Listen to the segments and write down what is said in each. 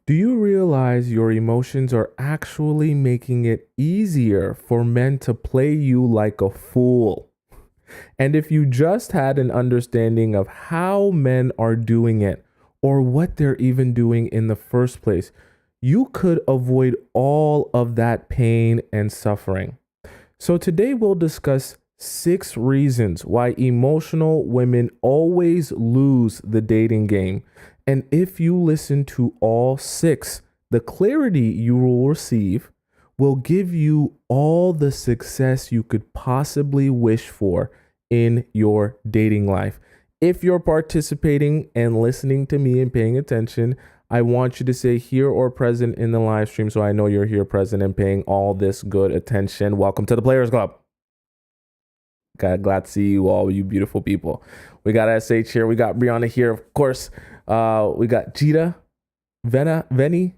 Do you realize your emotions are actually making it easier for men to play you like a fool? And if you just had an understanding of how men are doing it or what they're even doing in the first place, you could avoid all of that pain and suffering. So today we'll discuss 6 reasons why emotional women always lose the dating game. And if you listen to all 6, the clarity you will receive will give you all the success you could possibly wish for in your dating life. If you're participating and listening to me and paying attention, I want you to say here or present in the live stream so I know you're here present and paying all this good attention. Welcome to the Players Club. Glad to see you all, you beautiful people. We got SH here. We got Brianna here, of course. We got Jita, Venny.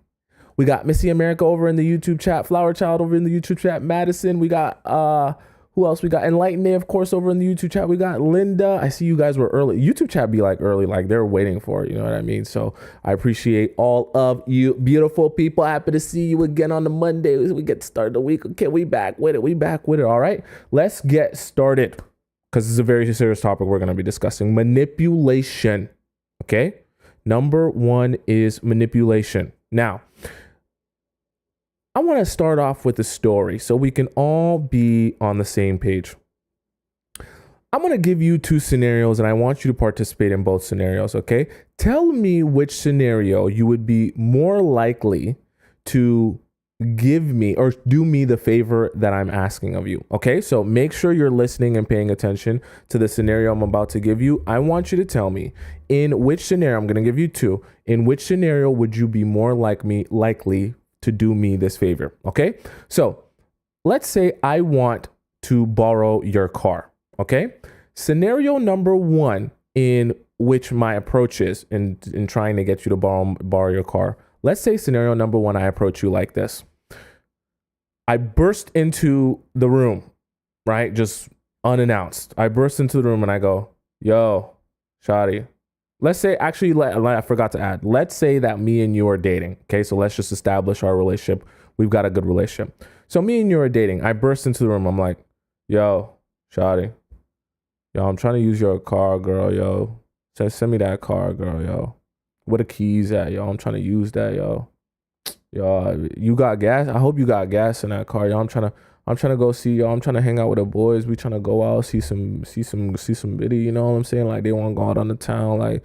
We got Missy America over in the YouTube chat. Flower Child over in the YouTube chat. Madison. We got who else? We got Enlightened, of course, over in the YouTube chat. We got Linda. I see you guys were early. YouTube chat be like early, like they're waiting for it. You know what I mean? So I appreciate all of you beautiful people. Happy to see you again on the Monday. We get started the week. Okay, we back with it. We back with it. All right, let's get started because this is a very serious topic we're going to be discussing. Manipulation. Okay. Number 1 is manipulation. Now, I want to start off with a story so we can all be on the same page. I'm going to give you 2 scenarios and I want you to participate in both scenarios, okay? Tell me which scenario you would be more likely to give me or do me the favor that I'm asking of you, okay? So make sure you're listening and paying attention to the scenario I'm about to give you. I want you to tell me in which scenario, I'm going to give you 2, in which scenario would you be more likely to do me this favor, okay? So let's say I want to borrow your car, okay? Scenario number 1 in which my approach is in trying to get you to borrow your car. Let's say scenario number 1, I approach you like this. I burst into the room, right? Just unannounced. I burst into the room and I go, yo, shawty. Let's say, actually, I forgot to add. Let's say that me and you are dating. Okay, so let's just establish our relationship. We've got a good relationship. So me and you are dating. I burst into the room. I'm like, yo, shawty. Yo, I'm trying to use your car, girl, yo. Send me that car, girl, yo. Where the keys at, yo? I'm trying to use that, yo. Yo, you got gas? I hope you got gas in that car, yo. I'm trying to go see, yo. I'm trying to hang out with the boys. We trying to go out, see some biddy, you know what I'm saying? Like they want to go out on the town. Like,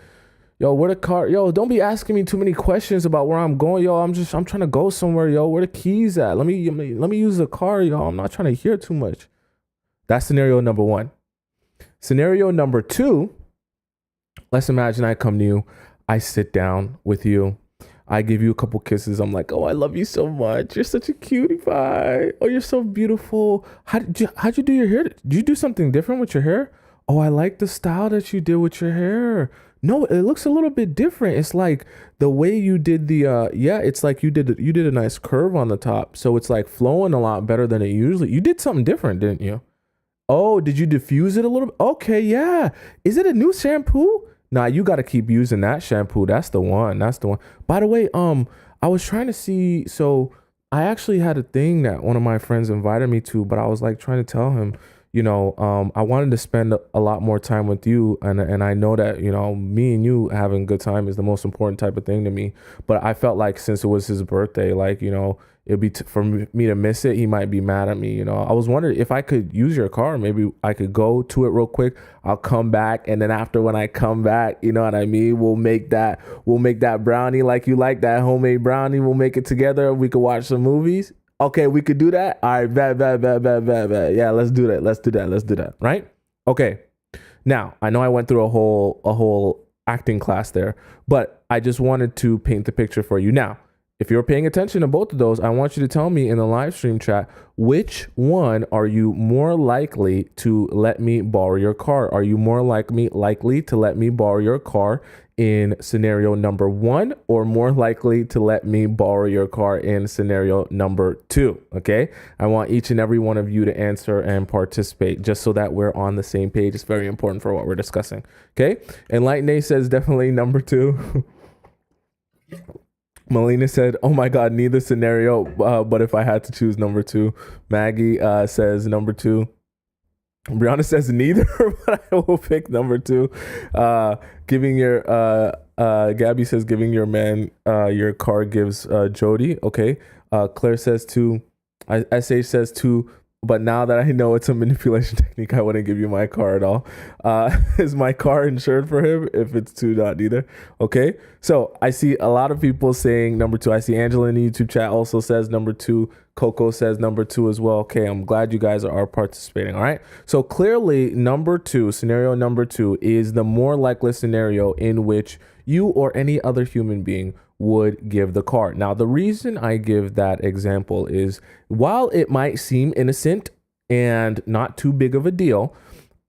yo, where the car? Yo, don't be asking me too many questions about where I'm going, yo. I'm trying to go somewhere, yo. Where the keys at? Let me use the car, yo. I'm not trying to hear too much. That's scenario number 1. Scenario number 2, let's imagine I come to you. I sit down with you. I give you a couple kisses. I'm like, oh, I love you so much. You're such a cutie pie. Oh, you're so beautiful. How'd you do your hair? Did you do something different with your hair? Oh, I like the style that you did with your hair. No, it looks a little bit different. It's like the way you did the, it's like you did a nice curve on the top. So it's like flowing a lot better than it usually. You did something different, didn't you? Oh, did you diffuse it a little bit? Okay, yeah. Is it a new shampoo? Nah, you got to keep using that shampoo. That's the one. By the way, I was trying to see. So I actually had a thing that one of my friends invited me to, but I was like trying to tell him, I wanted to spend a lot more time with you. And I know that, me and you having a good time is the most important type of thing to me. But I felt like since it was his birthday, like, it'd be for me to miss it. He might be mad at me. I was wondering if I could use your car. Maybe I could go to it real quick. I'll come back. And then after when I come back, you know what I mean? We'll make that brownie like you like, that homemade brownie. We'll make it together. We could watch some movies. Okay, we could do that. All right, bad. Yeah, let's do that. Right? Okay. Now, I know I went through a whole acting class there, but I just wanted to paint the picture for you. Now, if you're paying attention to both of those, I want you to tell me in the live stream chat, which one are you more likely to let me borrow your car? Are you more likely to let me borrow your car in scenario number 1, or more likely to let me borrow your car in scenario number 2? Okay. I want each and every one of you to answer and participate just so that we're on the same page. It's very important for what we're discussing. Okay. Enlightened says definitely number 2. Melina said, "Oh my God, neither scenario. But if I had to choose number two." Maggie says number two. Brianna says neither, but I will pick number two. Giving your Gabby says giving your man your car gives Jody. Okay. Claire says two. SH says two. But now that I know it's a manipulation technique, I wouldn't give you my car at all. Is my car insured for him? If it's two, not neither. Okay. So I see a lot of people saying number two. I see Angela in the YouTube chat also says number two. Coco says number two as well. Okay. I'm glad you guys are participating. All right. So clearly number two, scenario number two is the more likely scenario in which you or any other human being would give the car. Now, the reason I give that example is while it might seem innocent and not too big of a deal,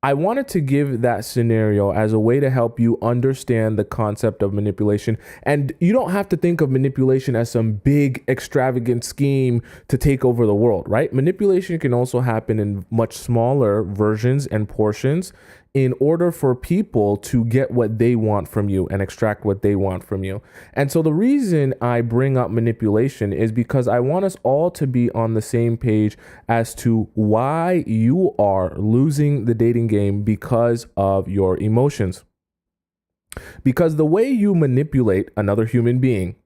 I wanted to give that scenario as a way to help you understand the concept of manipulation. And you don't have to think of manipulation as some big extravagant scheme to take over the world, right? Manipulation can also happen in much smaller versions and portions in order for people to get what they want from you and extract what they want from you. And so the reason I bring up manipulation is because I want us all to be on the same page as to why you are losing the dating game because of your emotions. Because the way you manipulate another human being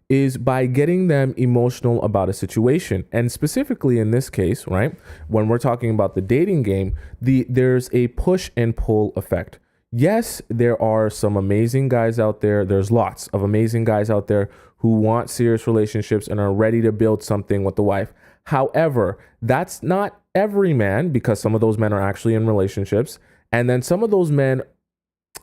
is by getting them emotional about a situation. And specifically in this case, right, when we're talking about the dating game, there's a push and pull effect. Yes, there are some amazing guys out there. There's lots of amazing guys out there who want serious relationships and are ready to build something with the wife. However, that's not every man, because some of those men are actually in relationships. And then some of those men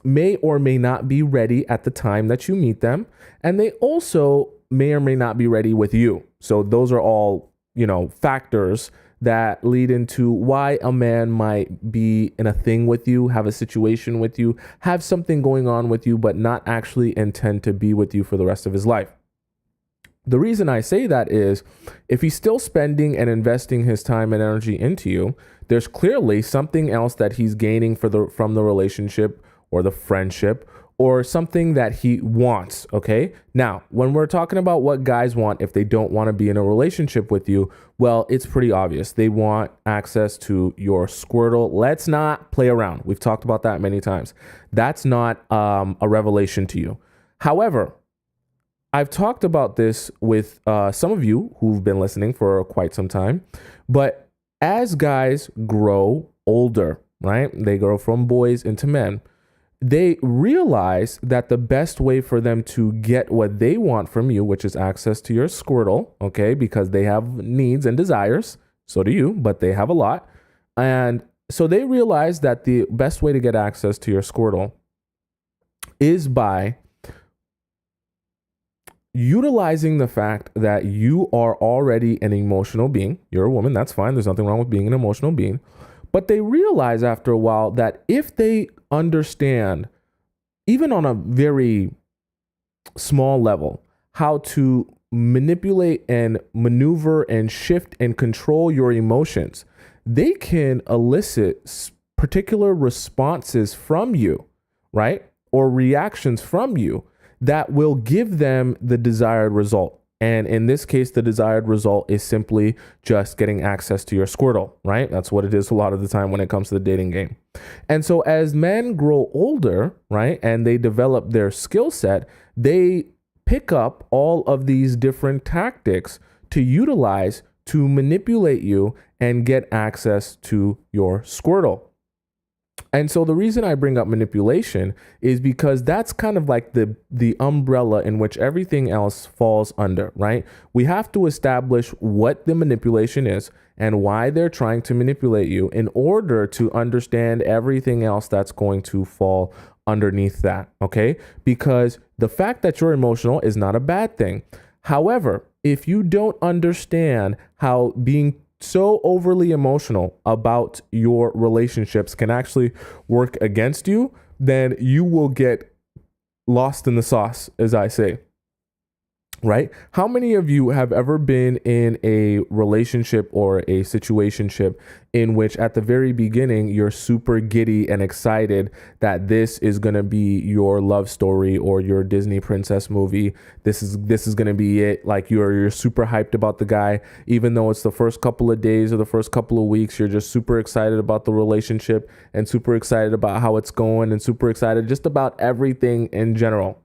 may or may not be ready at the time that you meet them. And they also may or may not be ready with you. So those are all, factors that lead into why a man might be in a thing with you, have a situation with you, have something going on with you, but not actually intend to be with you for the rest of his life. The reason I say that is if he's still spending and investing his time and energy into you, there's clearly something else that he's gaining from the relationship or the friendship, or something that he wants. Okay. Now, when we're talking about what guys want if they don't want to be in a relationship with you, well, it's pretty obvious. They want access to your Squirtle. Let's not play around. We've talked about that many times. That's not a revelation to you. However, I've talked about this with some of you who've been listening for quite some time, but as guys grow older, right? They grow from boys into men. They realize that the best way for them to get what they want from you, which is access to your Squirtle, okay, because they have needs and desires, so do you, but they have a lot. And so they realize that the best way to get access to your Squirtle is by utilizing the fact that you are already an emotional being. You're a woman, that's fine. There's nothing wrong with being an emotional being. But they realize after a while that if they understand, even on a very small level, how to manipulate and maneuver and shift and control your emotions, they can elicit particular responses from you, right? Or reactions from you that will give them the desired result. And in this case, the desired result is simply just getting access to your Squirtle, right? That's what it is a lot of the time when it comes to the dating game. And so as men grow older, right, and they develop their skill set, they pick up all of these different tactics to utilize to manipulate you and get access to your Squirtle. And so the reason I bring up manipulation is because that's kind of like the umbrella in which everything else falls under, right? We have to establish what the manipulation is and why they're trying to manipulate you in order to understand everything else that's going to fall underneath that, okay? Because the fact that you're emotional is not a bad thing. However, if you don't understand how being so overly emotional about your relationships can actually work against you, then you will get lost in the sauce, as I say. right? How many of you have ever been in a relationship or a situationship in which at the very beginning you're super giddy and excited that this is going to be your love story or your Disney princess movie? This is going to be it. Like you're super hyped about the guy, even though it's the first couple of days or the first couple of weeks. You're just super excited about the relationship and super excited about how it's going and super excited just about everything in general.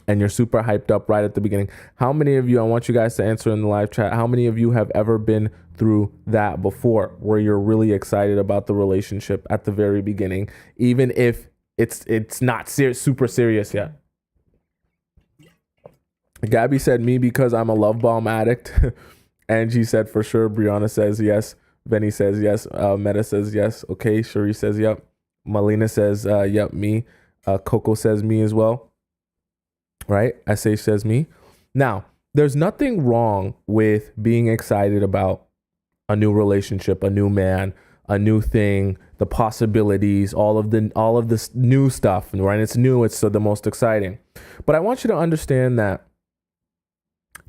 And you're super hyped up right at the beginning. How many of you, I want you guys to answer in the live chat, how many of you have ever been through that before, where you're really excited about the relationship at the very beginning, even if it's not super serious yet? Gabby said me because I'm a love bomb addict. Angie said for sure. Brianna says yes. Benny says yes. Meta says yes. Okay. Cherie says yep. Malina says yep, me. Coco says me as well. Right? SH says me. Now, there's nothing wrong with being excited about a new relationship, a new man, a new thing, the possibilities, all of this new stuff, right? It's new, it's the most exciting. But I want you to understand that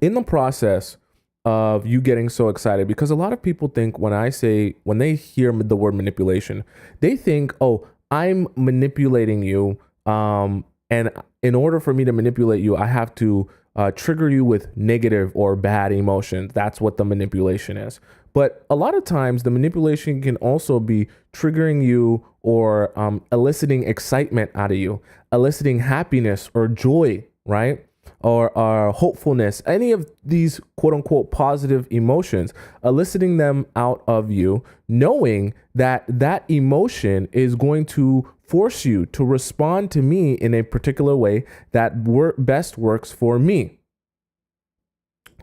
in the process of you getting so excited, because a lot of people think when they hear the word manipulation, they think, oh, I'm manipulating you, and in order for me to manipulate you, I have to trigger you with negative or bad emotions. That's what the manipulation is. But a lot of times the manipulation can also be triggering you or eliciting excitement out of you, eliciting happiness or joy, right? Or hopefulness, any of these quote unquote positive emotions, eliciting them out of you, knowing that that emotion is going to force you to respond to me in a particular way that best works for me.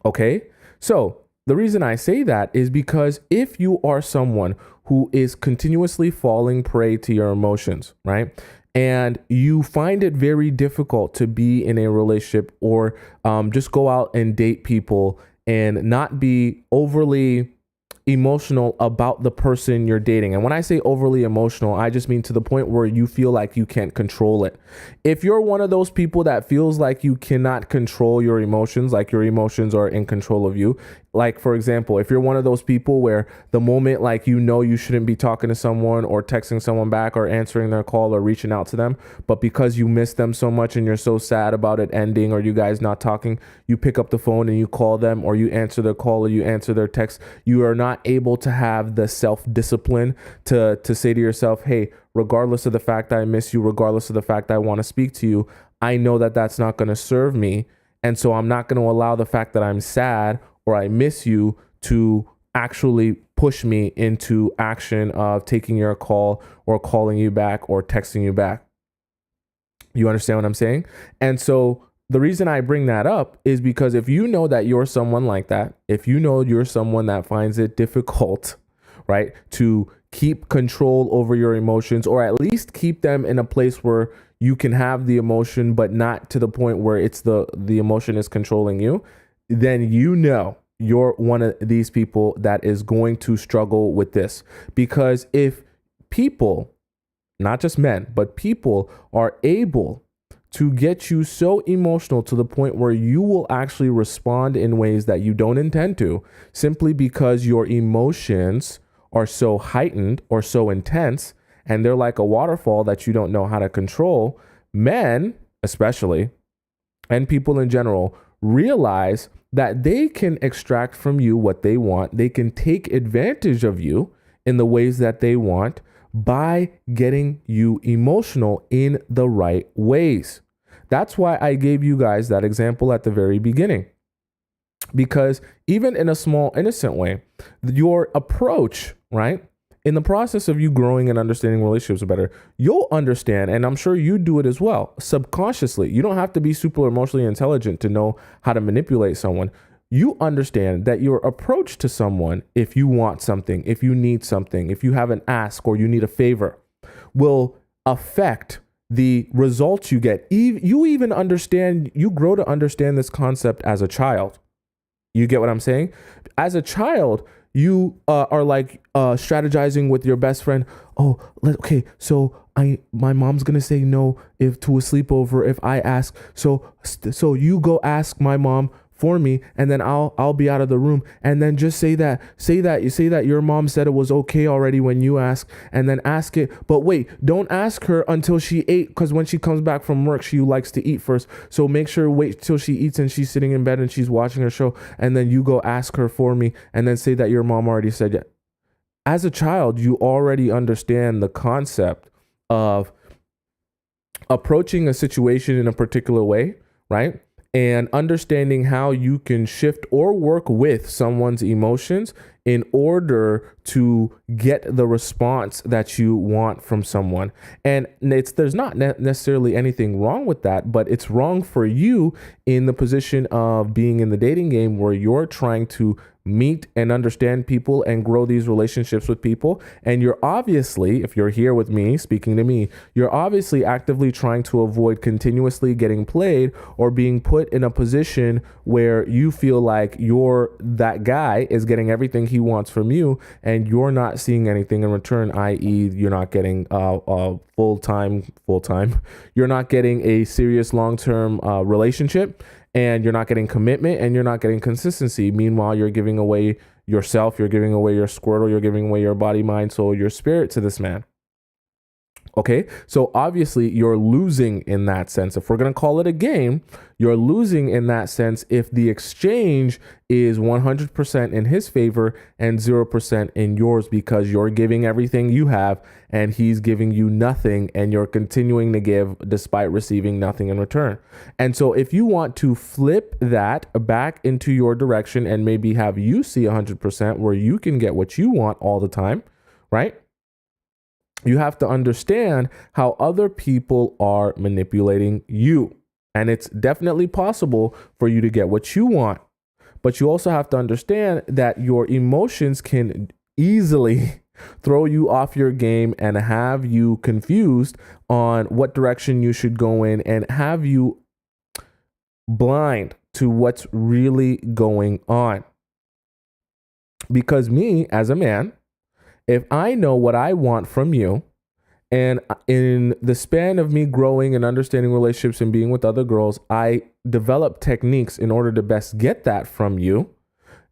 Okay? So the reason I say that is because if you are someone who is continuously falling prey to your emotions, right? And you find it very difficult to be in a relationship or just go out and date people and not be overly emotional about the person you're dating. And when I say overly emotional, I just mean to the point where you feel like you can't control it. If you're one of those people that feels like you cannot control your emotions, like your emotions are in control of you, like for example, if you're one of those people where the moment like you shouldn't be talking to someone or texting someone back or answering their call or reaching out to them, but because you miss them so much and you're so sad about it ending or you guys not talking, you pick up the phone and you call them or you answer their call or you answer their text, you are not able to have the self-discipline to say to yourself, hey, regardless of the fact that I miss you, regardless of the fact that I want to speak to you, I know that that's not going to serve me. And so I'm not going to allow the fact that I'm sad or I miss you to actually push me into action of taking your call or calling you back or texting you back. You understand what I'm saying? And so the reason I bring that up is because if you know that you're someone like that, if you know you're someone that finds it difficult, right, to keep control over your emotions or at least keep them in a place where you can have the emotion, but not to the point where it's the emotion is controlling you, then you know you're one of these people that is going to struggle with this. Because if people, not just men, but people are able to get you so emotional to the point where you will actually respond in ways that you don't intend to, simply because your emotions are so heightened or so intense, and they're like a waterfall that you don't know how to control, men especially, and people in general, realize that they can extract from you what they want. They can take advantage of you in the ways that they want by getting you emotional in the right ways. That's why I gave you guys that example at the very beginning. Because even in a small, innocent way, your approach, right, in the process of you growing and understanding relationships better, you'll understand, and I'm sure you do it as well, subconsciously. You don't have to be super emotionally intelligent to know how to manipulate someone. You understand that your approach to someone, if you want something, if you need something, if you have an ask or you need a favor, will affect the results you get. You even understand, you grow to understand this concept as a child. You get what I'm saying? As a child, you are like strategizing with your best friend. Oh, okay, so my mom's gonna say no if to a sleepover if I ask. So you go ask my mom for me, and then I'll be out of the room. And then just say that your mom said it was okay already when you ask, and then ask it. But wait, don't ask her until she ate, because when she comes back from work, she likes to eat first. So make sure wait till she eats and she's sitting in bed and she's watching her show, and then you go ask her for me, and then say that your mom already said it. As a child, you already understand the concept of approaching a situation in a particular way, right? And understanding how you can shift or work with someone's emotions in order to get the response that you want from someone. And there's not necessarily anything wrong with that, but it's wrong for you in the position of being in the dating game where you're trying to meet and understand people and grow these relationships with people. And you're obviously, if you're here with me, speaking to me, you're obviously actively trying to avoid continuously getting played or being put in a position where you feel like that guy is getting everything he wants from you and you're not seeing anything in return, i.e. you're not getting full-time, you're not getting a serious long-term relationship, and you're not getting commitment, and you're not getting consistency. Meanwhile, you're giving away yourself, you're giving away your Squirtle, you're giving away your body, mind, soul, your spirit to this man. Okay, so obviously you're losing in that sense. If we're going to call it a game, you're losing in that sense if the exchange is 100% in his favor and 0% in yours, because you're giving everything you have and he's giving you nothing, and you're continuing to give despite receiving nothing in return. And so if you want to flip that back into your direction and maybe have you see 100% where you can get what you want all the time, right? You have to understand how other people are manipulating you. And it's definitely possible for you to get what you want. But you also have to understand that your emotions can easily throw you off your game and have you confused on what direction you should go in, and have you blind to what's really going on. Because me, as a man, if I know what I want from you, and in the span of me growing and understanding relationships and being with other girls, I develop techniques in order to best get that from you,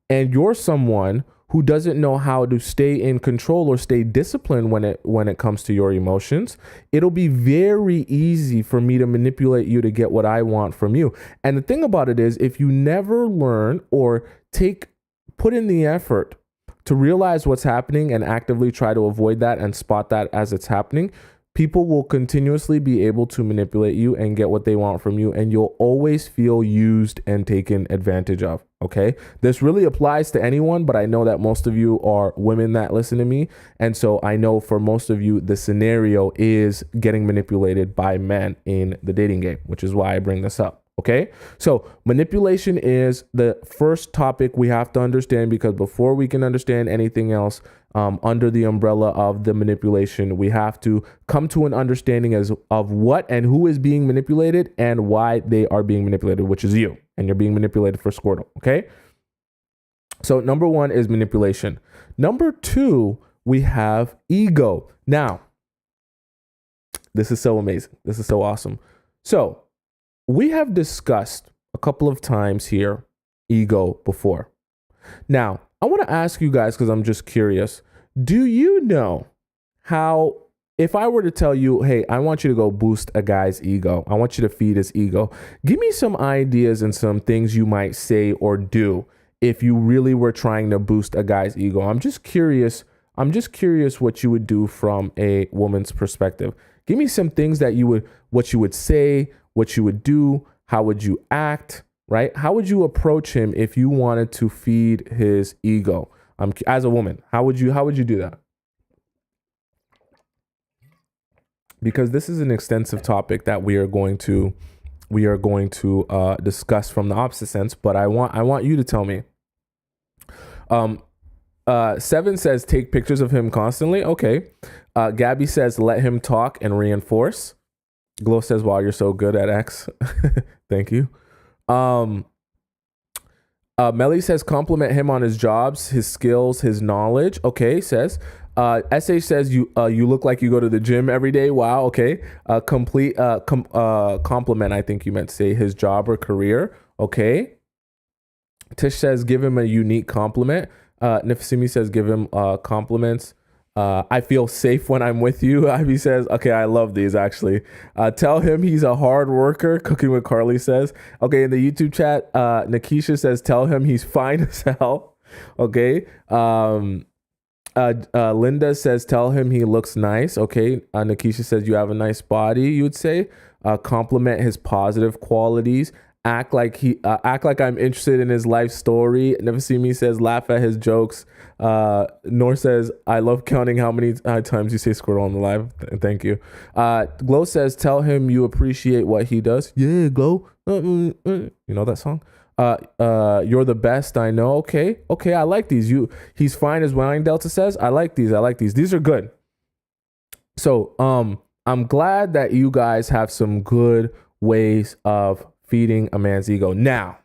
and you're someone who doesn't know how to stay in control or stay disciplined when it comes to your emotions, it'll be very easy for me to manipulate you to get what I want from you. And the thing about it is, if you never learn or put in the effort to realize what's happening and actively try to avoid that and spot that as it's happening, people will continuously be able to manipulate you and get what they want from you, and you'll always feel used and taken advantage of. Okay, this really applies to anyone, but I know that most of you are women that listen to me, and so I know for most of you the scenario is getting manipulated by men in the dating game, which is why I bring this up. Okay, so manipulation is the first topic we have to understand, because before we can understand anything else under the umbrella of the manipulation, we have to come to an understanding of what and who is being manipulated and why they are being manipulated, which is you, and you're being manipulated for Squirtle. Okay, so number one is manipulation. Number two, we have ego. Now, this is so amazing. This is so awesome. So, we have discussed a couple of times here ego before. Now, I want to ask you guys, because I'm just curious, do you know how, if I were to tell you, hey, I want you to go boost a guy's ego, I want you to feed his ego, give me some ideas and some things you might say or do if you really were trying to boost a guy's ego. I'm just curious what you would do from a woman's perspective. Give me some things what you would say, what you would do, how would you act, right? How would you approach him if you wanted to feed his ego? As a woman, how would you do that? Because this is an extensive topic that we are going to discuss from the opposite sense, but I want you to tell me. 7 says take pictures of him constantly. Okay. Gabby says let him talk and reinforce. Glow says, wow, you're so good at X. Thank you. Melly says compliment him on his jobs, his skills, his knowledge. Okay, says SH says you look like you go to the gym every day. Wow. Okay. Compliment. I think you meant to say his job or career. Okay. Tish says give him a unique compliment. Nifasimi says give him compliments. I feel safe when I'm with you. Ivy says, okay, I love these actually. Tell him he's a hard worker. Cooking with Carly says, okay, in the YouTube chat, Nikisha says, tell him he's fine as hell. Okay. Linda says, tell him he looks nice. Okay. Nikisha says, you have a nice body, you would say. Compliment his positive qualities. Act like I'm interested in his life story. Never see me says laugh at his jokes. Nor says I love counting how many times you say squirrel on the live. Thank you. Glow says tell him you appreciate what he does. Yeah, Glow. You know that song? You're the best I know. Okay, I like these. He's fine as Wine Delta says. I like these. These are good. So I'm glad that you guys have some good ways of feeding a man's ego. Now,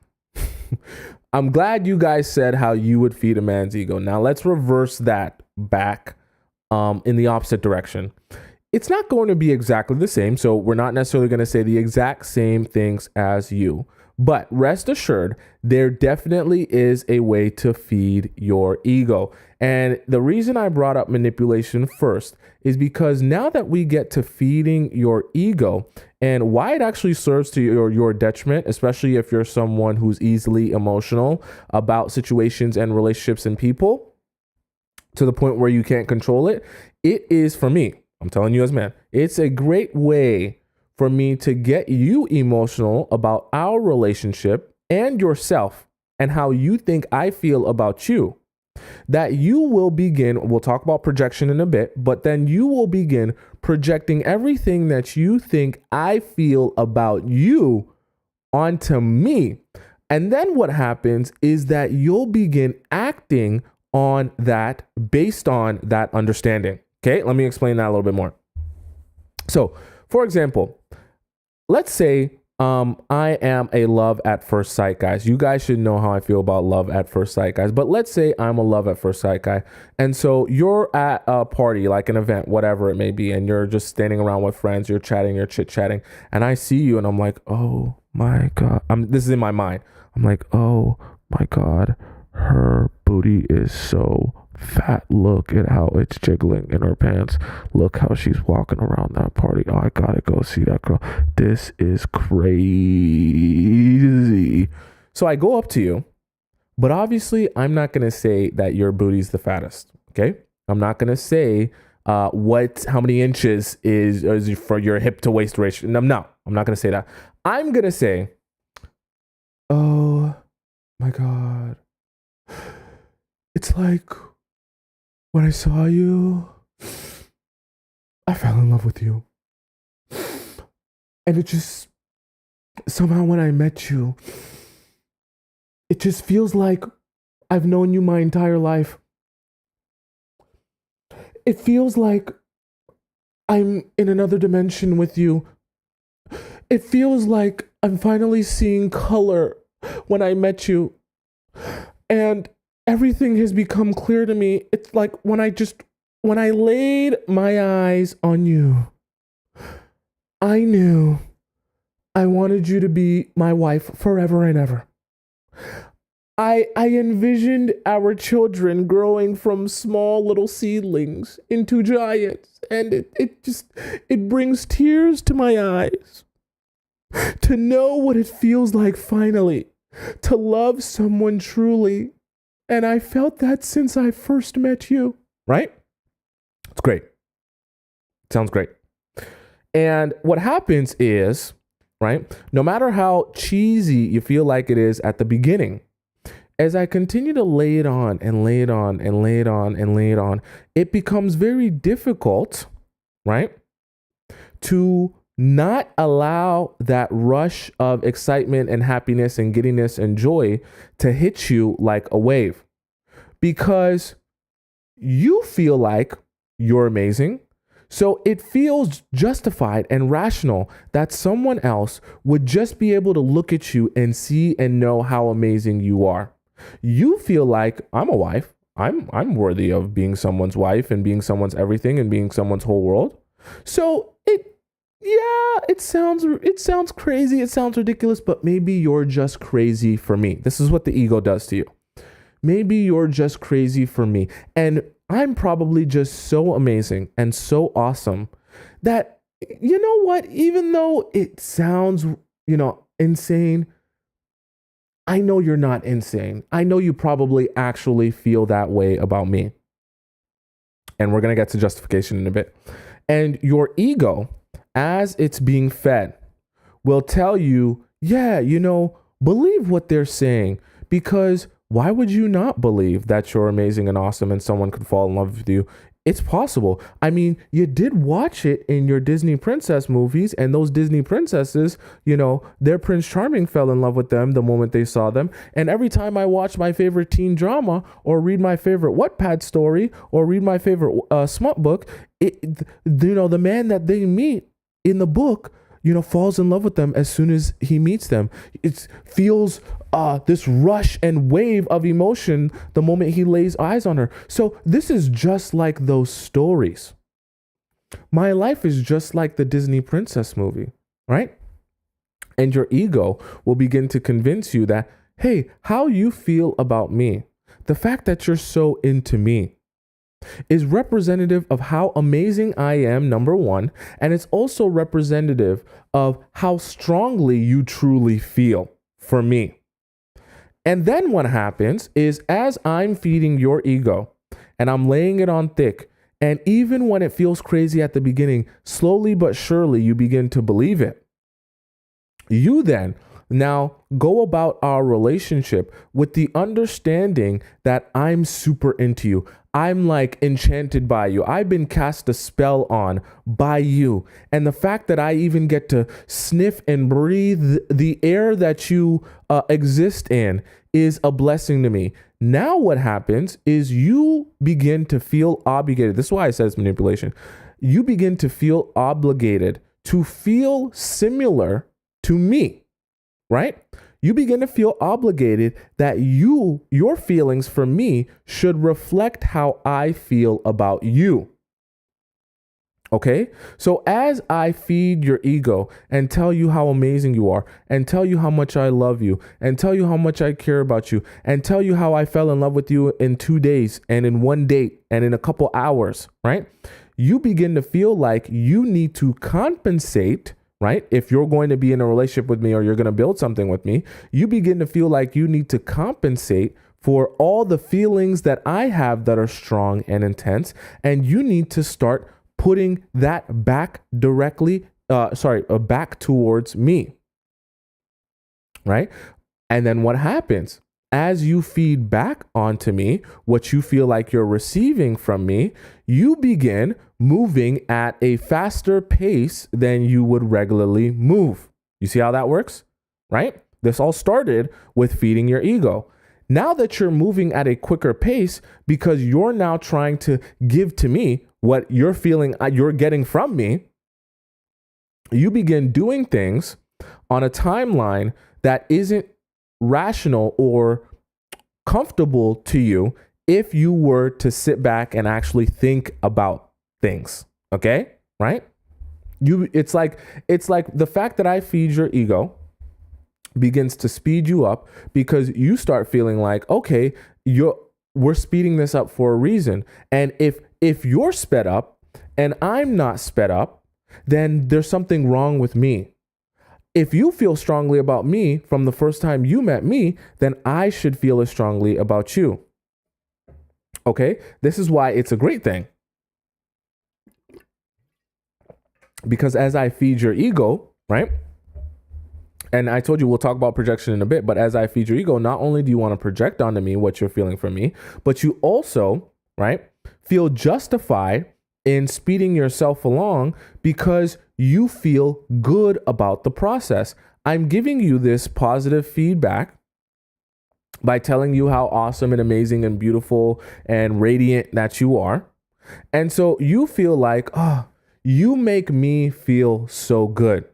I'm glad you guys said how you would feed a man's ego. Now, let's reverse that back in the opposite direction. It's not going to be exactly the same, so we're not necessarily going to say the exact same things as you. But rest assured, there definitely is a way to feed your ego. And the reason I brought up manipulation first is because now that we get to feeding your ego and why it actually serves to your detriment, especially if you're someone who's easily emotional about situations and relationships and people to the point where you can't control it, it is for me, I'm telling you as man, it's a great way for me to get you emotional about our relationship and yourself and how you think I feel about you. That you will begin, we'll talk about projection in a bit, but then you will begin projecting everything that you think I feel about you onto me. And then what happens is that you'll begin acting on that based on that understanding. Okay, let me explain that a little bit more. So, for example, let's say I am a love at first sight, guys. You guys should know how I feel about love at first sight, guys. But let's say I'm a love at first sight guy. And so you're at a party, like an event, whatever it may be, and you're just standing around with friends, you're chatting, you're chit-chatting, and I see you and I'm like, oh my God. This is in my mind. I'm like, oh my God, her booty is so fat. Look at how it's jiggling in her pants. Look how she's walking around that party. Oh, I gotta go see that girl. This is crazy. So I go up to you, but obviously I'm not gonna say that your booty's the fattest. Okay, I'm not gonna say how many inches is for your hip to waist ratio. No, I'm not gonna say that. I'm gonna say, oh my God, it's like when I saw you, I fell in love with you. And it just, somehow when I met you, it just feels like I've known you my entire life. It feels like I'm in another dimension with you. It feels like I'm finally seeing color when I met you. And everything has become clear to me. It's like when I laid my eyes on you, I knew I wanted you to be my wife forever and ever. I envisioned our children growing from small little seedlings into giants, and it brings tears to my eyes to know what it feels like finally to love someone truly. And I felt that since I first met you, right? It's great. Sounds great. And what happens is, right, no matter how cheesy you feel like it is at the beginning, as I continue to lay it on and lay it on and lay it on and lay it on, it becomes very difficult, right, to not allow that rush of excitement and happiness and giddiness and joy to hit you like a wave, because you feel like you're amazing. So it feels justified and rational that someone else would just be able to look at you and see and know how amazing you are. You feel like I'm a wife. I'm worthy of being someone's wife and being someone's everything and being someone's whole world. So it sounds crazy, it sounds ridiculous, but maybe you're just crazy for me. This is what the ego does to you. Maybe you're just crazy for me. And I'm probably just so amazing and so awesome that, you know what, even though it sounds, insane, I know you're not insane. I know you probably actually feel that way about me. And we're going to get to justification in a bit. And your ego, as it's being fed, will tell you, yeah, believe what they're saying, because why would you not believe that you're amazing and awesome and someone could fall in love with you? It's possible. I mean, you did watch it in your Disney princess movies, and those Disney princesses, their Prince Charming fell in love with them the moment they saw them. And every time I watch my favorite teen drama or read my favorite Wattpad story or read my favorite smut book, the man that they meet in the book, falls in love with them as soon as he meets them. It feels this rush and wave of emotion the moment he lays eyes on her. So this is just like those stories. My life is just like the Disney princess movie, right? And your ego will begin to convince you that, hey, how you feel about me, the fact that you're so into me, is representative of how amazing I am, number one, and it's also representative of how strongly you truly feel for me. And then what happens is, as I'm feeding your ego and I'm laying it on thick, and even when it feels crazy at the beginning, slowly but surely you begin to believe it. You then now go about our relationship with the understanding that I'm super into you. I'm like enchanted by you. I've been cast a spell on by you. And the fact that I even get to sniff and breathe the air that you exist in is a blessing to me. Now what happens is you begin to feel obligated. This is why I said it's manipulation. You begin to feel obligated to feel similar to me, right? You begin to feel obligated that your feelings for me should reflect how I feel about you. Okay? So as I feed your ego and tell you how amazing you are, and tell you how much I love you, and tell you how much I care about you, and tell you how I fell in love with you in 2 days and in one date and in a couple hours, right? You begin to feel like you need to compensate, right? If you're going to be in a relationship with me or you're going to build something with me, you begin to feel like you need to compensate for all the feelings that I have that are strong and intense. And you need to start putting that back back towards me, right? And then what happens? As you feed back onto me what you feel like you're receiving from me, you begin moving at a faster pace than you would regularly move. You see how that works, right? This all started with feeding your ego. Now that you're moving at a quicker pace because you're now trying to give to me what you're feeling you're getting from me, you begin doing things on a timeline that isn't rational or comfortable to you if you were to sit back and actually think about things. Okay? Right? It's like the fact that I feed your ego begins to speed you up because you start feeling like, okay, we're speeding this up for a reason. And if you're sped up and I'm not sped up, then there's something wrong with me. If you feel strongly about me from the first time you met me, then I should feel as strongly about you. Okay? This is why it's a great thing. Because as I feed your ego, right? And I told you we'll talk about projection in a bit, but as I feed your ego, not only do you want to project onto me what you're feeling from me, but you also, right, feel justified in speeding yourself along because you feel good about the process. I'm giving you this positive feedback by telling you how awesome and amazing and beautiful and radiant that you are. And so you feel like, oh, you make me feel so good.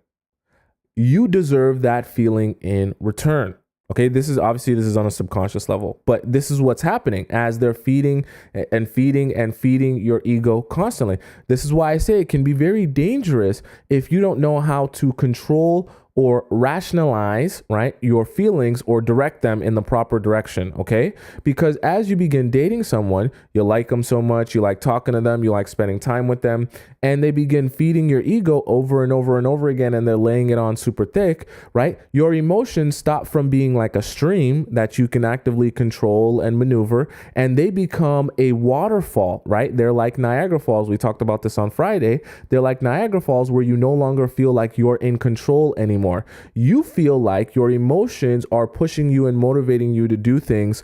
You deserve that feeling in return. Okay, this is on a subconscious level, but this is what's happening as they're feeding and feeding and feeding your ego constantly. This is why I say it can be very dangerous if you don't know how to control or rationalize, right, your feelings or direct them in the proper direction, okay? Because as you begin dating someone, you like them so much, you like talking to them, you like spending time with them, and they begin feeding your ego over and over and over again, and they're laying it on super thick, right? Your emotions stop from being like a stream that you can actively control and maneuver, and they become a waterfall, right? They're like Niagara Falls. We talked about this on Friday. They're like Niagara Falls where you no longer feel like you're in control anymore. You feel like your emotions are pushing you and motivating you to do things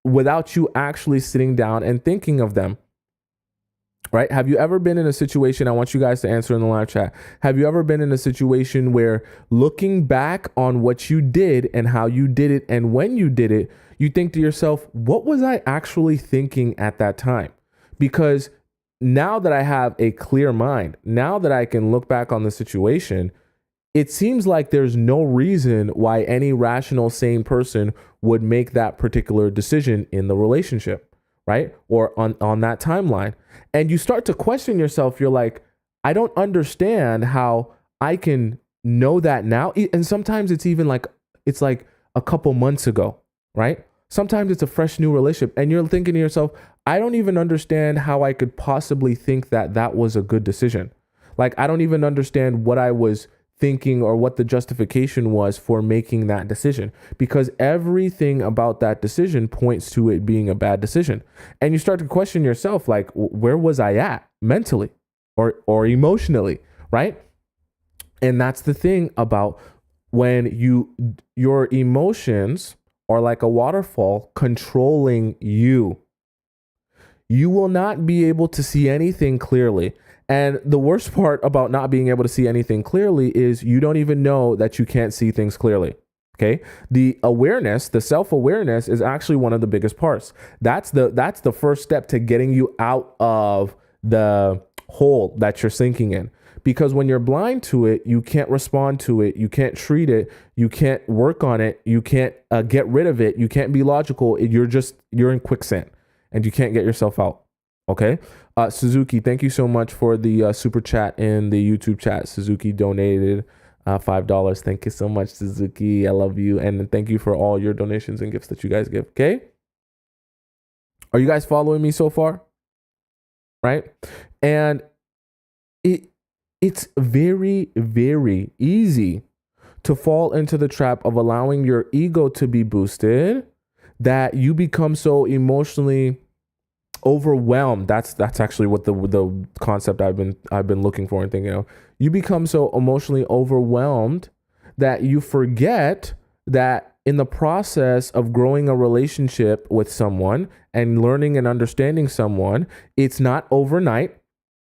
without you actually sitting down and thinking of them. Right? Have you ever been in a situation? I want you guys to answer in the live chat. Have you ever been in a situation where looking back on what you did and how you did it and when you did it, you think to yourself, what was I actually thinking at that time? Because now that I have a clear mind, now that I can look back on the situation, it seems like there's no reason why any rational, sane person would make that particular decision in the relationship, right? Or on that timeline. And you start to question yourself. You're like, I don't understand how I can know that now. And sometimes it's even like, it's like a couple months ago, right? Sometimes it's a fresh new relationship. And you're thinking to yourself, I don't even understand how I could possibly think that that was a good decision. Like, I don't even understand what I was thinking or what the justification was for making that decision, because everything about that decision points to it being a bad decision. And you start to question yourself, like, where was I at mentally or emotionally, right? And that's the thing about when your emotions are like a waterfall controlling you. You will not be able to see anything clearly. And the worst part about not being able to see anything clearly is you don't even know that you can't see things clearly. Okay. The awareness, the self-awareness is actually one of the biggest parts. That's the first step to getting you out of the hole that you're sinking in. Because when you're blind to it, you can't respond to it. You can't treat it. You can't work on it. You can't get rid of it. You can't be logical. You're in quicksand and you can't get yourself out. Okay. Suzuki, thank you so much for the super chat in the YouTube chat. Suzuki donated $5. Thank you so much, Suzuki. I love you. And thank you for all your donations and gifts that you guys give. Okay. Are you guys following me so far? Right. And it's very, very easy to fall into the trap of allowing your ego to be boosted that you become so emotionally overwhelmed. That's actually what the concept I've been looking for and thinking of. You become so emotionally overwhelmed that you forget that in the process of growing a relationship with someone and learning and understanding someone, it's not overnight.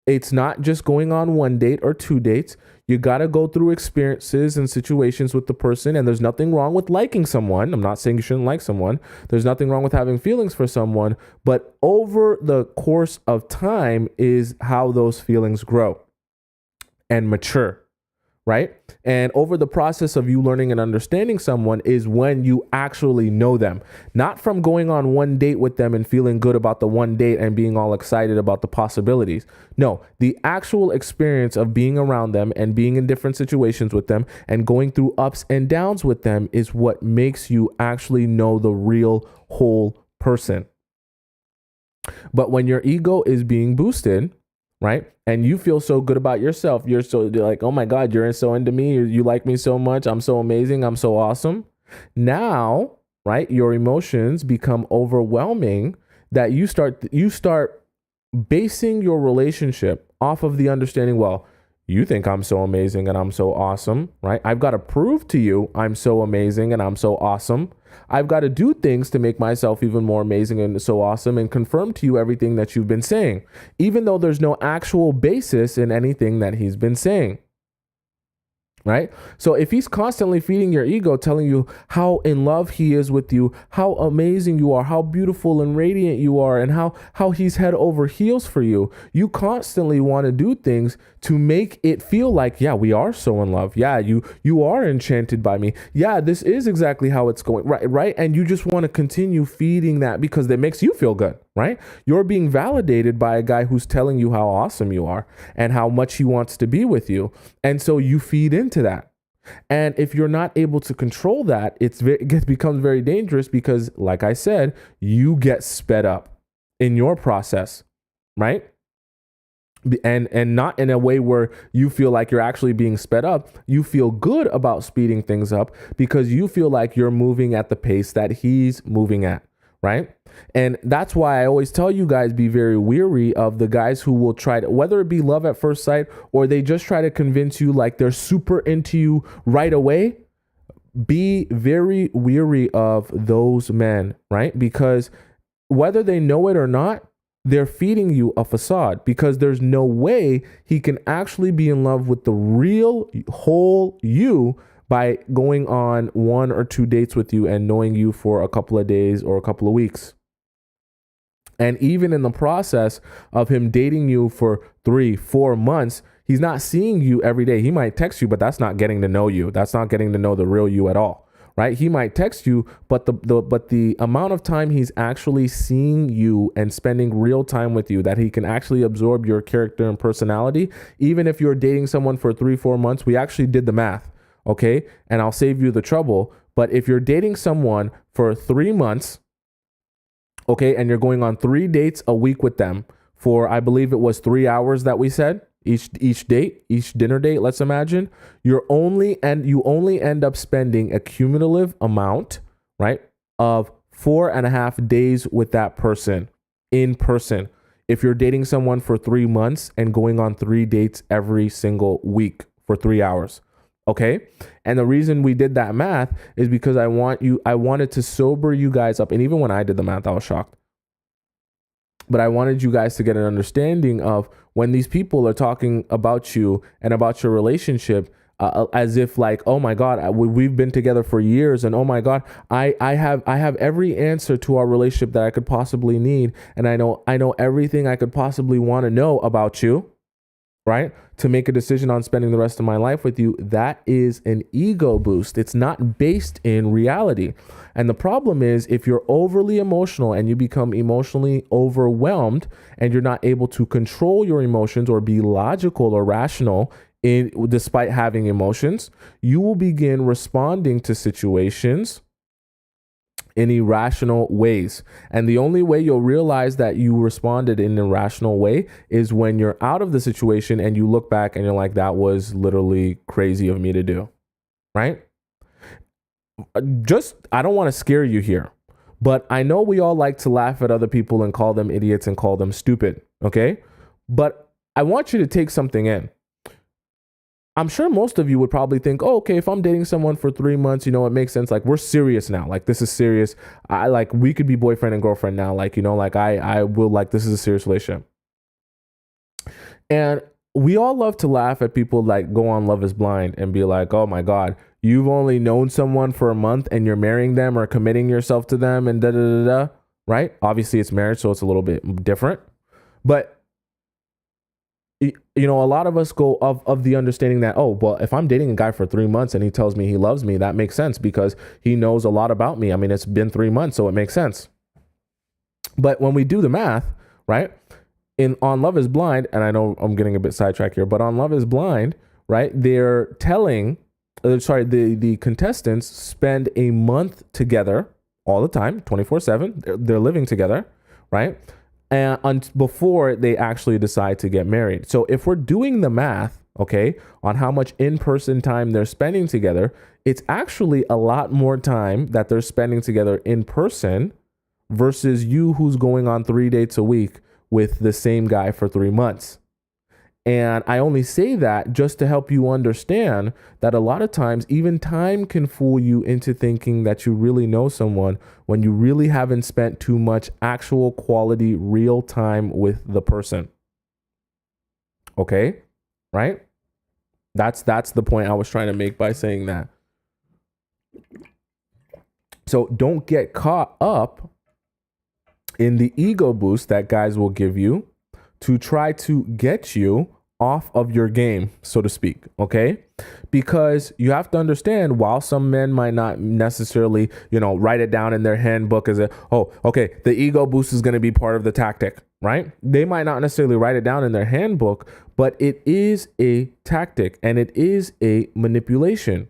It's not just going on one date or two dates. You got to go through experiences and situations with the person. And there's nothing wrong with liking someone. I'm not saying you shouldn't like someone. There's nothing wrong with having feelings for someone. But over the course of time is how those feelings grow and mature, right? And over the process of you learning and understanding someone is when you actually know them. Not from going on one date with them and feeling good about the one date and being all excited about the possibilities. No, the actual experience of being around them and being in different situations with them and going through ups and downs with them is what makes you actually know the real whole person. But when your ego is being boosted, right? And you feel so good about yourself. You're like, oh my God, you're so into me. You like me so much. I'm so amazing. I'm so awesome. Now, right? Your emotions become overwhelming that you start basing your relationship off of the understanding, well, you think I'm so amazing and I'm so awesome, right? I've got to prove to you I'm so amazing and I'm so awesome. I've got to do things to make myself even more amazing and so awesome and confirm to you everything that you've been saying, even though there's no actual basis in anything that he's been saying. Right? So if he's constantly feeding your ego, telling you how in love he is with you, how amazing you are, how beautiful and radiant you are, and how he's head over heels for you, you constantly want to do things to make it feel like, yeah, we are so in love. Yeah, you are enchanted by me. Yeah, this is exactly how it's going. Right? And you just want to continue feeding that because that makes you feel good, right? You're being validated by a guy who's telling you how awesome you are and how much he wants to be with you. And so you feed into that. And if you're not able to control that, it becomes very dangerous because, like I said, you get sped up in your process, right? And not in a way where you feel like you're actually being sped up. You feel good about speeding things up because you feel like you're moving at the pace that he's moving at, right? And that's why I always tell you guys, be very weary of the guys who will try to, whether it be love at first sight or they just try to convince you like they're super into you right away. Be very weary of those men, right? Because whether they know it or not, they're feeding you a facade because there's no way he can actually be in love with the real whole you by going on 1 or 2 dates with you and knowing you for a couple of days or a couple of weeks. And even in the process of him dating you for 3-4 months, he's not seeing you every day. He might text you, but that's not getting to know you. That's not getting to know the real you at all. Right? He might text you, but the amount of time he's actually seeing you and spending real time with you, that he can actually absorb your character and personality, even if you're dating someone for 3-4 months, we actually did the math, okay? And I'll save you the trouble. But if you're dating someone for 3 months, okay, and you're going on 3 dates a week with them for, I believe it was 3 hours that we said, each date, each dinner date, let's imagine, you only end up spending a cumulative amount, right, of 4.5 days with that person in person. If you're dating someone for 3 months and going on 3 dates every single week for 3 hours. Okay. And the reason we did that math is because I wanted to sober you guys up. And even when I did the math, I was shocked. But I wanted you guys to get an understanding of when these people are talking about you and about your relationship, as if like, oh my God, we've been together for years, and oh my God, I have every answer to our relationship that I could possibly need, and I know everything I could possibly want to know about you, right? To make a decision on spending the rest of my life with you. That is an ego boost. It's not based in reality. And the problem is, if you're overly emotional and you become emotionally overwhelmed and you're not able to control your emotions or be logical or rational despite having emotions, you will begin responding to situations in irrational ways. And the only way you'll realize that you responded in an irrational way is when you're out of the situation and you look back and you're like, that was literally crazy of me to do, right? I don't want to scare you here, but I know we all like to laugh at other people and call them idiots and call them stupid, okay? But I want you to take something in. I'm sure most of you would probably think, oh, okay, if I'm dating someone for 3 months, it makes sense. Like, we're serious now. Like, this is serious. We could be boyfriend and girlfriend now. Like, I will, like, this is a serious relationship. And we all love to laugh at people like go on Love is Blind and be like, oh my God, you've only known someone for a month and you're marrying them or committing yourself to them and da da da da, right? Obviously it's marriage, so it's a little bit different. But a lot of us go of the understanding that, oh, well, if I'm dating a guy for 3 months and he tells me he loves me, that makes sense because he knows a lot about me. I mean, it's been 3 months, so it makes sense. But when we do the math, right, on Love is Blind, and I know I'm getting a bit sidetracked here, but on Love is Blind, right, they're telling, the contestants spend a month together all the time, 24/7. They're living together, right? And before they actually decide to get married. So if we're doing the math, okay, on how much in-person time they're spending together, it's actually a lot more time that they're spending together in person versus you who's going on 3 dates a week with the same guy for 3 months. And I only say that just to help you understand that a lot of times even time can fool you into thinking that you really know someone when you really haven't spent too much actual quality real time with the person. Okay? Right? That's the point I was trying to make by saying that. So don't get caught up in the ego boost that guys will give you to try to get you off of your game, so to speak, okay? Because you have to understand, while some men might not necessarily, write it down in their handbook as the ego boost is going to be part of the tactic, right? They might not necessarily write it down in their handbook, but it is a tactic and it is a manipulation.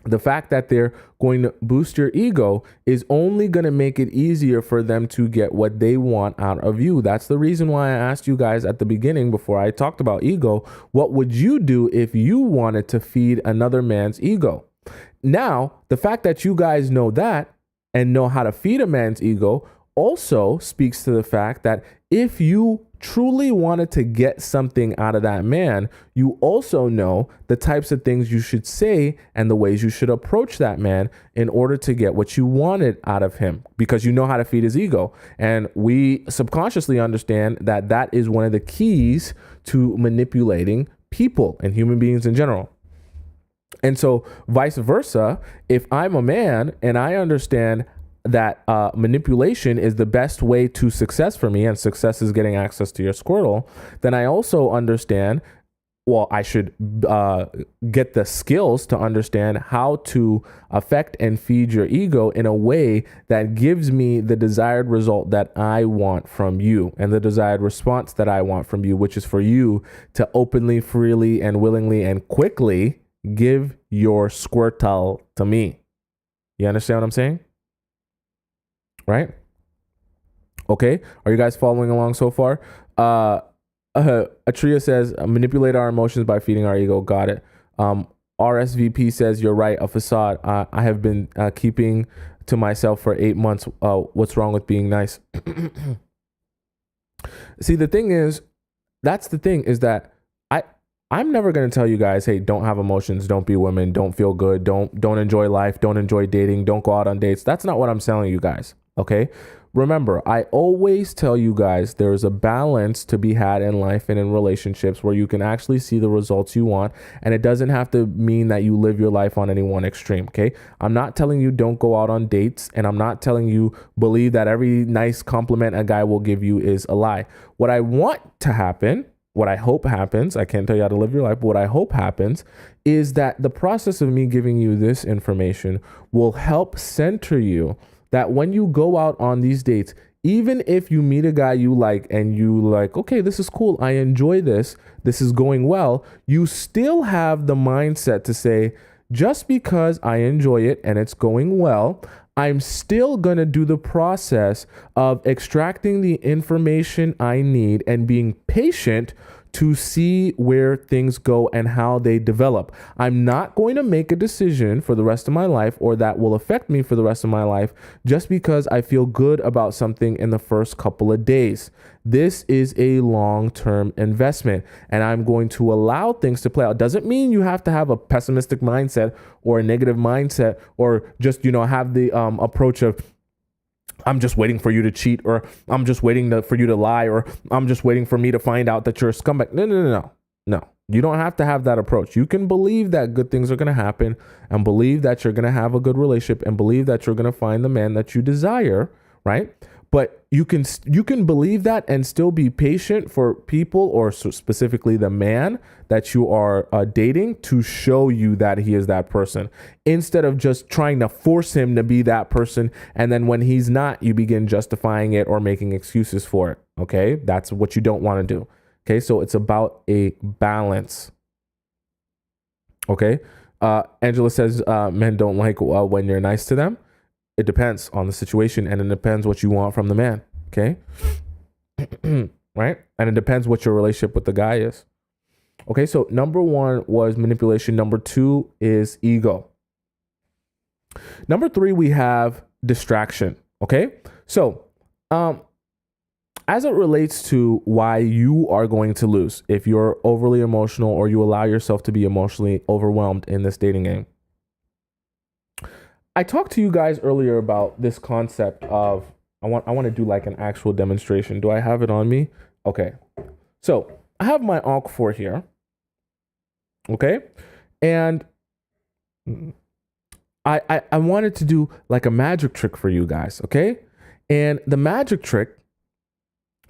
The fact that they're going to boost your ego is only going to make it easier for them to get what they want out of you. That's the reason why I asked you guys at the beginning, before I talked about ego, what would you do if you wanted to feed another man's ego? Now, the fact that you guys know that and know how to feed a man's ego also speaks to the fact that if you truly wanted to get something out of that man, you also know the types of things you should say and the ways you should approach that man in order to get what you wanted out of him, because you know how to feed his ego. And we subconsciously understand that that is one of the keys to manipulating people and human beings in general. And so vice versa, if I'm a man and I understand that manipulation is the best way to success for me, and success is getting access to your Squirtle, then I also understand, I should get the skills to understand how to affect and feed your ego in a way that gives me the desired result that I want from you and the desired response that I want from you, which is for you to openly, freely, and willingly and quickly give your Squirtle to me. You understand what I'm saying? Right? Okay. Are you guys following along so far? Atria says, manipulate our emotions by feeding our ego. Got it. RSVP says, you're right. A facade. I have been keeping to myself for 8 months. What's wrong with being nice? See, the thing is, that's the thing, is that I'm never going to tell you guys, hey, don't have emotions, don't be women, don't feel good, don't enjoy life, don't enjoy dating, don't go out on dates. That's not what I'm telling you guys. Okay. Remember, I always tell you guys there's a balance to be had in life and in relationships where you can actually see the results you want. And it doesn't have to mean that you live your life on any one extreme. Okay. I'm not telling you don't go out on dates, and I'm not telling you believe that every nice compliment a guy will give you is a lie. What I want to happen, what I hope happens, I can't tell you how to live your life, but what I hope happens is that the process of me giving you this information will help center you, that when you go out on these dates, even if you meet a guy you like and you like, okay, this is cool, I enjoy this is going well, you still have the mindset to say, just because I enjoy it and it's going well, I'm still going to do the process of extracting the information I need and being patient to see where things go and how they develop. I'm not going to make a decision for the rest of my life, or that will affect me for the rest of my life, just because I feel good about something in the first couple of days. This is a long-term investment, and I'm going to allow things to play out. Doesn't mean you have to have a pessimistic mindset or a negative mindset, or just, have the approach of, I'm just waiting for you to cheat, or I'm just waiting for you to lie, or I'm just waiting for me to find out that you're a scumbag. No. You don't have to have that approach. You can believe that good things are going to happen, and believe that you're going to have a good relationship, and believe that you're going to find the man that you desire, right? But you can believe that and still be patient for people, or specifically the man that you are dating, to show you that he is that person, instead of just trying to force him to be that person. And then when he's not, you begin justifying it or making excuses for it. Okay. That's what you don't want to do. Okay. So it's about a balance. Okay. Angela says, men don't like when you're nice to them. It depends on the situation, and it depends what you want from the man. Okay. Right. And it depends what your relationship with the guy is. Okay. So number 1 was manipulation. Number 2 is ego. Number 3, we have distraction. Okay. So, as it relates to why you are going to lose if you're overly emotional, or you allow yourself to be emotionally overwhelmed in this dating game, I talked to you guys earlier about this concept of, I want to do like an actual demonstration. Do I have it on me? Okay. So I have my Ankh 4 here. Okay. And I wanted to do like a magic trick for you guys. Okay. And the magic trick,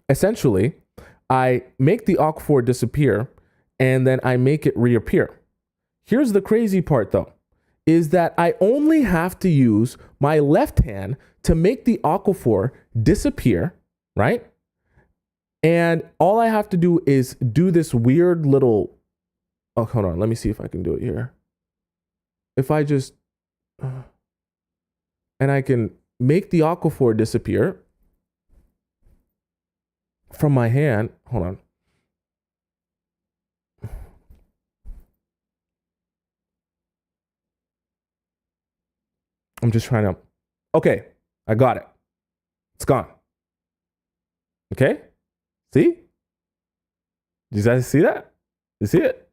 essentially, I make the aquaphor disappear and then I make it reappear. Here's the crazy part though, is that I only have to use my left hand to make the aquaphor disappear, right? And all I have to do is do this weird little, oh, hold on. Let me see if I can do it here. If I just, and I can make the aquaphor disappear from my hand. Hold on. I'm just trying to, okay, I got it. It's gone. Okay. See? You guys see that? You see it?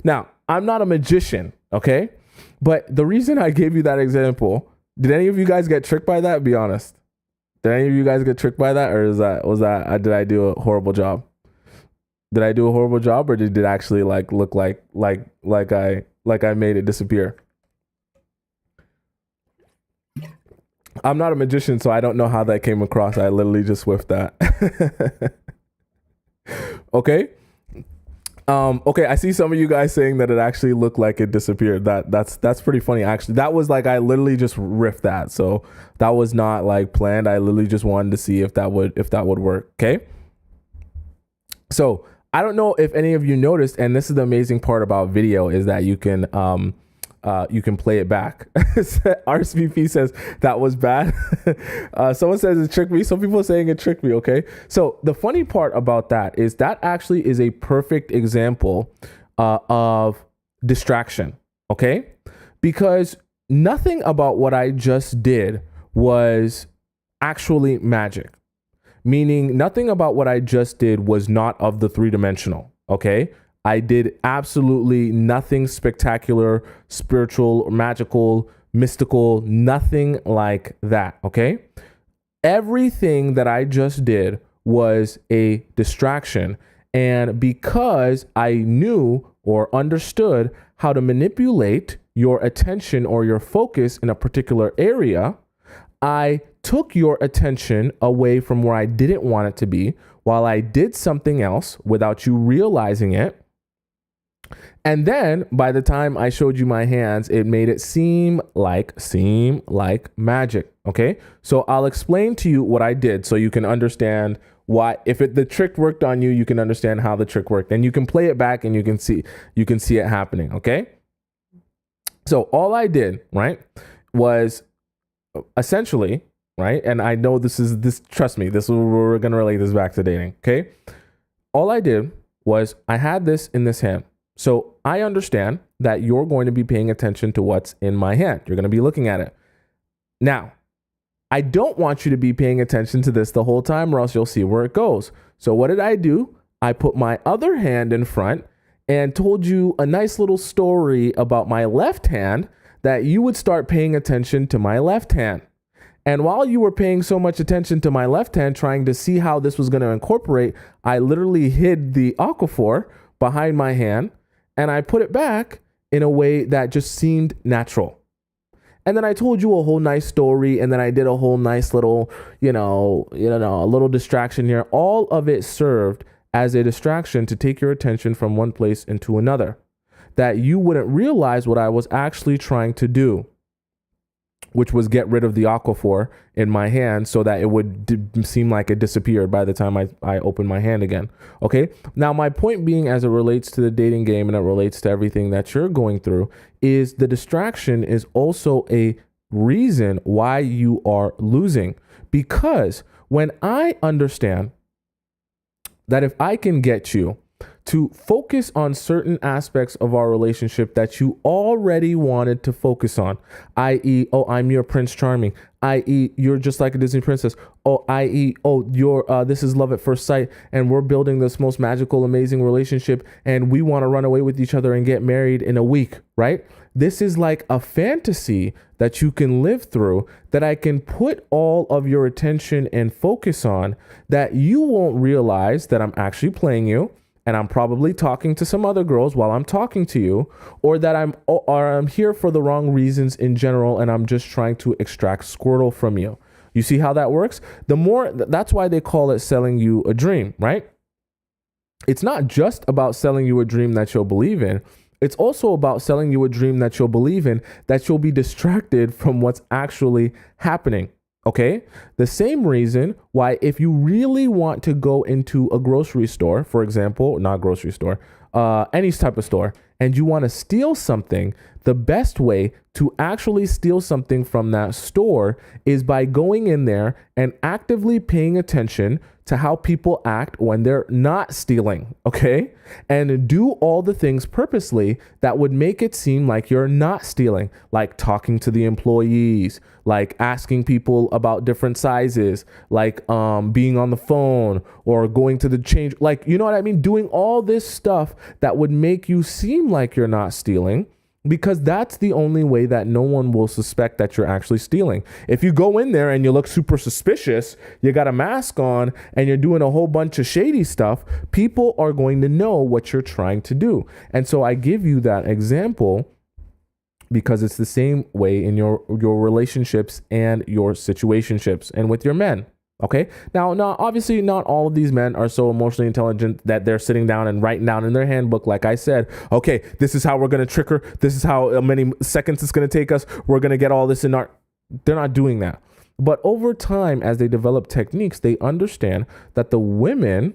Now, I'm not a magician, okay? But the reason I gave you that example, did any of you guys get tricked by that? Be honest. Did any of you guys get tricked by that? Or did I do a horrible job? Did I do a horrible job, or did it actually like look like I made it disappear? I'm not a magician, so I don't know how that came across. I literally just whiffed that. Okay. Okay, I see some of you guys saying that it actually looked like it disappeared. That's pretty funny, actually. That was like, I literally just riffed that. So that was not like planned. I literally just wanted to see if that would work. Okay. So I don't know if any of you noticed, and this is the amazing part about video, is that you can play it back. RSVP says that was bad. Someone says it tricked me. Some people are saying it tricked me. Okay. So the funny part about that is that actually is a perfect example of distraction. Okay. Because nothing about what I just did was actually magic, meaning nothing about what I just did was not of the three-dimensional. Okay. I did absolutely nothing spectacular, spiritual, or magical, mystical, nothing like that, okay? Everything that I just did was a distraction. And because I knew or understood how to manipulate your attention or your focus in a particular area, I took your attention away from where I didn't want it to be while I did something else without you realizing it. And then by the time I showed you my hands, it made it seem like magic. Okay. So I'll explain to you what I did so you can understand why, if the trick worked on you, you can understand how the trick worked, and you can play it back and you can see it happening. Okay. So all I did, right, was essentially, right. And I know trust me, we're going to relate this back to dating. Okay. All I did was I had this in this hand. So I understand that you're going to be paying attention to what's in my hand. You're going to be looking at it. Now, I don't want you to be paying attention to this the whole time, or else you'll see where it goes. So what did I do? I put my other hand in front and told you a nice little story about my left hand, that you would start paying attention to my left hand. And while you were paying so much attention to my left hand, trying to see how this was going to incorporate, I literally hid the aquaphor behind my hand, and I put it back in a way that just seemed natural. And then I told you a whole nice story, and then I did a whole nice little, a little distraction here. All of it served as a distraction to take your attention from one place into another, that you wouldn't realize what I was actually trying to do, which was get rid of the aquaphor in my hand so that it would seem like it disappeared by the time I opened my hand again. Okay. Now, my point being, as it relates to the dating game and it relates to everything that you're going through, is the distraction is also a reason why you are losing. Because when I understand that if I can get you to focus on certain aspects of our relationship that you already wanted to focus on, i.e., oh, I'm your Prince Charming, i.e., you're just like a Disney princess, oh, i.e., oh, this is love at first sight, and we're building this most magical, amazing relationship, and we want to run away with each other and get married in a week, right? This is like a fantasy that you can live through, that I can put all of your attention and focus on, that you won't realize that I'm actually playing you. and I'm probably talking to some other girls while I'm talking to you, or that I'm here for the wrong reasons in general, and I'm just trying to extract Squirtle from you. You see how that works? That's why they call it selling you a dream, right? It's not just about selling you a dream that you'll believe in. It's also about selling you a dream that you'll believe in, that you'll be distracted from what's actually happening. Okay? The same reason why if you really want to go into a grocery store, for example, not grocery store, any type of store, and you want to steal something, the best way to actually steal something from that store is by going in there and actively paying attention to how people act when they're not stealing, okay? And do all the things purposely that would make it seem like you're not stealing, like talking to the employees, like asking people about different sizes, like being on the phone or going to the change, like, you know what I mean? Doing all this stuff that would make you seem like you're not stealing, because that's the only way that no one will suspect that you're actually stealing. If you go in there and you look super suspicious, you got a mask on and you're doing a whole bunch of shady stuff, people are going to know what you're trying to do. And so I give you that example because it's the same way in your relationships and your situationships and with your men. Okay. Now, obviously not all of these men are so emotionally intelligent that they're sitting down and writing down in their handbook, like I said, okay, this is how we're going to trick her. This is how many seconds it's going to take us. We're going to get all this in our, they're not doing that. But over time, as they develop techniques, they understand that the women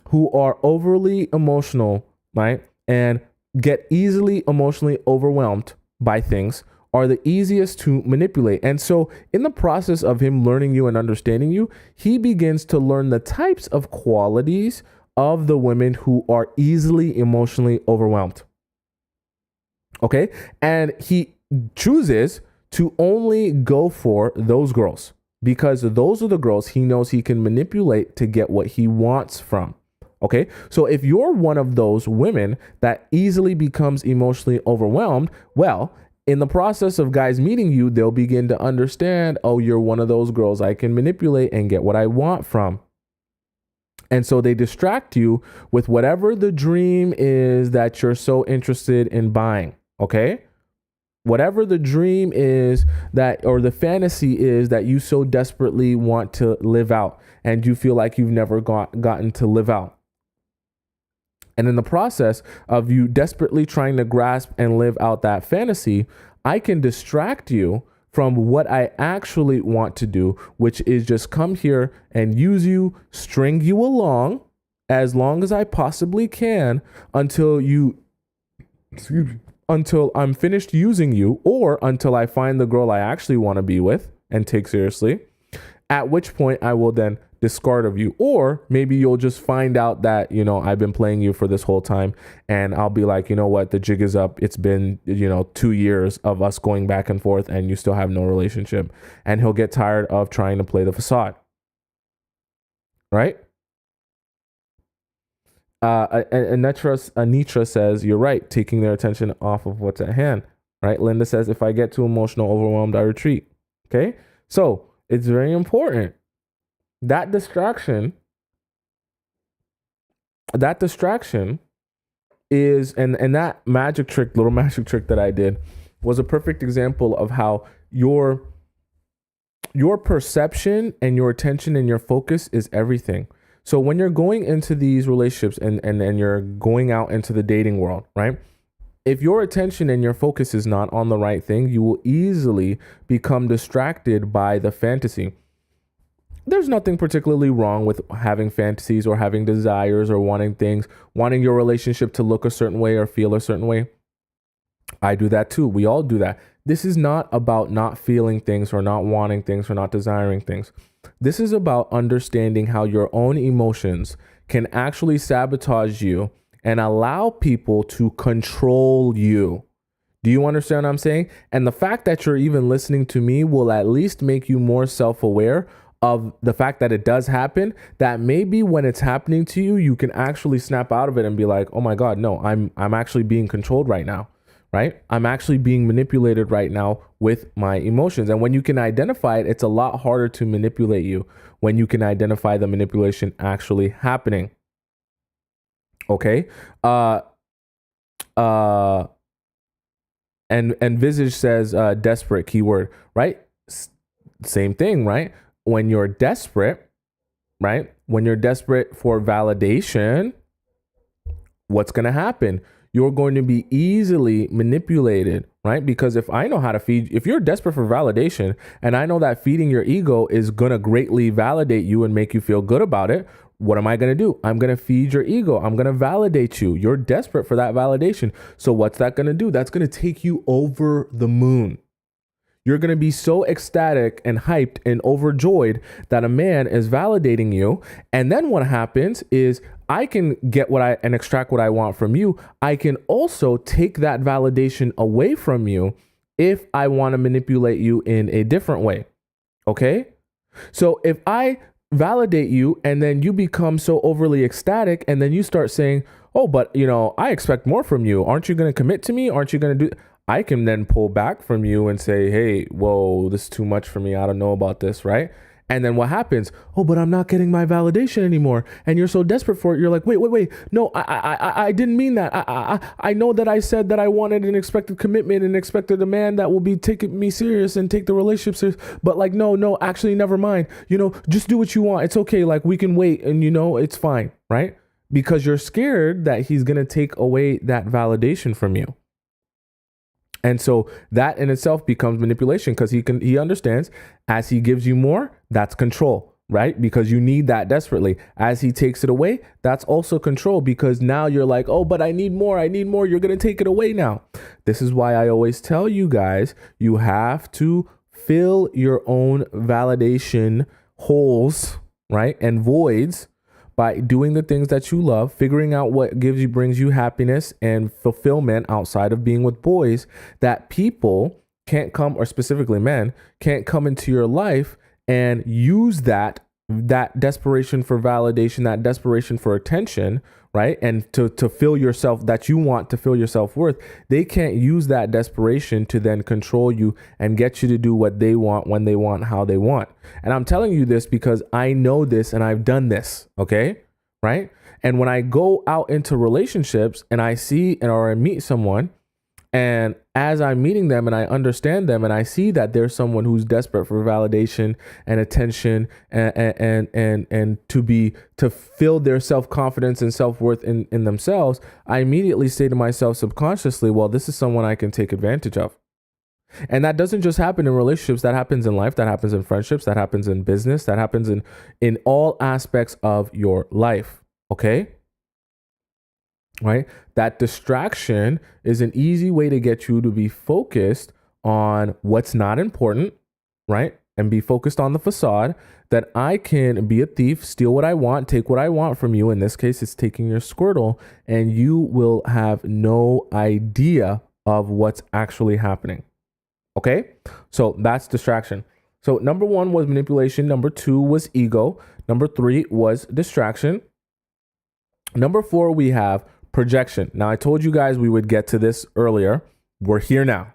who are overly emotional, right, and get easily emotionally overwhelmed by things are the easiest to manipulate. And so in the process of him learning you and understanding you, he begins to learn the types of qualities of the women who are easily emotionally overwhelmed. Okay? And he chooses to only go for those girls because those are the girls he knows he can manipulate to get what he wants from. Okay? So if you're one of those women that easily becomes emotionally overwhelmed, well, in the process of guys meeting you, they'll begin to understand, oh, you're one of those girls I can manipulate and get what I want from. And so they distract you with whatever the dream is that you're so interested in buying. Okay? Whatever the dream is that, or the fantasy is that you so desperately want to live out and you feel like you've never gotten to live out. And in the process of you desperately trying to grasp and live out that fantasy, I can distract you from what I actually want to do, which is just come here and use you, string you along as long as I possibly can until I'm finished using you, or until I find the girl I actually want to be with and take seriously, at which point I will then discard of you. Or maybe you'll just find out that, you know, I've been playing you for this whole time and I'll be like, you know what, the jig is up. It's been, 2 years of us going back and forth and you still have no relationship. And he'll get tired of trying to play the facade. Right? Anitra says, you're right, taking their attention off of what's at hand. Right? Linda says, if I get too emotional, overwhelmed, I retreat. Okay? So it's very important. That distraction is, and that little magic trick that I did was a perfect example of how your perception and your attention and your focus is everything. So when you're going into these relationships and you're going out into the dating world, right? If your attention and your focus is not on the right thing, you will easily become distracted by the fantasy. There's nothing particularly wrong with having fantasies or having desires or wanting your relationship to look a certain way or feel a certain way. I do that too. We all do that. This is not about not feeling things or not wanting things or not desiring things. This is about understanding how your own emotions can actually sabotage you and allow people to control you. Do you understand what I'm saying? And the fact that you're even listening to me will at least make you more self-aware of the fact that it does happen, that maybe when it's happening to you, you can actually snap out of it and be like, oh my God, no, I'm actually being controlled right now, right? I'm actually being manipulated right now with my emotions. And when you can identify it, it's a lot harder to manipulate you when you can identify the manipulation actually happening. Okay. Uh, uh, and Visage says desperate keyword, right? Same thing, right? When you're desperate, right? When you're desperate for validation, what's going to happen? You're going to be easily manipulated, right? Because if I know how to feed, if you're desperate for validation and I know that feeding your ego is going to greatly validate you and make you feel good about it, what am I going to do? I'm going to feed your ego. I'm going to validate you. You're desperate for that validation. So what's that going to do? That's going to take you over the moon. You're going to be so ecstatic and hyped and overjoyed that a man is validating you. And then what happens is I can get and extract what I want from you. I can also take that validation away from you if I want to manipulate you in a different way. Okay? So if I validate you and then you become so overly ecstatic and then you start saying, oh, but I expect more from you. Aren't you going to commit to me? Aren't you going to do? I can then pull back from you and say, hey, whoa, this is too much for me. I don't know about this, right? And then what happens? Oh, but I'm not getting my validation anymore. And you're so desperate for it. You're like, wait. No, I didn't mean that. I know that I said that I wanted an expected commitment and expected a man that will be taking me serious and take the relationship serious. But like, no, actually, never mind. Just do what you want. It's okay. Like we can wait and it's fine, right? Because you're scared that he's going to take away that validation from you. And so that in itself becomes manipulation because he understands as he gives you more, that's control, right? Because you need that desperately. As he takes it away, that's also control because now you're like, oh, but I need more. You're going to take it away now. This is why I always tell you guys, you have to fill your own validation holes, right? And voids by doing the things that you love, figuring out what brings you happiness and fulfillment outside of being with boys, that people can't come, or specifically men, can't come into your life and use that desperation for validation, that desperation for attention, right? And to fill yourself, that you want to fill your self-worth. They can't use that desperation to then control you and get you to do what they want, when they want, how they want. And I'm telling you this because I know this and I've done this, okay? Right? And when I go out into relationships and I see or I meet someone, and as I'm meeting them and I understand them and I see that there's someone who's desperate for validation and attention and to fill their self-confidence and self-worth in themselves, I immediately say to myself subconsciously, well, this is someone I can take advantage of. And that doesn't just happen in relationships. That happens in life. That happens in friendships. That happens in business. That happens in all aspects of your life. Okay? Right? That distraction is an easy way to get you to be focused on what's not important, right? And be focused on the facade, that I can be a thief, steal what I want, take what I want from you. In this case, it's taking your Squirtle, and you will have no idea of what's actually happening. Okay? So that's distraction. So number 1 was manipulation. Number 2 was ego. Number 3 was distraction. Number 4, we have projection. Now, I told you guys we would get to this earlier. We're here now.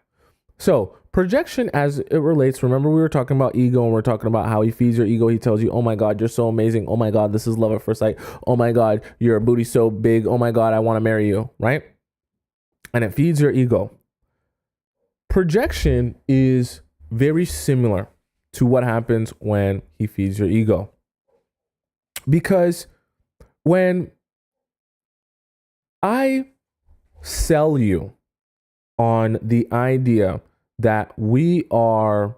So projection, as it relates, remember we were talking about ego and we're talking about how he feeds your ego. He tells you, oh my God, you're so amazing. Oh my God, this is love at first sight. Oh my God, your booty so big. Oh my God, I want to marry you, right? And it feeds your ego. Projection is very similar to what happens when he feeds your ego. Because when I sell you on the idea that we are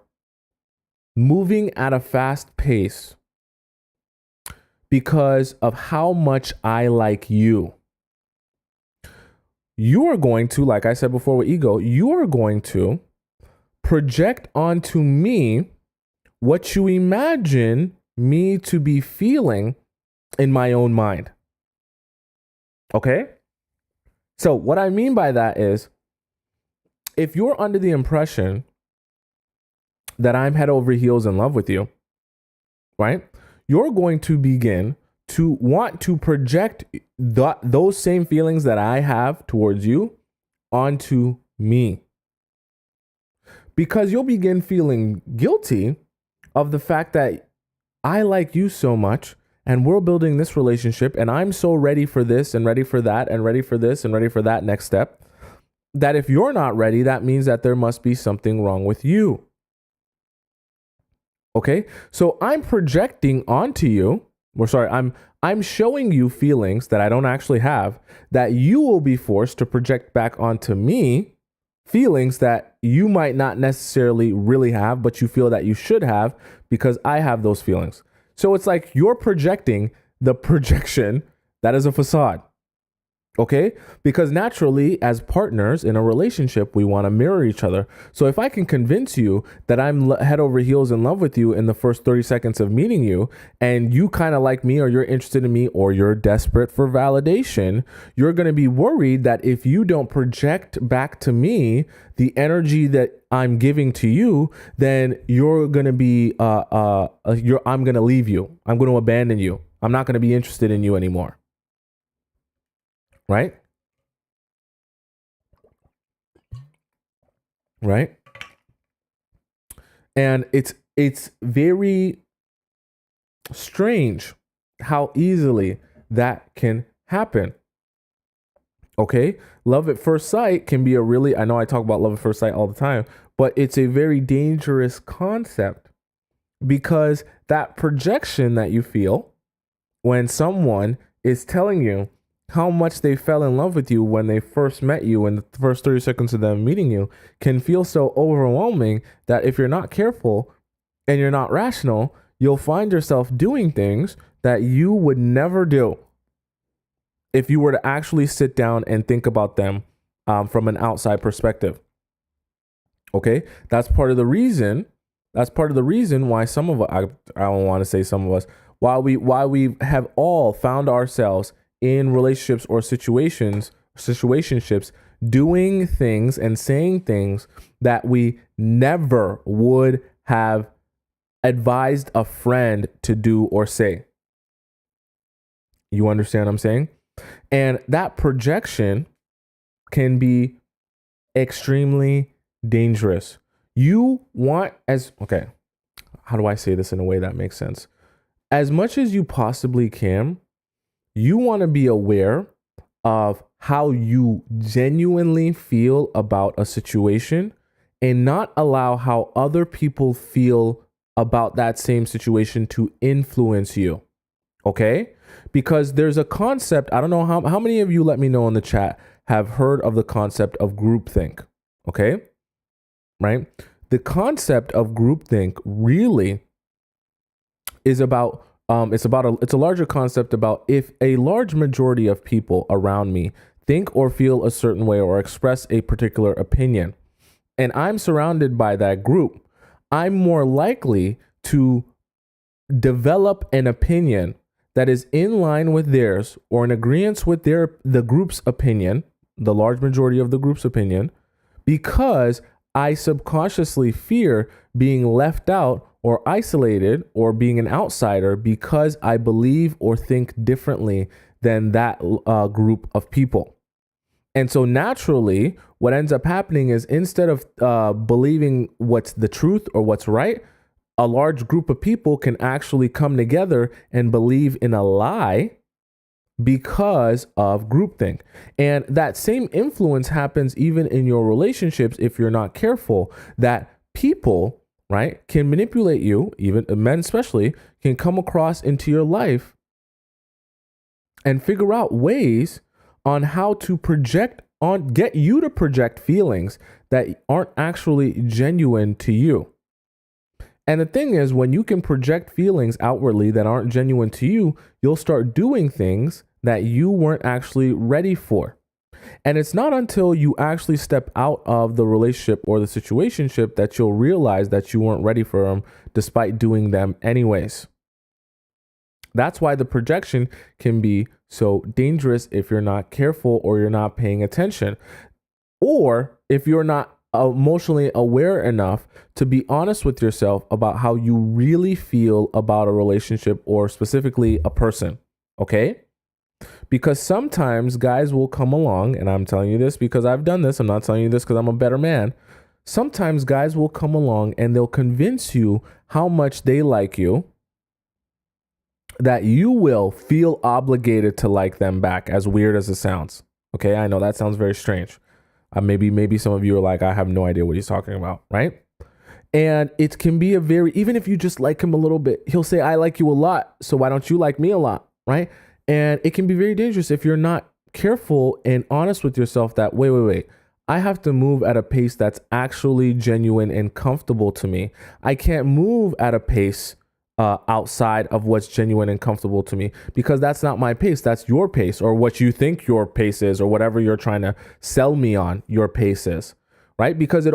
moving at a fast pace because of how much I like you, you are going to, like I said before with ego, you are going to project onto me what you imagine me to be feeling in my own mind. Okay? So what I mean by that is, if you're under the impression that I'm head over heels in love with you, right? You're going to begin to want to project those same feelings that I have towards you onto me. Because you'll begin feeling guilty of the fact that I like you so much and we're building this relationship, and I'm so ready for this and ready for that and ready for this and ready for that next step, that if you're not ready, that means that there must be something wrong with you. Okay? So I'm projecting onto you, I'm showing you feelings that I don't actually have, that you will be forced to project back onto me, feelings that you might not necessarily really have, but you feel that you should have because I have those feelings. So it's like you're projecting the projection that is a facade. Okay? Because naturally, as partners in a relationship, we want to mirror each other. So if I can convince you that I'm head over heels in love with you in the first 30 seconds of meeting you, and you kind of like me, or you're interested in me, or you're desperate for validation, you're going to be worried that if you don't project back to me the energy that I'm giving to you, then you're going to be, I'm going to leave you. I'm going to abandon you. I'm not going to be interested in you anymore. Right? Right? And it's very strange how easily that can happen. Okay? Love at first sight can be I know I talk about love at first sight all the time, but it's a very dangerous concept, because that projection that you feel when someone is telling you how much they fell in love with you when they first met you in the first 30 seconds of them meeting you can feel so overwhelming that if you're not careful and you're not rational, you'll find yourself doing things that you would never do if you were to actually sit down and think about them from an outside perspective. Okay? That's part of the reason why some of us, I don't want to say some of us, why we have all found ourselves in relationships or situationships doing things and saying things that we never would have advised a friend to do or say. You understand what I'm saying? And that projection can be extremely dangerous. How do I say this in a way that makes sense? As much as you possibly can, you want to be aware of how you genuinely feel about a situation and not allow how other people feel about that same situation to influence you. Okay? Because there's a concept, I don't know how many of you, let me know in the chat, have heard of the concept of groupthink. Okay? Right? The concept of groupthink really is about it's a larger concept about if a large majority of people around me think or feel a certain way or express a particular opinion, and I'm surrounded by that group, I'm more likely to develop an opinion that is in line with theirs or in agreement with the group's opinion, the large majority of the group's opinion, because I subconsciously fear being left out or isolated or being an outsider because I believe or think differently than that group of people. And so naturally, what ends up happening is instead of believing what's the truth or what's right, a large group of people can actually come together and believe in a lie because of groupthink. And that same influence happens even in your relationships if you're not careful, that people, right, can manipulate you, even men especially, can come across into your life and figure out ways on how to get you to project feelings that aren't actually genuine to you. And the thing is, when you can project feelings outwardly that aren't genuine to you, you'll start doing things that you weren't actually ready for. And it's not until you actually step out of the relationship or the situationship that you'll realize that you weren't ready for them despite doing them anyways. That's why the projection can be so dangerous if you're not careful or you're not paying attention, or if you're not emotionally aware enough to be honest with yourself about how you really feel about a relationship or specifically a person. Okay? Because sometimes guys will come along, and I'm telling you this because I've done this. I'm not telling you this because I'm a better man. Sometimes guys will come along and they'll convince you how much they like you. that you will feel obligated to like them back, as weird as it sounds. Okay, I know that sounds very strange. Maybe some of you are like, I have no idea what he's talking about, right? And it can be even if you just like him a little bit, he'll say, I like you a lot, so why don't you like me a lot, right? And it can be very dangerous if you're not careful and honest with yourself that, wait. I have to move at a pace that's actually genuine and comfortable to me. I can't move at a pace outside of what's genuine and comfortable to me, because that's not my pace. That's your pace, or what you think your pace is, or whatever you're trying to sell me on your pace is, right? Because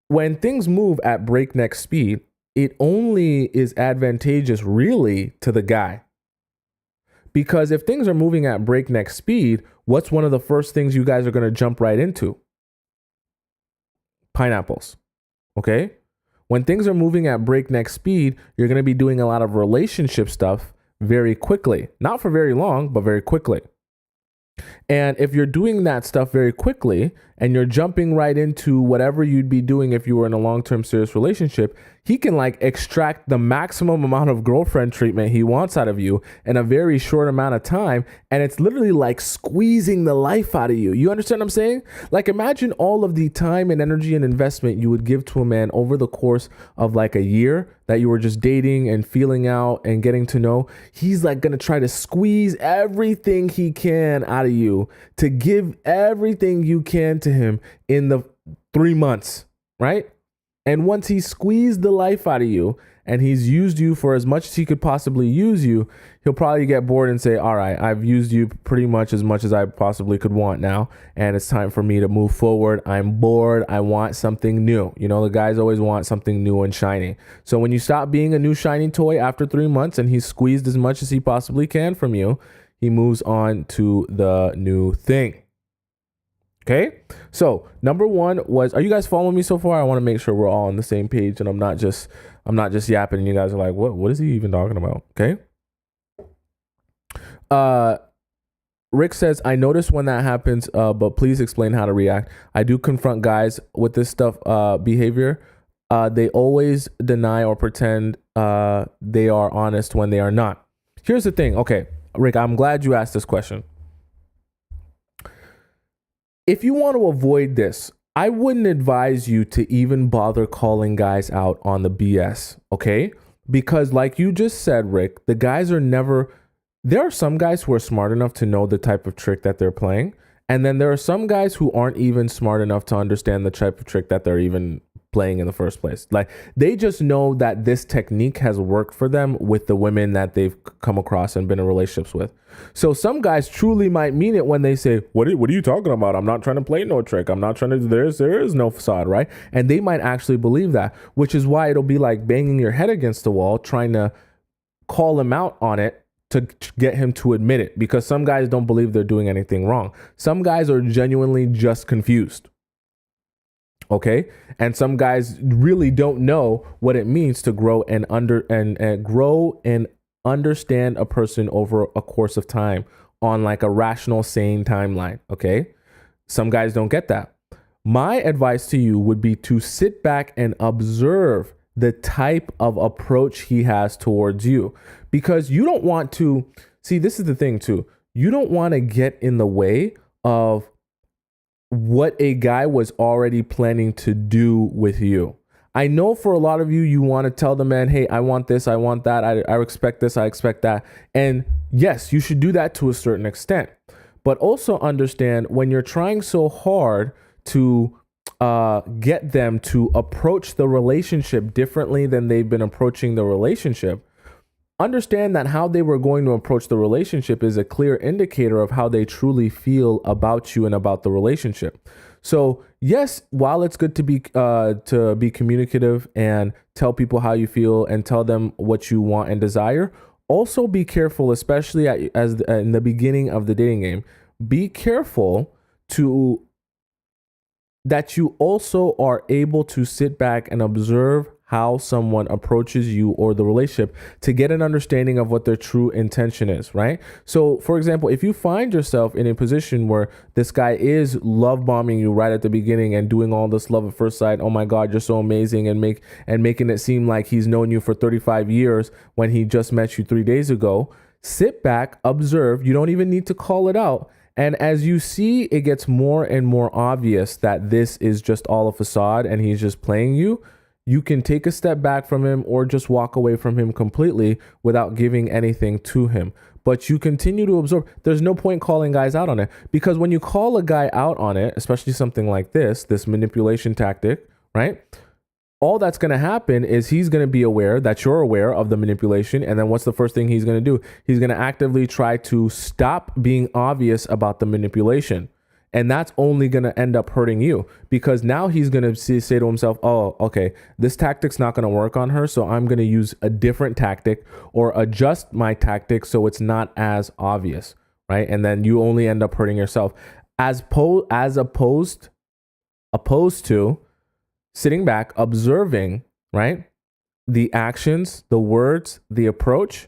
when things move at breakneck speed, it only is advantageous really to the guy. Because if things are moving at breakneck speed, what's one of the first things you guys are going to jump right into? Pineapples. Okay? When things are moving at breakneck speed, you're going to be doing a lot of relationship stuff very quickly. Not for very long, but very quickly. And if you're doing that stuff very quickly and you're jumping right into whatever you'd be doing if you were in a long-term serious relationship, he can extract the maximum amount of girlfriend treatment he wants out of you in a very short amount of time. And it's literally like squeezing the life out of you. You understand what I'm saying? Imagine all of the time and energy and investment you would give to a man over the course of a year that you were just dating and feeling out and getting to know. He's going to try to squeeze everything he can out of you to give everything you can to him in the 3 months, right? And once he squeezed the life out of you and he's used you for as much as he could possibly use you, he'll probably get bored and say, all right, I've used you pretty much as I possibly could want now, and it's time for me to move forward. I'm bored. I want something new. The guys always want something new and shiny. So when you stop being a new shiny toy after 3 months and he's squeezed as much as he possibly can from you, he moves on to the new thing. Okay, so number one was, are you guys following me so far? I want to make sure we're all on the same page and I'm not just yapping and you guys are like, what is he even talking about? Okay. Rick says, I notice when that happens, but please explain how to react. I do confront guys with this stuff, behavior. They always deny or pretend they are honest when they are not. Here's the thing. Okay, Rick, I'm glad you asked this question. If you want to avoid this, I wouldn't advise you to even bother calling guys out on the BS, okay? Because like you just said, Rick, the guys are never... There are some guys who are smart enough to know the type of trick that they're playing. And then there are some guys who aren't even smart enough to understand the type of trick that they're even playing in the first place. They just know that this technique has worked for them with the women that they've come across and been in relationships with. So some guys truly might mean it when they say, what are you talking about? I'm not trying to play no trick. I'm not trying to, there is no facade, right? And they might actually believe that, which is why it'll be like banging your head against the wall, trying to call him out on it to get him to admit it, because some guys don't believe they're doing anything wrong. Some guys are genuinely just confused. Okay, and some guys really don't know what it means to grow and understand a person over a course of time on a rational, sane timeline. Okay, some guys don't get that. My advice to you would be to sit back and observe the type of approach he has towards you, because you don't want to see. This is the thing too. You don't want to get in the way of what a guy was already planning to do with you. I know for a lot of you, you want to tell the man, hey, I want this, I want that, I expect this, I expect that. And yes, you should do that to a certain extent. But also understand, when you're trying so hard to get them to approach the relationship differently than they've been approaching the relationship, understand that how they were going to approach the relationship is a clear indicator of how they truly feel about you and about the relationship. So yes, while it's good to be communicative and tell people how you feel and tell them what you want and desire, also be careful, especially in the beginning of the dating game. Be careful that you also are able to sit back and observe how someone approaches you or the relationship to get an understanding of what their true intention is, right? So, for example, if you find yourself in a position where this guy is love bombing you right at the beginning and doing all this love at first sight, oh my God, you're so amazing, and making it seem like he's known you for 35 years when he just met you 3 days ago, sit back, observe. You don't even need to call it out. And as you see, it gets more and more obvious that this is just all a facade and he's just playing you. You can take a step back from him or just walk away from him completely without giving anything to him. But you continue to absorb. There's no point calling guys out on it, because when you call a guy out on it, especially something like this manipulation tactic, right? All that's going to happen is he's going to be aware that you're aware of the manipulation. And then what's the first thing he's going to do? He's going to actively try to stop being obvious about the manipulation. And that's only going to end up hurting you, because now he's going to say to himself, oh, okay, this tactic's not going to work on her, so I'm going to use a different tactic or adjust my tactic so it's not as obvious, right? And then you only end up hurting yourself as opposed to sitting back, observing, right? The actions, the words, the approach.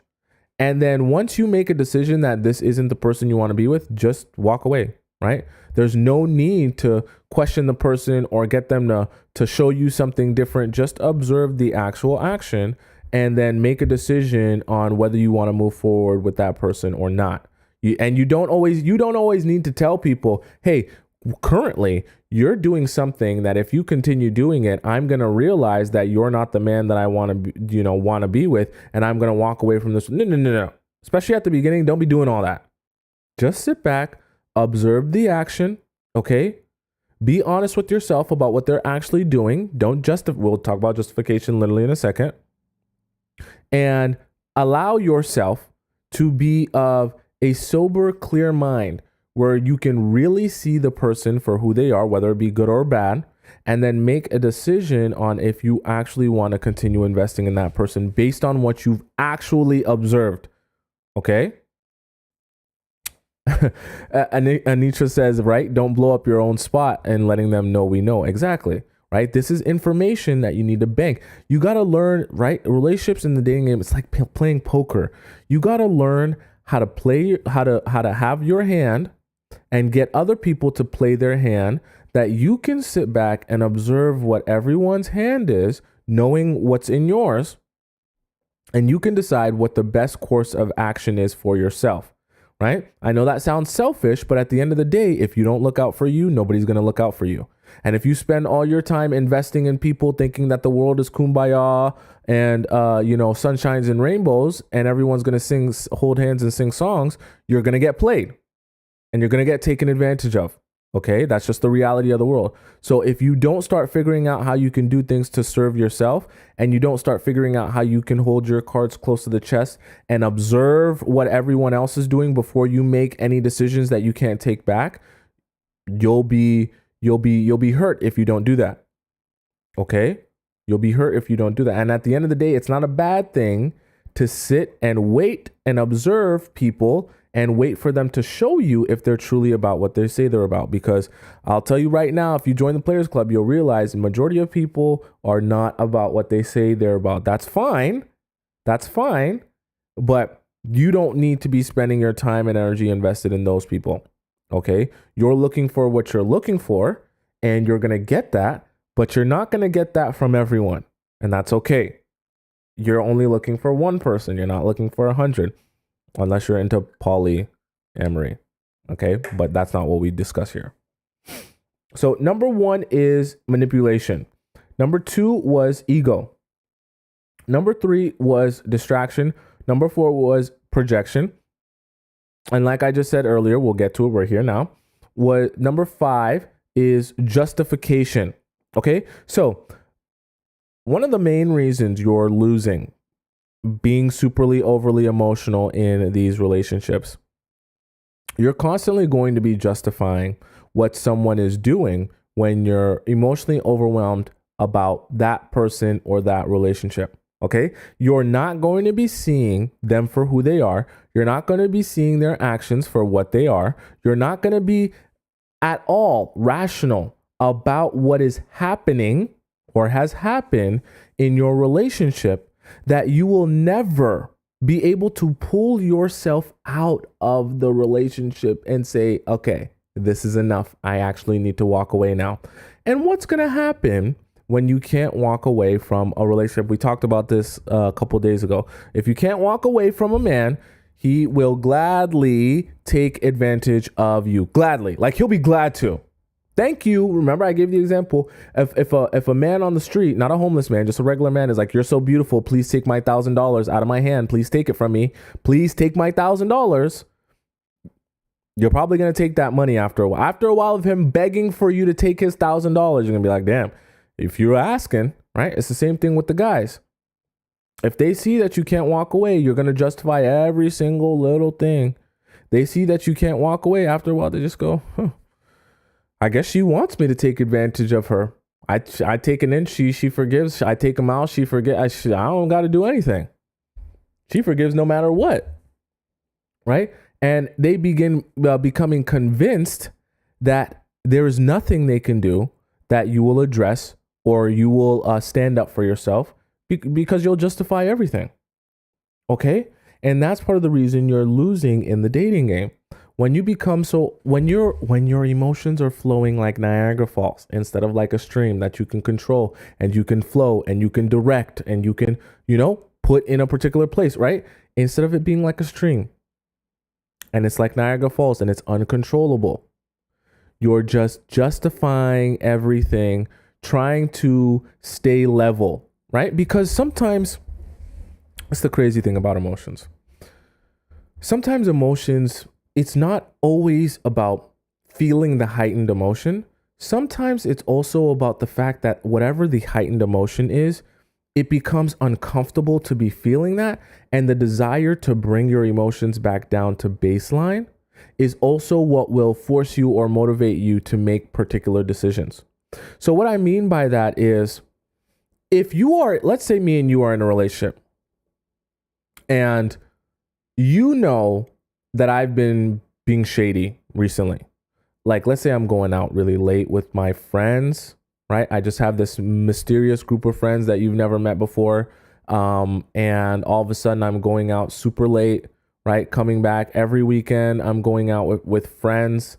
And then once you make a decision that this isn't the person you want to be with, just walk away, right? There's no need to question the person or get them to show you something different. Just observe the actual action and then make a decision on whether you want to move forward with that person or not. You don't always need to tell people, hey, currently you're doing something that if you continue doing it, I'm going to realize that you're not the man that I want to be with, and I'm going to walk away from this. No. Especially at the beginning, don't be doing all that. Just sit back, observe the action, okay? Be honest with yourself about what they're actually doing. We'll talk about justification literally in a second. And allow yourself to be of a sober, clear mind where you can really see the person for who they are, whether it be good or bad, and then make a decision on if you actually want to continue investing in that person based on what you've actually observed, okay? Anitra says, right, don't blow up your own spot and letting them know we know. Exactly, right? This is information that you need to bank. You got to learn, right? Relationships in the dating game, it's like playing poker. You got to learn how to play, how to have your hand and get other people to play their hand, that you can sit back and observe what everyone's hand is, knowing what's in yours, and you can decide what the best course of action is for yourself. Right? I know that sounds selfish, but at the end of the day, if you don't look out for you, nobody's going to look out for you. And if you spend all your time investing in people thinking that the world is kumbaya and, sunshines and rainbows, and everyone's going to hold hands and sing songs, you're going to get played and you're going to get taken advantage of. Okay, that's just the reality of the world. So if you don't start figuring out how you can do things to serve yourself, and you don't start figuring out how you can hold your cards close to the chest and observe what everyone else is doing before you make any decisions that you can't take back, you'll be hurt if you don't do that. Okay? You'll be hurt if you don't do that. And at the end of the day, it's not a bad thing to sit and wait and observe people and wait for them to show you if they're truly about what they say they're about. Because I'll tell you right now, if you join the Players Club, you'll realize the majority of people are not about what they say they're about. That's fine. But you don't need to be spending your time and energy invested in those people. Okay? You're looking for what you're looking for, and you're going to get that, but you're not going to get that from everyone. And that's okay. You're only looking for one person. You're not looking for 100. Unless you're into polyamory, okay? But that's not what we discuss here. So number 1 is manipulation. Number 2 was ego. Number 3 was distraction. Number 4 was projection. And like I just said earlier, we'll get to it. We're here now. Number 5 is justification, okay? So one of the main reasons you're losing being superly overly emotional in these relationships, you're constantly going to be justifying what someone is doing when you're emotionally overwhelmed about that person or that relationship. Okay. You're not going to be seeing them for who they are. You're not going to be seeing their actions for what they are. You're not going to be at all rational about what is happening or has happened in your relationship that you will never be able to pull yourself out of the relationship and say, okay, this is enough. I actually need to walk away now. And what's going to happen when you can't walk away from a relationship? We talked about this a couple days ago. If you can't walk away from a man, he will gladly take advantage of you. Gladly. Like, he'll be glad to. Thank you. Remember, I gave the example. If a man on the street, not a homeless man, just a regular man, is like, you're so beautiful, please take my $1,000 out of my hand. Please take it from me. Please take my $1,000. You're probably going to take that money after a while. After a while of him begging for you to take his $1,000, you're going to be like, damn, if you're asking, right? It's the same thing with the guys. If they see that you can't walk away, you're going to justify every single little thing. They see that you can't walk away. After a while, they just go, I guess she wants me to take advantage of her. I take an inch, she forgives. I take a mile, she forgets. I don't got to do anything. She forgives no matter what, right? And they begin becoming convinced that there is nothing they can do that you will address or you will stand up for yourself because you'll justify everything. Okay? And that's part of the reason you're losing in the dating game. When you become when your emotions are flowing like Niagara Falls instead of like a stream that you can control and you can flow and you can direct and you can, put in a particular place, right? Instead of it being like a stream and it's like Niagara Falls and it's uncontrollable. You're just justifying everything, trying to stay level, right? Because sometimes it's the crazy thing about emotions. Sometimes emotions, it's not always about feeling the heightened emotion. Sometimes it's also about the fact that whatever the heightened emotion is, it becomes uncomfortable to be feeling that. And the desire to bring your emotions back down to baseline is also what will force you or motivate you to make particular decisions. So what I mean by that is, if you are, let's say me and you are in a relationship and you know that I've been being shady recently. Like, let's say I'm going out really late with my friends, right? I just have this mysterious group of friends that you've never met before. And all of a sudden I'm going out super late, right? Coming back every weekend. I'm going out with friends.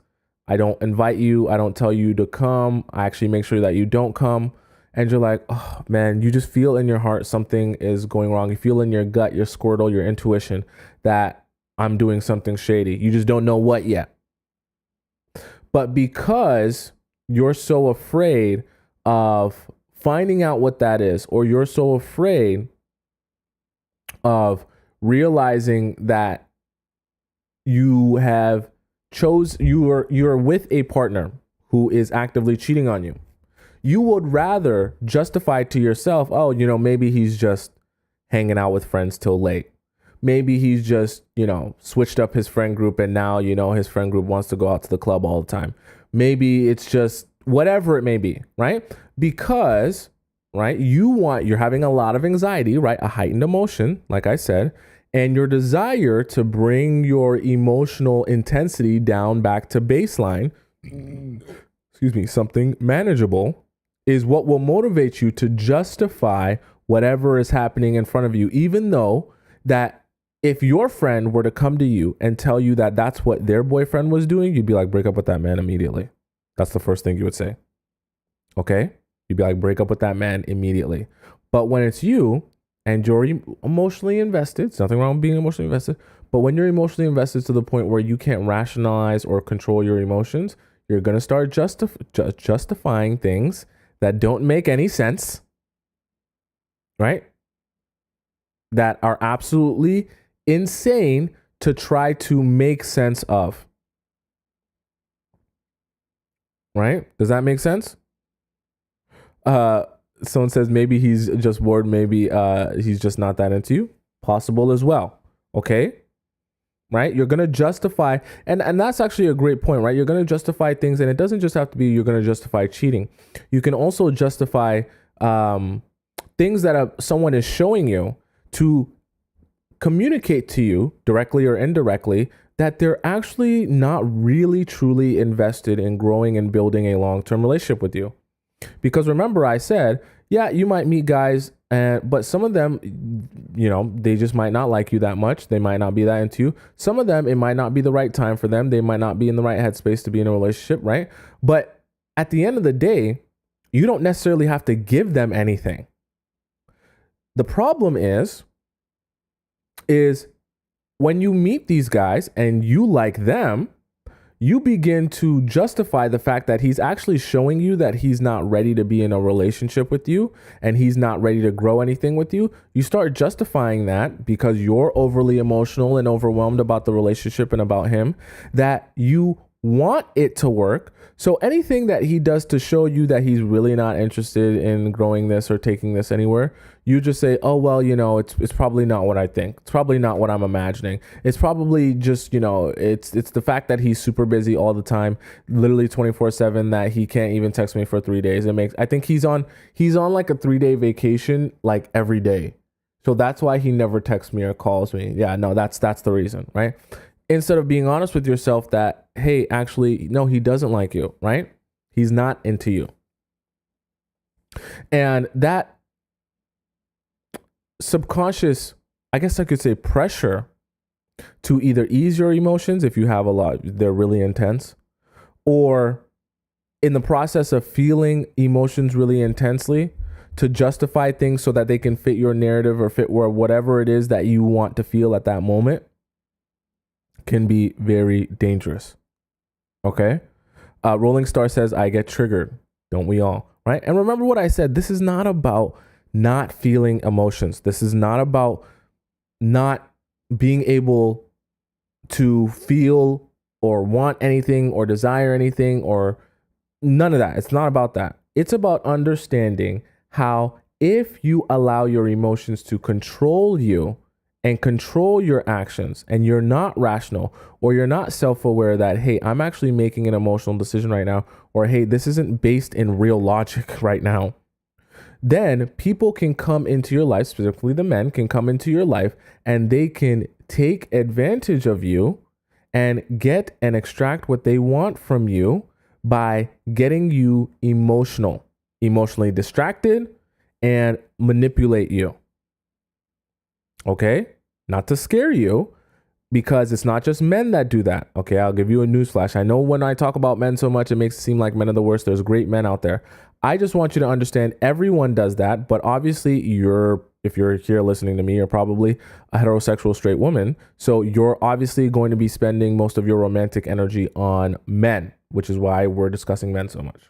I don't invite you. I don't tell you to come. I actually make sure that you don't come. And you're like, oh man, you just feel in your heart something is going wrong. You feel in your gut, your Squirtle, your intuition that I'm doing something shady. You just don't know what yet. But because you're so afraid of finding out what that is, or you're so afraid of realizing that you're with a partner who is actively cheating on you, you would rather justify to yourself, oh, maybe he's just hanging out with friends till late. Maybe he's just, switched up his friend group and now, his friend group wants to go out to the club all the time. Maybe it's just whatever it may be, right? Because, right, you're having a lot of anxiety, right? A heightened emotion, like I said, and your desire to bring your emotional intensity down back to baseline, something manageable, is what will motivate you to justify whatever is happening in front of you, even though that if your friend were to come to you and tell you that that's what their boyfriend was doing, you'd be like, break up with that man immediately. That's the first thing you would say. Okay? You'd be like, break up with that man immediately. But when it's you and you're emotionally invested, there's nothing wrong with being emotionally invested, but when you're emotionally invested to the point where you can't rationalize or control your emotions, you're going to start justifying things that don't make any sense, right? That are absolutely insane to try to make sense of. Right? Does that make sense? Someone says maybe he's just bored. Maybe he's just not that into you. Possible as well. Okay? Right? You're going to justify, and that's actually a great point, right? You're going to justify things, and it doesn't just have to be you're going to justify cheating. You can also justify things that someone is showing you to communicate to you directly or indirectly that they're actually not really truly invested in growing and building a long-term relationship with you. Because remember, I said, Yeah, you might meet guys, but some of them, they just might not like you that much. They might not be that into you. Some of them, it might not be the right time for them. They might not be in the right headspace to be in a relationship, right? But at the end of the day, you don't necessarily have to give them anything. The problem is when you meet these guys and you like them, you begin to justify the fact that he's actually showing you that he's not ready to be in a relationship with you and he's not ready to grow anything with you. You start justifying that because you're overly emotional and overwhelmed about the relationship and about him, that you want it to work. So anything that he does to show you that he's really not interested in growing this or taking this anywhere, you just say, oh, well, it's probably not what I think. It's probably not what I'm imagining. It's probably just, it's the fact that he's super busy all the time, literally 24/7, that he can't even text me for 3 days. I think he's on like a 3-day vacation, like every day. So that's why he never texts me or calls me. Yeah, no, that's the reason, right? Instead of being honest with yourself that, hey, actually, no, he doesn't like you, right? He's not into you. And that subconscious, I guess I could say, pressure to either ease your emotions if you have a lot, they're really intense, or in the process of feeling emotions really intensely, to justify things so that they can fit your narrative or fit whatever it is that you want to feel at that moment, can be very dangerous. Okay. Rolling Star says, I get triggered. Don't we all? Right. And remember what I said. This is not about not feeling emotions. This is not about not being able to feel or want anything or desire anything or none of that. It's not about that. It's about understanding how, if you allow your emotions to control you and control your actions, and you're not rational, or you're not self-aware that, hey, I'm actually making an emotional decision right now, or hey, this isn't based in real logic right now, then people can come into your life, specifically the men can come into your life, and they can take advantage of you and get and extract what they want from you by getting you emotionally distracted, and manipulate you. Okay? Not to scare you, because it's not just men that do that. Okay, I'll give you a newsflash. I know when I talk about men so much, it makes it seem like men are the worst. There's great men out there. I just want you to understand everyone does that, but obviously if you're here listening to me, you're probably a heterosexual straight woman. So you're obviously going to be spending most of your romantic energy on men, which is why we're discussing men so much.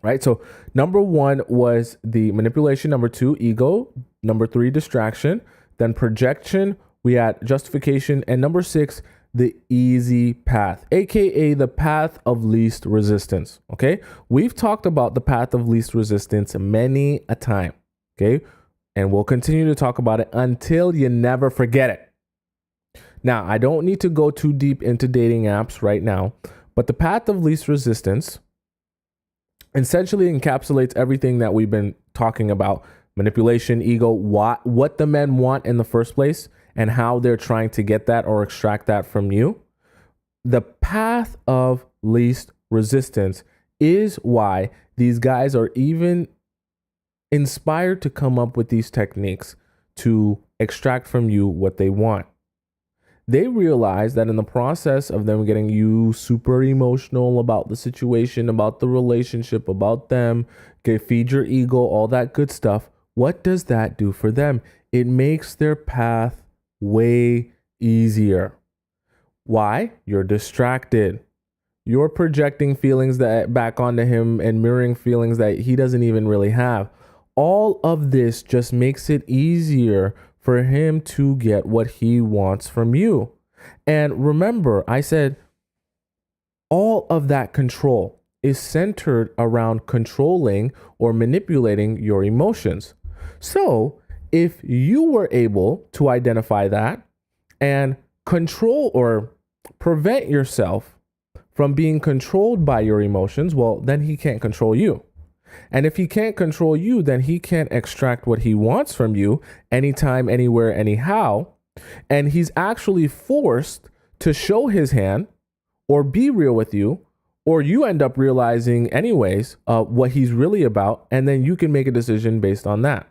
Right? So number 1 was the manipulation. Number 2, ego. Number 3, distraction. Then projection. We had justification. And number 6, the easy path, aka the path of least resistance. Okay. We've talked about the path of least resistance many a time. Okay. And we'll continue to talk about it until you never forget it. Now, I don't need to go too deep into dating apps right now, but the path of least resistance essentially encapsulates everything that we've been talking about: manipulation, ego, what the men want in the first place, and how they're trying to get that or extract that from you. The path of least resistance is why these guys are even inspired to come up with these techniques to extract from you what they want. They realize that in the process of them getting you super emotional about the situation, about the relationship, about them, feed your ego, all that good stuff, what does that do for them? It makes their path way easier. Why? You're distracted. You're projecting feelings that back onto him and mirroring feelings that he doesn't even really have. All of this just makes it easier for him to get what he wants from you. And remember, I said all of that control is centered around controlling or manipulating your emotions. So if you were able to identify that and control or prevent yourself from being controlled by your emotions, well, then he can't control you. And if he can't control you, then he can't extract what he wants from you anytime, anywhere, anyhow. And he's actually forced to show his hand or be real with you or you end up realizing anyways what he's really about, and then you can make a decision based on that.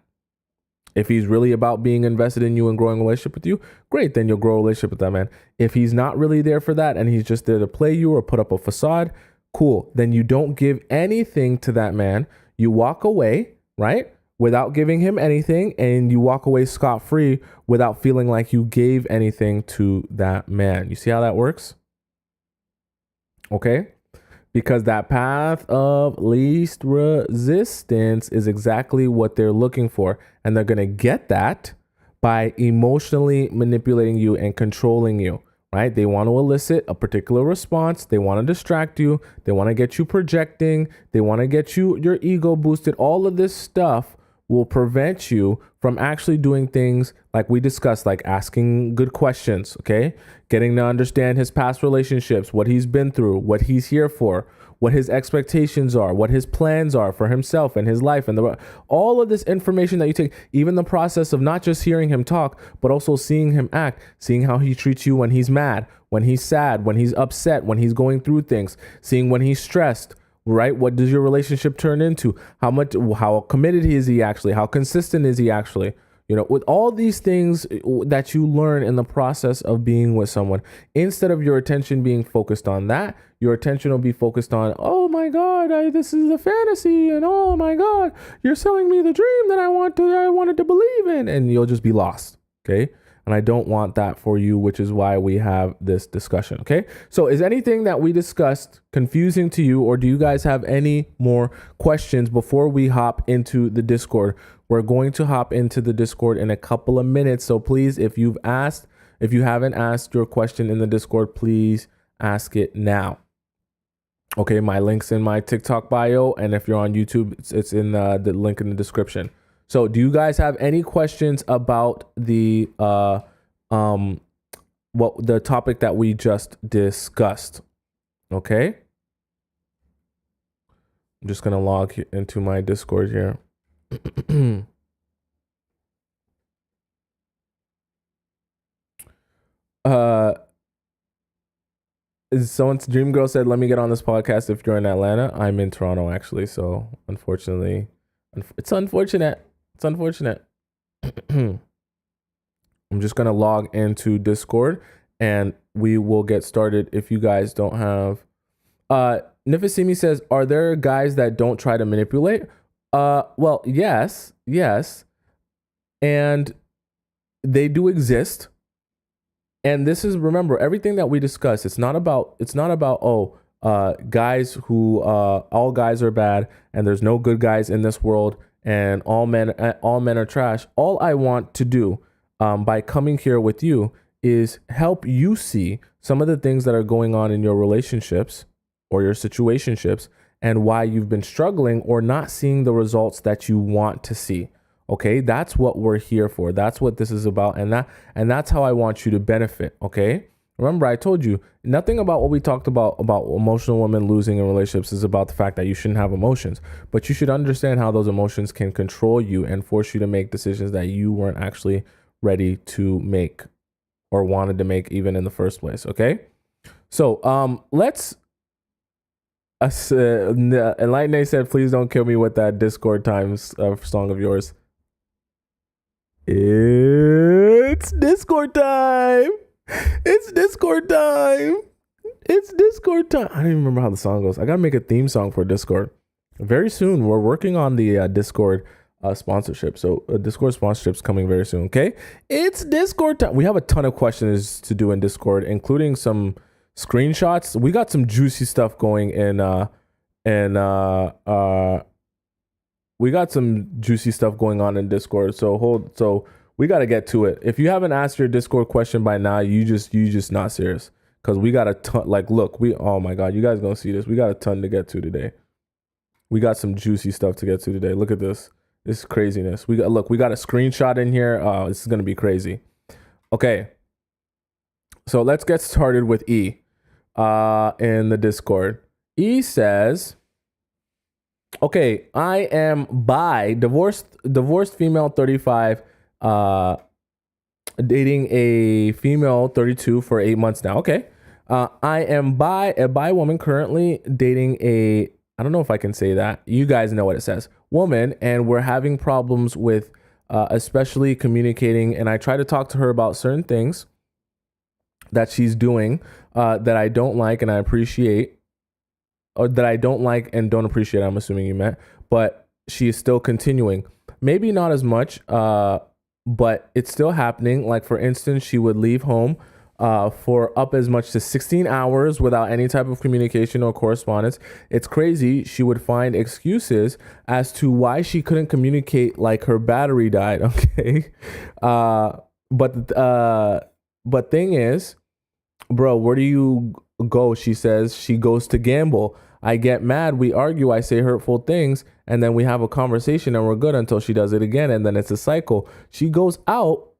If he's really about being invested in you and growing a relationship with you, great, then you'll grow a relationship with that man. If he's not really there for that and he's just there to play you or put up a facade, cool, then you don't give anything to that man. You walk away, right, without giving him anything, and you walk away scot-free without feeling like you gave anything to that man. You see how that works? Okay? Because that path of least resistance is exactly what they're looking for. And they're going to get that by emotionally manipulating you and controlling you, right? They want to elicit a particular response. They want to distract you. They want to get you projecting. They want to get your ego boosted. All of this stuff will prevent you from actually doing things like we discussed, like asking good questions, okay? Getting to understand his past relationships, what he's been through, what he's here for, what his expectations are, what his plans are for himself and his life, and all of this information that you take, even the process of not just hearing him talk, but also seeing him act, seeing how he treats you when he's mad, when he's sad, when he's upset, when he's going through things, seeing when he's stressed, right? What does your relationship turn into? How committed is he actually? How consistent is he actually? You know, with all these things that you learn in the process of being with someone, instead of your attention being focused on that, your attention will be focused on, oh my God, this is a fantasy, and oh my God, you're selling me the dream that I wanted to believe in, and you'll just be lost. Okay. And I don't want that for you, which is why we have this discussion. Okay. So is anything that we discussed confusing to you, or do you guys have any more questions before we hop into the Discord? We're going to hop into the Discord in a couple of minutes. So please, if you haven't asked your question in the Discord, please ask it now. Okay. My link's in my TikTok bio. And if you're on YouTube, it's in the link in the description. So do you guys have any questions about the the topic that we just discussed? Okay. I'm just going to log into my Discord here. Someone's dream girl said, let me get on this podcast if you're in Atlanta. I'm in Toronto, actually. So unfortunately, it's unfortunate. It's unfortunate. I'm just going to log into Discord and we will get started if you guys don't have. Nifasimi says, are there guys that don't try to manipulate? Well, yes. And they do exist. And this is, remember, everything that we discuss, it's not about, guys who, all guys are bad and there's no good guys in this world and all men are trash. All I want to do by coming here with you is help you see some of the things that are going on in your relationships or your situationships and why you've been struggling or not seeing the results that you want to see. Okay, that's what we're here for. That's what this is about. And that's how I want you to benefit. Okay. Remember, I told you nothing about what we talked about emotional women losing in relationships is about the fact that you shouldn't have emotions, but you should understand how those emotions can control you and force you to make decisions that you weren't actually ready to make or wanted to make even in the first place. Okay. So, let's, Enlighten said, please don't kill me with that Discord times song of yours. It's Discord time. It's Discord time. It's Discord time. I don't even remember how the song goes. I gotta make a theme song for Discord. Very soon, we're working on the Discord sponsorship. So Discord sponsorship's coming very soon. Okay, it's Discord time. We have a ton of questions to do in Discord, including some screenshots. We got some juicy stuff going we got some juicy stuff going on in Discord. So we got to get to it. If you haven't asked your Discord question by now, you just not serious. Cause we got a ton, oh my God, you guys gonna see this. We got a ton to get to today. We got some juicy stuff to get to today. Look at this. This is craziness. We got a screenshot in here. This is going to be crazy. Okay. So let's get started with E in the Discord. E says, okay, I am bi, divorced female 35, dating a female 32 for 8 months now. Okay. I am a bi woman currently dating a, I don't know if I can say that. You guys know what it says, woman, and we're having problems with especially communicating. And I try to talk to her about certain things that she's doing that I don't like and I appreciate, or that I don't like and don't appreciate, I'm assuming you meant, but she is still continuing. Maybe not as much, but it's still happening. Like, for instance, she would leave home for up as much as 16 hours without any type of communication or correspondence. It's crazy. She would find excuses as to why she couldn't communicate, like her battery died. Okay. But thing is, bro, where do you go? She says she goes to gamble. I get mad. We argue. I say hurtful things. And then we have a conversation and we're good until she does it again. And then it's a cycle. She goes out,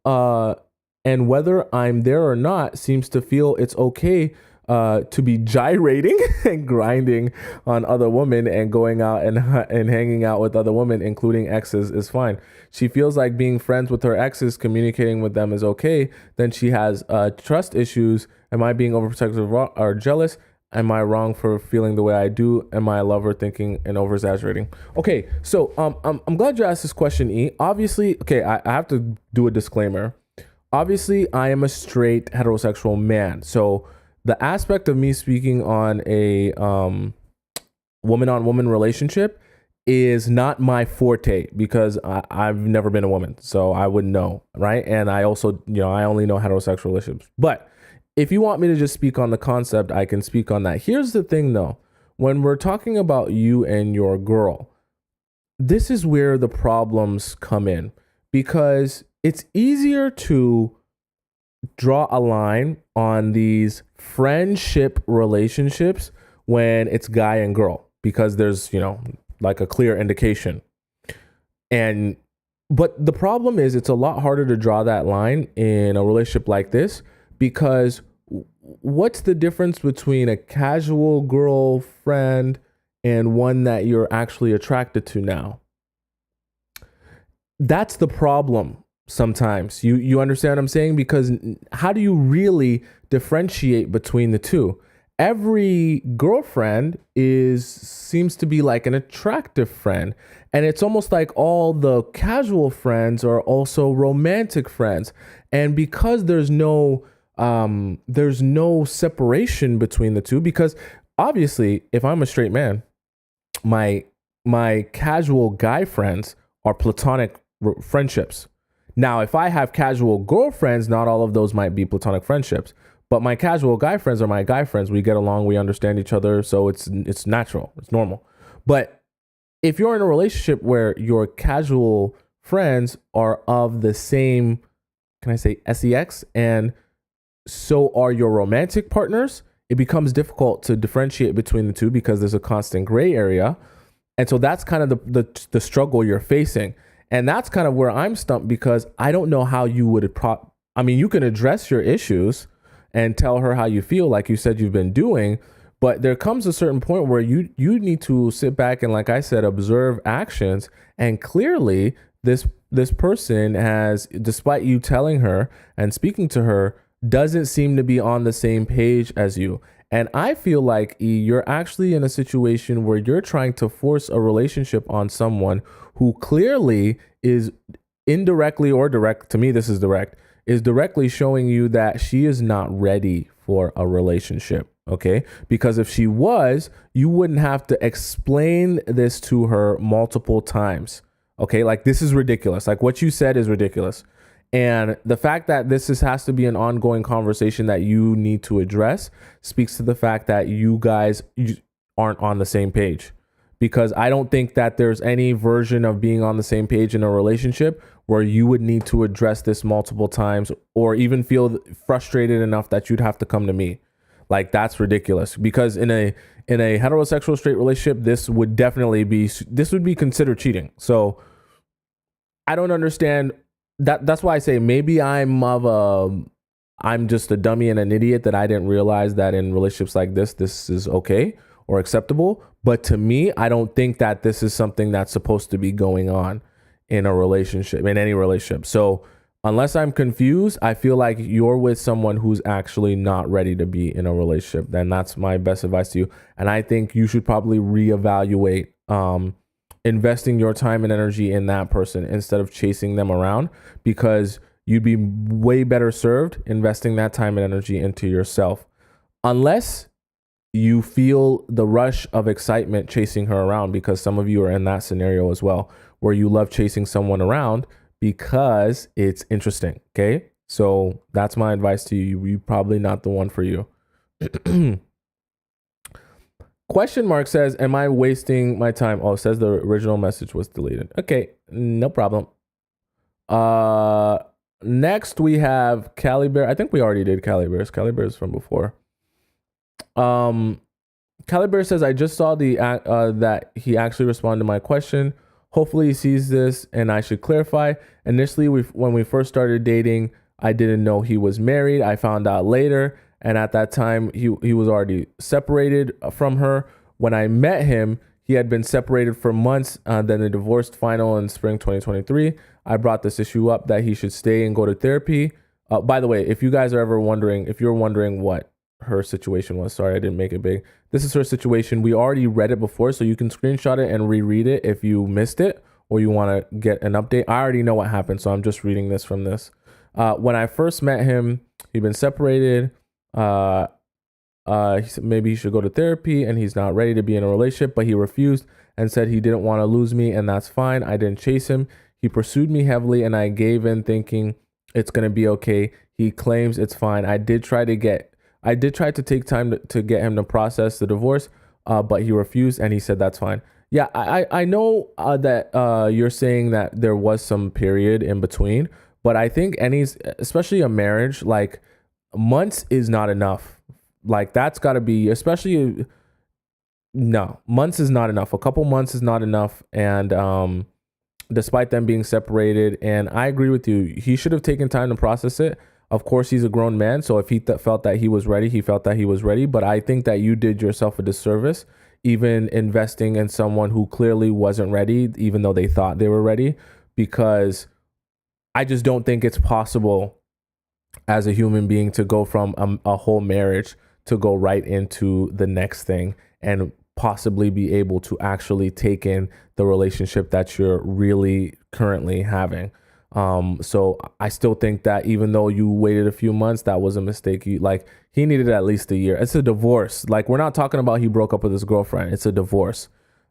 and whether I'm there or not, seems to feel it's okay to be gyrating and grinding on other women and going out and hanging out with other women, including exes, is fine. She feels like being friends with her exes, communicating with them is okay. Then she has trust issues. Am I being overprotective or jealous? Am I wrong for feeling the way I do? Am I a lover, thinking and over exaggerating? Okay, so I'm glad you asked this question, E. Obviously, okay, I have to do a disclaimer. Obviously, I am a straight heterosexual man. So the aspect of me speaking on a woman-on-woman relationship is not my forte, because I've never been a woman, so I wouldn't know, right? And I also, I only know heterosexual relationships. But if you want me to just speak on the concept, I can speak on that. Here's the thing, though. When we're talking about you and your girl, this is where the problems come in, because it's easier to draw a line on these friendship relationships when it's guy and girl, because there's, like a clear indication. But the problem is, it's a lot harder to draw that line in a relationship like this, because what's the difference between a casual girlfriend and one that you're actually attracted to now? That's the problem. Sometimes you understand what I'm saying? Because how do you really differentiate between the two? Every girlfriend seems to be like an attractive friend, and it's almost like all the casual friends are also romantic friends. And because there's no separation between the two, because obviously if I'm a straight man, my casual guy friends are platonic friendships. Now, if I have casual girlfriends, not all of those might be platonic friendships, but my casual guy friends are my guy friends. We get along, we understand each other, so it's natural, it's normal. But if you're in a relationship where your casual friends are of the same, can I say sex, and so are your romantic partners, it becomes difficult to differentiate between the two, because there's a constant gray area. And so that's kind of the struggle you're facing. And that's kind of where I'm stumped, because I don't know how you would you can address your issues and tell her how you feel, like you said you've been doing, but there comes a certain point where you need to sit back and, like I said, observe actions. And clearly this person has, despite you telling her and speaking to her, doesn't seem to be on the same page as you. And I feel like, E, you're actually in a situation where you're trying to force a relationship on someone who clearly is indirectly or direct, to me this is direct, is directly showing you that she is not ready for a relationship. Okay? Because if she was, you wouldn't have to explain this to her multiple times. Okay? Like, this is ridiculous. Like, what you said is ridiculous. And the fact that this has to be an ongoing conversation that you need to address speaks to the fact that you guys aren't on the same page. Because I don't think that there's any version of being on the same page in a relationship where you would need to address this multiple times, or even feel frustrated enough that you'd have to come to me. Like, that's ridiculous. Because in a heterosexual straight relationship, this would be considered cheating. So I don't understand. That's why I say maybe I'm just a dummy and an idiot that I didn't realize that in relationships like this is okay or acceptable. But to me, I don't think that this is something that's supposed to be going on in a relationship, in any relationship. So Unless I'm confused, I feel like you're with someone who's actually not ready to be in a relationship. Then that's my best advice to you. And I think you should probably reevaluate investing your time and energy in that person instead of chasing them around, because you'd be way better served investing that time and energy into yourself. Unless you feel the rush of excitement chasing her around, because some of you are in that scenario as well, where you love chasing someone around because it's interesting. Okay. So that's my advice to you. You're probably not the one for you. Question mark says, am I wasting my time? Oh, it says the original message was deleted. Okay. No problem. Next we have Cali Bear. I think we already did Cali Bears. Cali Bears from before. Cali Bear says, I just saw that he actually responded to my question. Hopefully he sees this, and I should clarify. Initially, when we first started dating, I didn't know he was married. I found out later, and at that time, he was already separated from her. When I met him, he had been separated for months. Then the divorce final in spring 2023. I brought this issue up that he should stay and go to therapy. By the way, if you guys are ever wondering, if you're wondering what her situation was, sorry, I didn't make it big. This is her situation. We already read it before, so you can screenshot it and reread it if you missed it or you want to get an update. I already know what happened, so I'm just reading this from this. When I first met him, he'd been separated. He said maybe he should go to therapy and he's not ready to be in a relationship, but he refused and said he didn't want to lose me, and that's fine. I didn't chase him. He pursued me heavily and I gave in thinking it's going to be okay. He claims it's fine. I did try to take time to get him to process the divorce, but he refused and he said that's fine. Yeah, I know that you're saying that there was some period in between, but I think especially a marriage, like months is not enough. Like that's got to be, especially, no, months is not enough. A couple months is not enough. And despite them being separated, and I agree with you, he should have taken time to process it. Of course, he's a grown man, so if he felt that he was ready, he felt that he was ready. But I think that you did yourself a disservice, even investing in someone who clearly wasn't ready, even though they thought they were ready, because I just don't think it's possible as a human being to go from a whole marriage to go right into the next thing and possibly be able to actually take in the relationship that you're really currently having. So I still think that even though you waited a few months, that was a mistake. He needed at least a year. It's a divorce. Like, we're not talking about he broke up with his girlfriend. It's a divorce.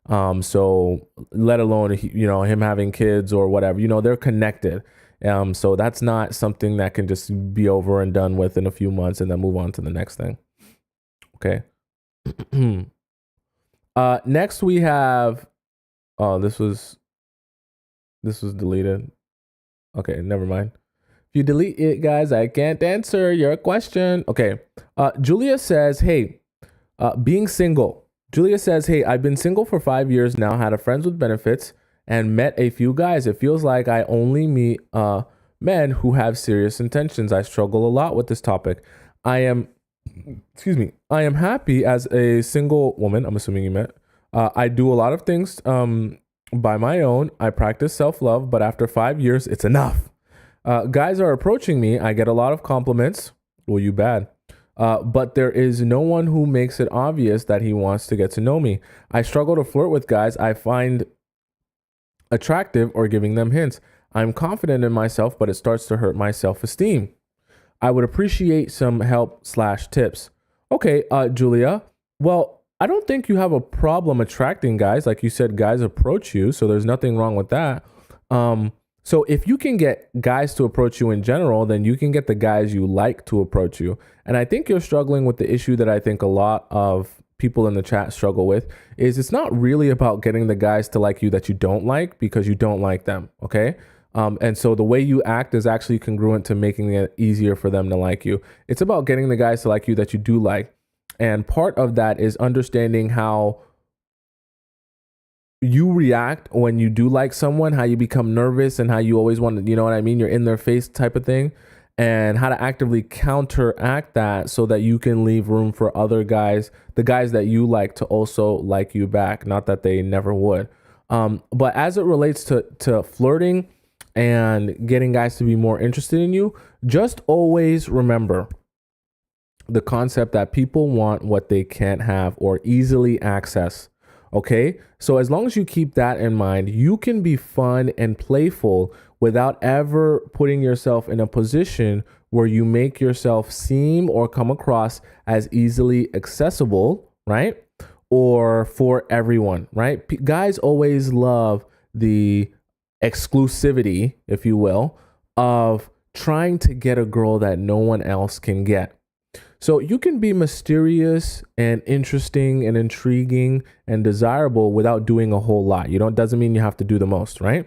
So let alone, him having kids or whatever, they're connected. So that's not something that can just be over and done with in a few months and then move on to the next thing. Okay. Next we have, this was deleted. Okay, never mind. If you delete it, guys, I can't answer your question. Okay. Julia says, hey, being single. Julia says, hey, I've been single for 5 years now, had a friends with benefits, and met a few guys. It feels like I only meet men who have serious intentions. I struggle a lot with this topic. I am happy as a single woman. I'm assuming you meant. I do a lot of things by my own. I practice self-love, but after 5 years, it's enough. Guys are approaching me. I get a lot of compliments. Well, you bad. But there is no one who makes it obvious that he wants to get to know me. I struggle to flirt with guys I find attractive or giving them hints. I'm confident in myself, but it starts to hurt my self-esteem. I would appreciate some help/tips. Okay, Julia. Well, I don't think you have a problem attracting guys. Like you said, guys approach you, so there's nothing wrong with that. So if you can get guys to approach you in general, then you can get the guys you like to approach you. And I think you're struggling with the issue that I think a lot of people in the chat struggle with, is it's not really about getting the guys to like you that you don't like, because you don't like them, okay? And so the way you act is actually congruent to making it easier for them to like you. It's about getting the guys to like you that you do like. And part of that is understanding how you react when you do like someone, how you become nervous and how you always want to, you know what I mean? You're in their face type of thing, and how to actively counteract that so that you can leave room for other guys, the guys that you like, to also like you back. Not that they never would. But as it relates to flirting, and getting guys to be more interested in you, just always remember the concept that people want what they can't have or easily access. Okay. So as long as you keep that in mind, you can be fun and playful without ever putting yourself in a position where you make yourself seem or come across as easily accessible, right? Or for everyone, right? Guys always love the exclusivity, if you will, of trying to get a girl that no one else can get. So you can be mysterious and interesting and intriguing and desirable without doing a whole lot. Doesn't mean you have to do the most, right?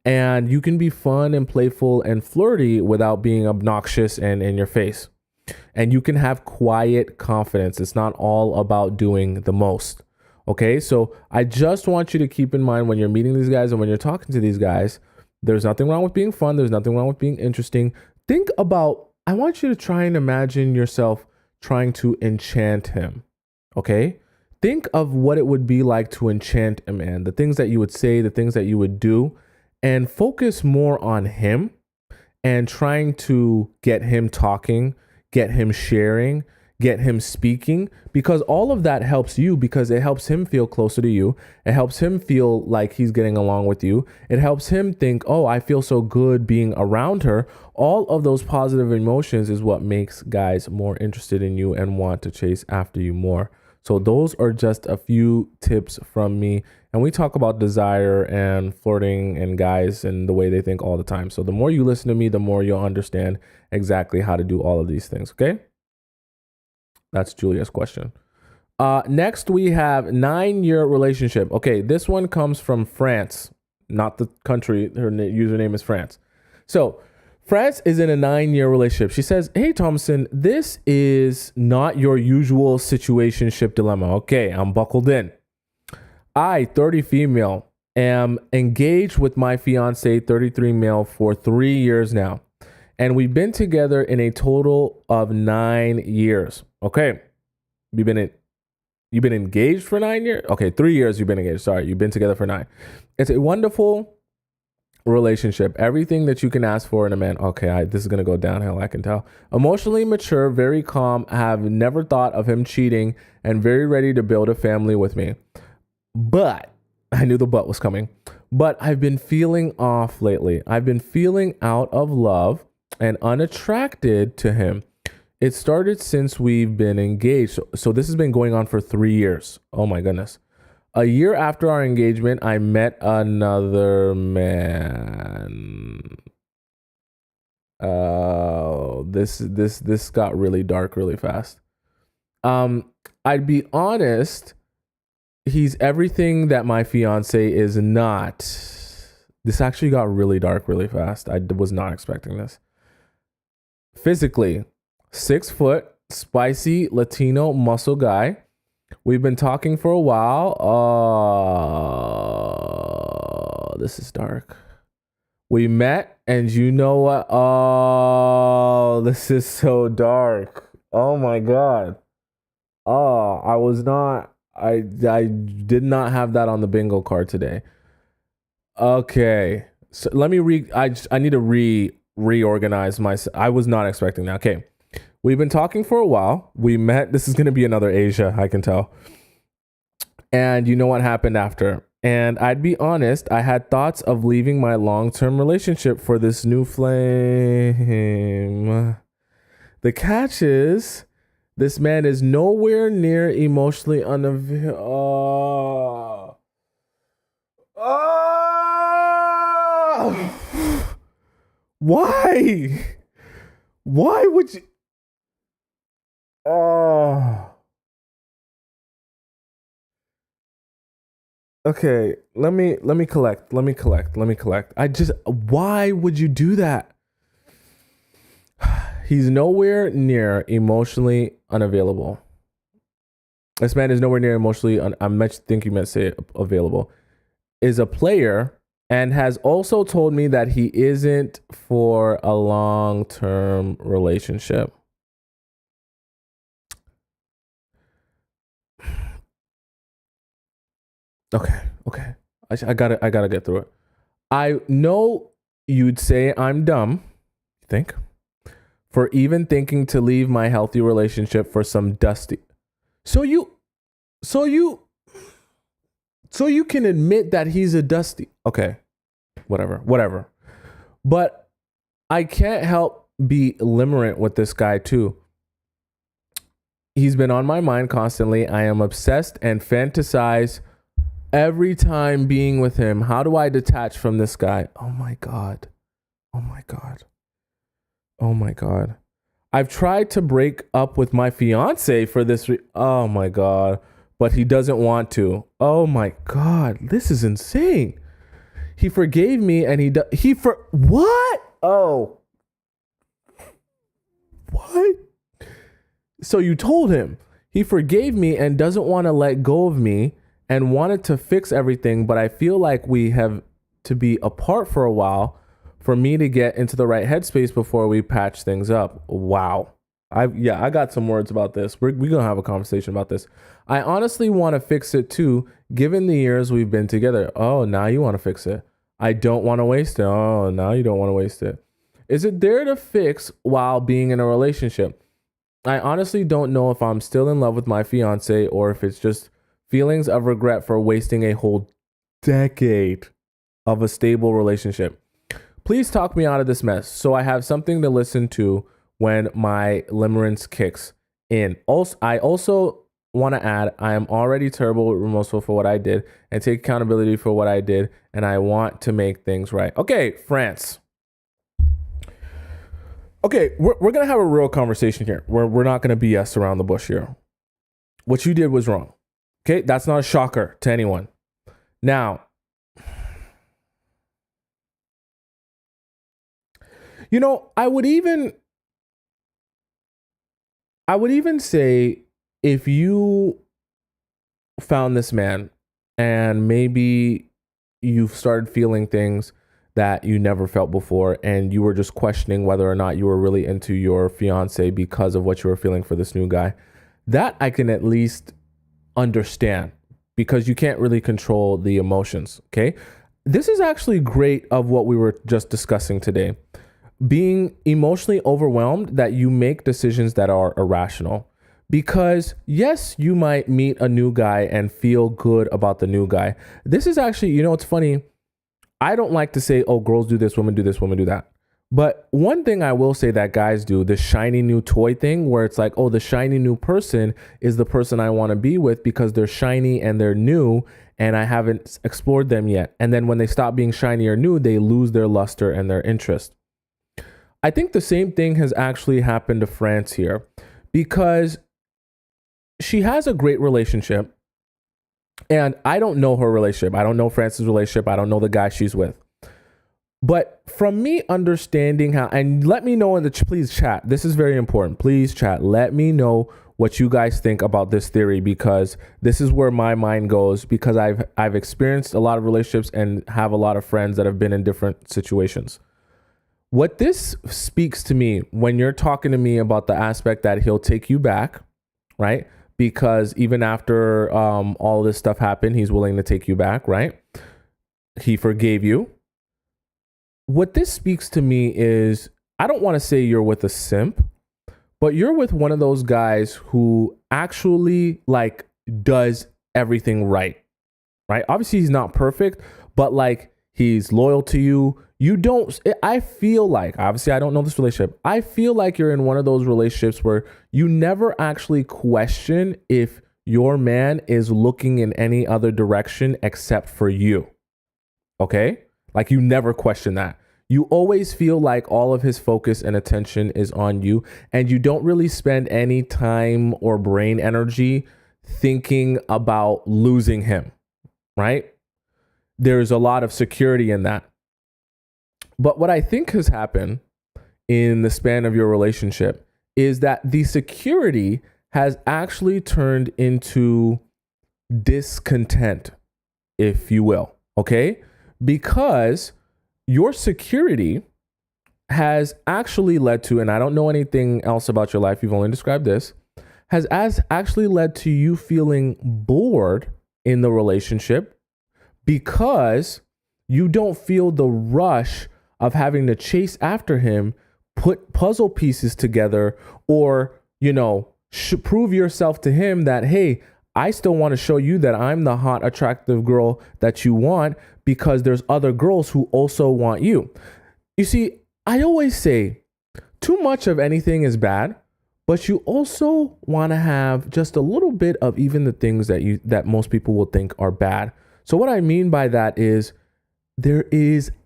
And you can be fun and playful and flirty without being obnoxious and in your face. And you can have quiet confidence. It's not all about doing the most. Okay, so I just want you to keep in mind when you're meeting these guys and when you're talking to these guys, there's nothing wrong with being fun. There's nothing wrong with being interesting. I want you to try and imagine yourself trying to enchant him. Okay, think of what it would be like to enchant a man, the things that you would say, the things that you would do, and focus more on him and trying to get him talking, get him sharing, get him speaking, because all of that helps you, because it helps him feel closer to you. It helps him feel like he's getting along with you. It helps him think, oh, I feel so good being around her. All of those positive emotions is what makes guys more interested in you and want to chase after you more. So those are just a few tips from me. And we talk about desire and flirting and guys and the way they think all the time. So the more you listen to me, the more you'll understand exactly how to do all of these things. Okay. That's Julia's question. Next, we have 9-year relationship. Okay, this one comes from France, not the country. Her username is France. So France is in a 9-year relationship. She says, hey, Tomisin, this is not your usual situationship dilemma. Okay, I'm buckled in. I, 30 female, am engaged with my fiance, 33 male, for 3 years now. And we've been together in a total of 9 years. Okay. You've been engaged for 9 years? Okay, 3 years you've been engaged. Sorry, you've been together for 9. It's a wonderful relationship. Everything that you can ask for in a man. Okay, this is going to go downhill, I can tell. Emotionally mature, very calm, have never thought of him cheating, and very ready to build a family with me. But, I knew the but was coming. But I've been feeling off lately. I've been feeling out of love and unattracted to him. It started since we've been engaged. So this has been going on for 3 years. Oh my goodness. A year after our engagement, I met another man. This got really dark really fast. I'd be honest, he's everything that my fiance is not. This actually got really dark really fast. I was not expecting this. Physically, 6 foot, spicy Latino muscle guy. We've been talking for a while. This is dark. We met, and you know what? Oh, this is so dark. Oh my God. I did not have that on the bingo card today. Okay. So let me I need to reorganize myself. I was not expecting that. Okay. We've been talking for a while. We met. This is going to be another Asia, I can tell. And you know what happened after. And I'd be honest, I had thoughts of leaving my long-term relationship for this new flame. The catch is, this man is nowhere near emotionally unavailable. Why? Why would you? Okay, let me collect. Why would you do that? He's nowhere near emotionally unavailable. This man is nowhere near emotionally I think you meant to say available. Is a player and has also told me that he isn't for a long-term relationship. Okay. I gotta get through it. I know you'd say I'm dumb, you think, for even thinking to leave my healthy relationship for some dusty. So you can admit that he's a dusty. Okay, whatever. But I can't help be limerent with this guy too. He's been on my mind constantly. I am obsessed and fantasize every time being with him. How do I detach from this guy? Oh my God. I've tried to break up with my fiance for this. Oh my God. But he doesn't want to. Oh my God. This is insane. He forgave me and what? Oh. What? So you told him he forgave me and doesn't want to let go of me and wanted to fix everything. But I feel like we have to be apart for a while for me to get into the right headspace before we patch things up. Wow. I got some words about this. We're going to have a conversation about this. I honestly want to fix it too, given the years we've been together. Oh, now you want to fix it. I don't want to waste it. Oh, now you don't want to waste it. Is it there to fix while being in a relationship? I honestly don't know if I'm still in love with my fiance or if it's just feelings of regret for wasting a whole decade of a stable relationship. Please talk me out of this mess so I have something to listen to when my limerence kicks in. I also want to add, I am already terrible and remorseful for what I did and take accountability for what I did, and I want to make things right. Okay, France. Okay, we're going to have a real conversation here. We're not going to BS around the bush here. What you did was wrong. Okay, that's not a shocker to anyone. Now, I would even say if you found this man and maybe you've started feeling things that you never felt before and you were just questioning whether or not you were really into your fiance because of what you were feeling for this new guy, that I can at least understand because you can't really control the emotions, okay? This is actually great of what we were just discussing today. Being emotionally overwhelmed that you make decisions that are irrational. Because yes, you might meet a new guy and feel good about the new guy. This is actually, it's funny. I don't like to say, oh, girls do this, women do this, women do that. But one thing I will say that guys do, the shiny new toy thing, where it's like, oh, the shiny new person is the person I want to be with because they're shiny and they're new and I haven't explored them yet. And then when they stop being shiny or new, they lose their luster and their interest. I think the same thing has actually happened to France here because she has a great relationship. And I don't know her relationship. I don't know France's relationship. I don't know the guy she's with. But from me understanding how, and let me know please chat. This is very important. Please chat. Let me know what you guys think about this theory because this is where my mind goes because I've experienced a lot of relationships and have a lot of friends that have been in different situations. What this speaks to me when you're talking to me about the aspect that he'll take you back, right? Because even after all this stuff happened, he's willing to take you back, right? He forgave you. What this speaks to me is, I don't want to say you're with a simp, but you're with one of those guys who actually does everything right? Obviously he's not perfect, but he's loyal to you. I feel like, obviously I don't know this relationship. I feel like you're in one of those relationships where you never actually question if your man is looking in any other direction except for you. Okay? You never question that. You always feel like all of his focus and attention is on you, and you don't really spend any time or brain energy thinking about losing him, right? There's a lot of security in that. But what I think has happened in the span of your relationship is that the security has actually turned into discontent, if you will, okay? Because your security has actually led to, and I don't know anything else about your life, you've only described this, has actually led to you feeling bored in the relationship because you don't feel the rush of having to chase after him, put puzzle pieces together, or, prove yourself to him that, hey, I still want to show you that I'm the hot, attractive girl that you want because there's other girls who also want you. You see, I always say too much of anything is bad, but you also want to have just a little bit of even the things that most people will think are bad. So what I mean by that is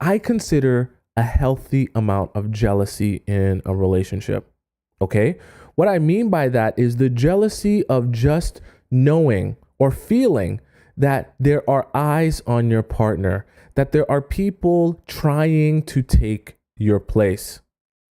I consider a healthy amount of jealousy in a relationship. Okay? What I mean by that is the jealousy of just knowing or feeling that there are eyes on your partner, that there are people trying to take your place,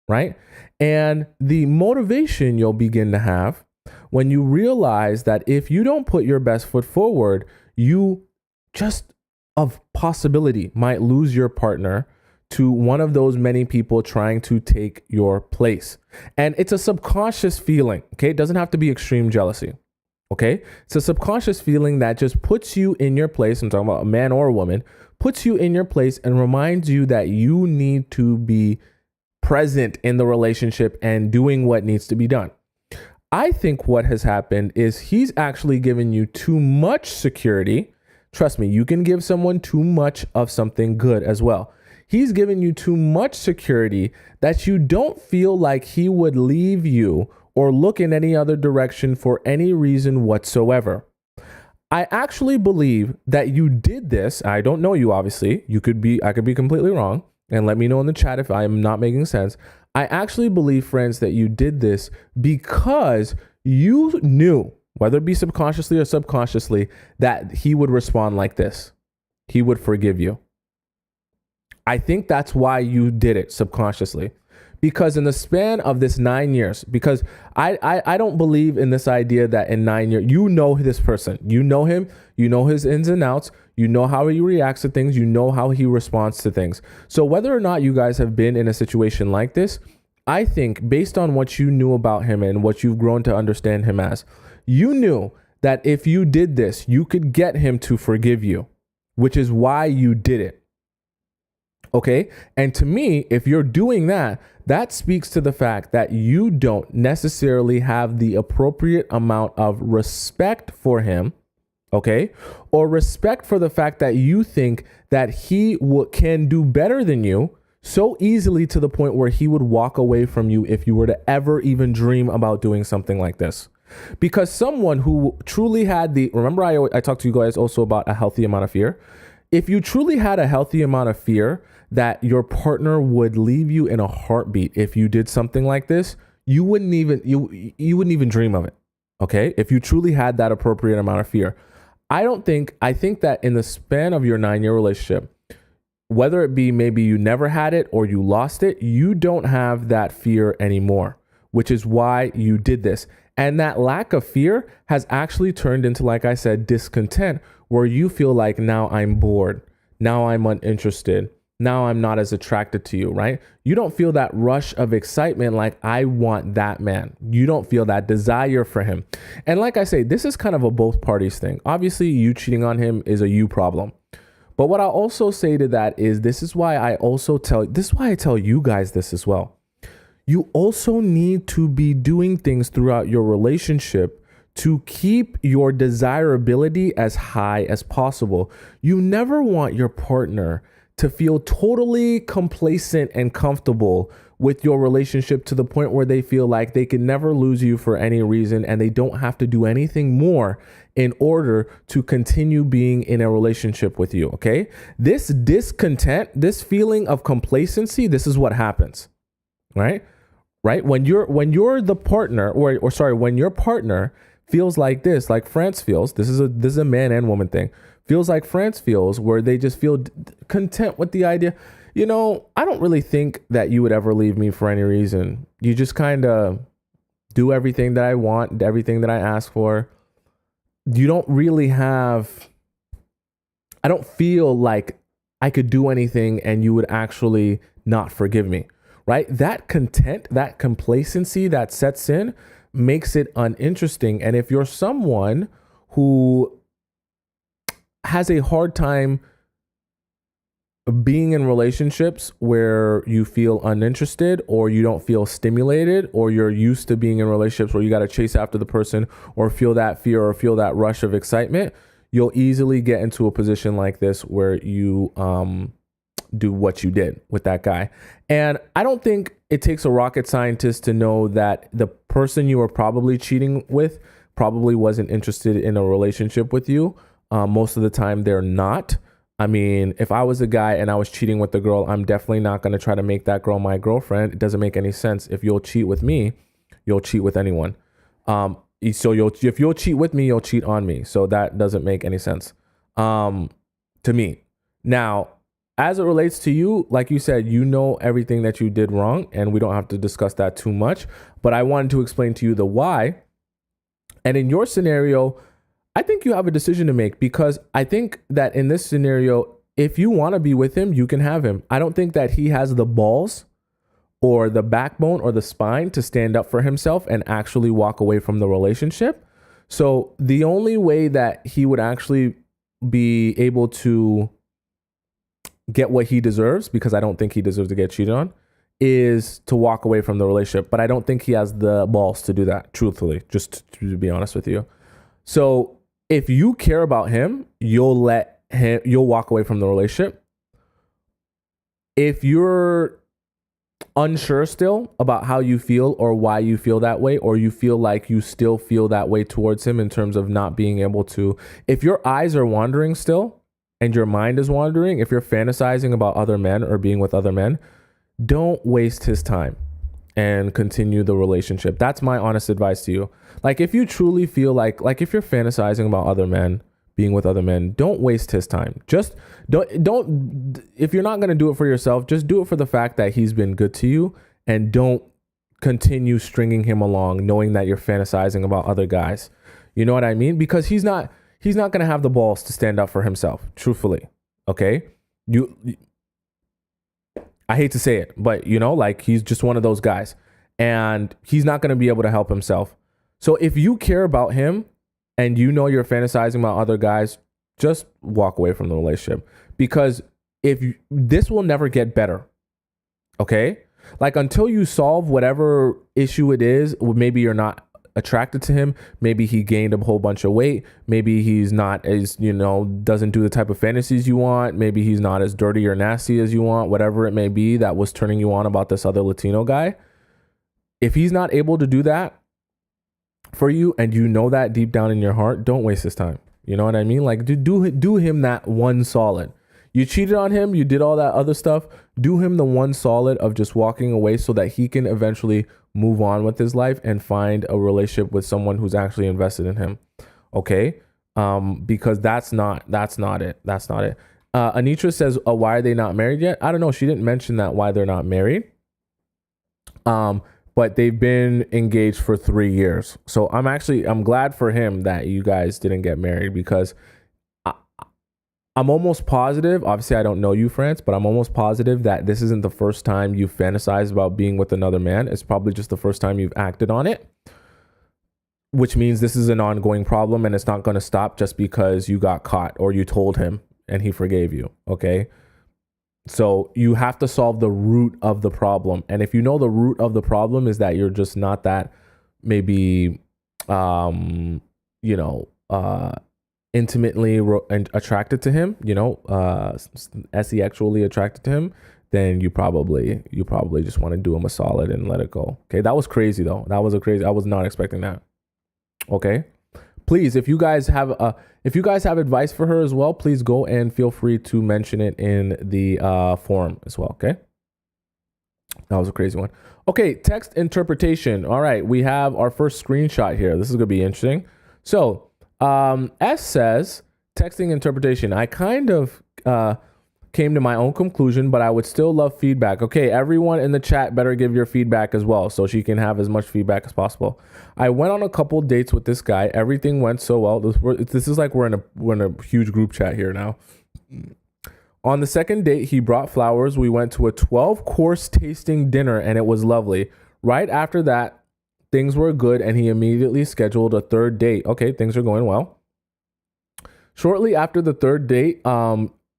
right? And the motivation you'll begin to have when you realize that if you don't put your best foot forward, you just of possibility might lose your partner to one of those many people trying to take your place. And it's a subconscious feeling, okay? It doesn't have to be extreme jealousy, okay? It's a subconscious feeling that just puts you in your place. I'm talking about a man or a woman, puts you in your place and reminds you that you need to be present in the relationship and doing what needs to be done. I think what has happened is he's actually given you too much security. Trust me, you can give someone too much of something good as well. He's given you too much security that you don't feel like he would leave you or look in any other direction for any reason whatsoever. I actually believe that you did this. I don't know you, obviously. I could be completely wrong. And let me know in the chat if I am not making sense. I actually believe, friends, that you did this because you knew, whether it be subconsciously or subconsciously, that he would respond like this. He would forgive you. I think that's why you did it subconsciously. Because in the span of this 9 years, because I don't believe in this idea that in 9 years, you know this person, you know him, you know his ins and outs, you know how he reacts to things, you know how he responds to things. So whether or not you guys have been in a situation like this, I think based on what you knew about him and what you've grown to understand him as, you knew that if you did this, you could get him to forgive you, which is why you did it. Okay. And to me, if you're doing that, that speaks to the fact that you don't necessarily have the appropriate amount of respect for him. Okay. Or respect for the fact that you think that he can do better than you so easily to the point where he would walk away from you if you were to ever even dream about doing something like this. Because someone who truly had remember I talked to you guys also about a healthy amount of fear. If you truly had a healthy amount of fear that your partner would leave you in a heartbeat if you did something like this, you wouldn't even dream of it. Okay? If you truly had that appropriate amount of fear. I think that in the span of your 9-year relationship, whether it be maybe you never had it or you lost it, you don't have that fear anymore, which is why you did this. And that lack of fear has actually turned into, like I said, discontent, where you feel like now I'm bored, now I'm uninterested, now I'm not as attracted to you, right? You don't feel that rush of excitement like I want that man. You don't feel that desire for him. And like I say, this is kind of a both parties thing. Obviously, you cheating on him is a you problem. But what I'll also say to that is this is why I tell you guys this as well. You also need to be doing things throughout your relationship to keep your desirability as high as possible. You never want your partner to feel totally complacent and comfortable with your relationship to the point where they feel like they can never lose you for any reason and they don't have to do anything more in order to continue being in a relationship with you, okay? This discontent, this feeling of complacency, this is what happens, right? Right? When you're the partner, when your partner feels like this, like France feels, this is a man and woman thing, feels like France feels, where they just feel content with the idea, I don't really think that you would ever leave me for any reason. You just kind of do everything that I want, everything that I ask for. You don't really I don't feel like I could do anything and you would actually not forgive me, right? That content, that complacency that sets in makes it uninteresting. And if you're someone who has a hard time being in relationships where you feel uninterested or you don't feel stimulated, or you're used to being in relationships where you got to chase after the person or feel that fear or feel that rush of excitement, you'll easily get into a position like this where you do what you did with that guy. And I don't think it takes a rocket scientist to know that the person you were probably cheating with probably wasn't interested in a relationship with you. Most of the time they're not. I mean, if I was a guy and I was cheating with the girl, I'm definitely not going to try to make that girl my girlfriend. It doesn't make any sense. If you'll cheat with me, you'll cheat with anyone. So if you'll cheat with me, you'll cheat on me. So that doesn't make any sense to me. Now, as it relates to you, like you said, you know everything that you did wrong, and we don't have to discuss that too much. But I wanted to explain to you the why. And in your scenario, I think you have a decision to make, because I think that in this scenario, if you want to be with him, you can have him. I don't think that he has the balls or the backbone or the spine to stand up for himself and actually walk away from the relationship. So the only way that he would actually be able to get what he deserves, because I don't think he deserves to get cheated on, is to walk away from the relationship. But I don't think he has the balls to do that, truthfully, just to be honest with you. So if you care about him, you'll walk away from the relationship. If you're unsure still about how you feel or why you feel that way, or you feel like you still feel that way towards him in terms of not being able to, if your eyes are wandering still and your mind is wandering, if you're fantasizing about other men or being with other men, don't waste his time and continue the relationship. That's my honest advice to you. Like, if you truly feel like if you're fantasizing about other men, being with other men, don't waste his time. Just don't, if you're not going to do it for yourself, just do it for the fact that he's been good to you, and don't continue stringing him along knowing that you're fantasizing about other guys. You know what I mean? Because he's not going to have the balls to stand up for himself, truthfully. Okay? I hate to say it, but like, he's just one of those guys, and he's not going to be able to help himself. So if you care about him and you're fantasizing about other guys, just walk away from the relationship, because this will never get better. Okay? Like, until you solve whatever issue it is, maybe you're not attracted to him, maybe he gained a whole bunch of weight, maybe he's not as, doesn't do the type of fantasies you want, maybe he's not as dirty or nasty as you want, whatever it may be that was turning you on about this other Latino guy. If he's not able to do that for you, and that deep down in your heart, don't waste his time. You know what I mean? Like, do him that one solid. You cheated on him, you did all that other stuff, do him the one solid of just walking away, so that he can eventually move on with his life and find a relationship with someone who's actually invested in him. Okay? Because that's not it. That's not it. Anitra says, why are they not married yet? I don't know. She didn't mention that, why they're not married. But they've been engaged for 3 years. So I'm glad for him that you guys didn't get married, because I'm almost positive, obviously I don't know you, France, but I'm almost positive that this isn't the first time you've fantasized about being with another man. It's probably just the first time you've acted on it, which means this is an ongoing problem, and it's not going to stop just because you got caught or you told him and he forgave you. Okay? So you have to solve the root of the problem. And if you know the root of the problem is that you're just not that maybe, intimately attracted to him, sexually attracted to him, then you probably just want to do him a solid and let it go. Okay. That was crazy though. I was not expecting that. Okay. Please, if you guys have advice for her as well, please go and feel free to mention it in the forum as well. Okay. That was a crazy one. Okay. Text interpretation. All right. We have our first screenshot here. This is going to be interesting. So, S says, texting interpretation. I kind of came to my own conclusion, but I would still love feedback. Okay, everyone in the chat better give your feedback as well, so she can have as much feedback as possible. I went on a couple dates with this guy. Everything went so well. This is like we're in a huge group chat here now. On the second date, he brought flowers. We went to a 12-course tasting dinner, and it was lovely. Right after that, things were good, and he immediately scheduled a third date. Okay, things are going well. Shortly after the third date,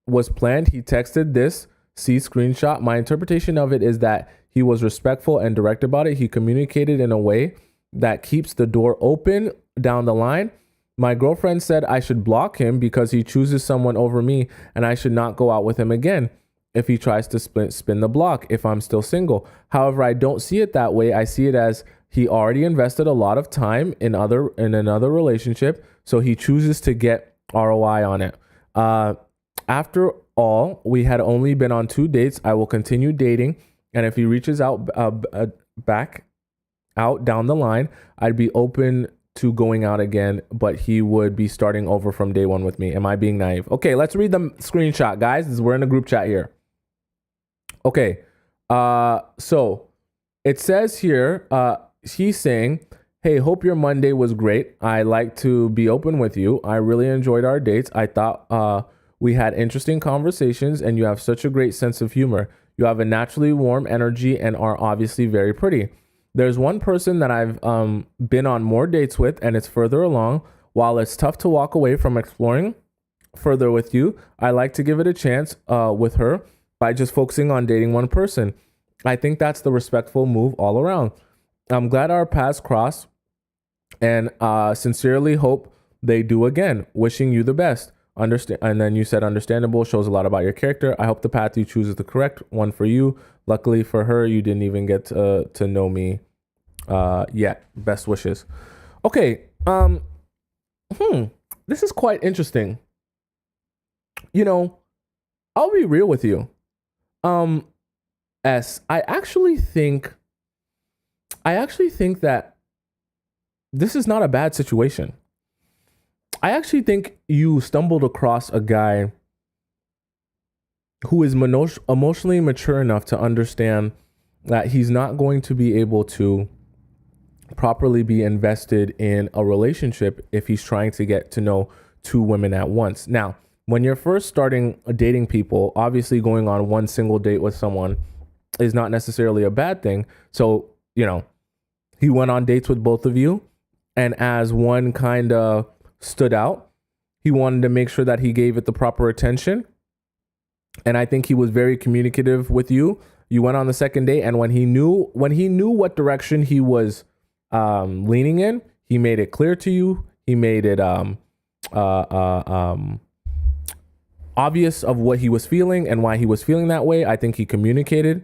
was planned. He texted this. See screenshot. My interpretation of it is that he was respectful and direct about it. He communicated in a way that keeps the door open down the line. My girlfriend said I should block him because he chooses someone over me, and I should not go out with him again if he tries to spin the block if I'm still single. However, I don't see it that way. I see it as he already invested a lot of time in another relationship, so he chooses to get ROI on it. After all, we had only been on 2 dates. I will continue dating, and if he reaches out back out down the line, I'd be open to going out again, but he would be starting over from day one with me. Am I being naive? Okay, let's read the screenshot, guys. We're in a group chat here. Okay, so it says here, he's saying, hey, hope your Monday was great. I like to be open with you. I really enjoyed our dates. I thought we had interesting conversations, and you have such a great sense of humor. You have a naturally warm energy and are obviously very pretty. There's one person that I've been on more dates with, and it's further along. While it's tough to walk away from exploring further with you, I like to give it a chance with her by just focusing on dating one person. I think that's the respectful move all around. I'm glad our paths crossed, and sincerely hope they do again. Wishing you the best. Understand. And then you said understandable, shows a lot about your character. I hope the path you choose is the correct one for you. Luckily for her, you didn't even get to know me yet. Best wishes. Okay. This is quite interesting. You know, I'll be real with you. I actually think that this is not a bad situation. I actually think you stumbled across a guy who is emotionally mature enough to understand that he's not going to be able to properly be invested in a relationship if he's trying to get to know 2 women at once. Now, when you're first starting dating people, obviously going on one single date with someone is not necessarily a bad thing. So, you know, he went on dates with both of you, and as one kind of stood out, he wanted to make sure that he gave it the proper attention. And I think he was very communicative with you. You went on the second date, and when he knew what direction he was leaning in, he made it clear to you. He made it obvious of what he was feeling and why he was feeling that way. I think he communicated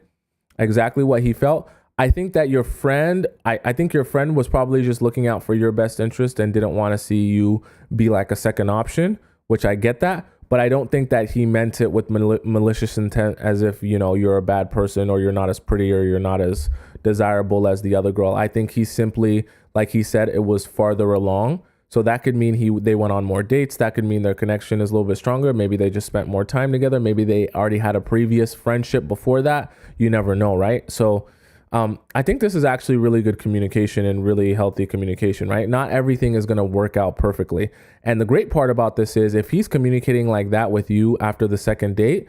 exactly what he felt. I think that your friend, I think your friend was probably just looking out for your best interest and didn't want to see you be like a second option, which I get that. But I don't think that he meant it with malicious intent, as if, you know, you're a bad person or you're not as pretty or you're not as desirable as the other girl. I think he simply, like he said, it was farther along. So that could mean they went on more dates. That could mean their connection is a little bit stronger. Maybe they just spent more time together. Maybe they already had a previous friendship before that. You never know, right? So I think this is actually really good communication and really healthy communication, right? Not everything is going to work out perfectly. And the great part about this is if he's communicating like that with you after the second date,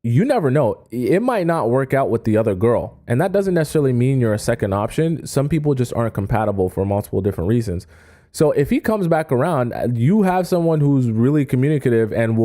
you never know. It might not work out with the other girl. And that doesn't necessarily mean you're a second option. Some people just aren't compatible for multiple different reasons. So if he comes back around, you have someone who's really communicative and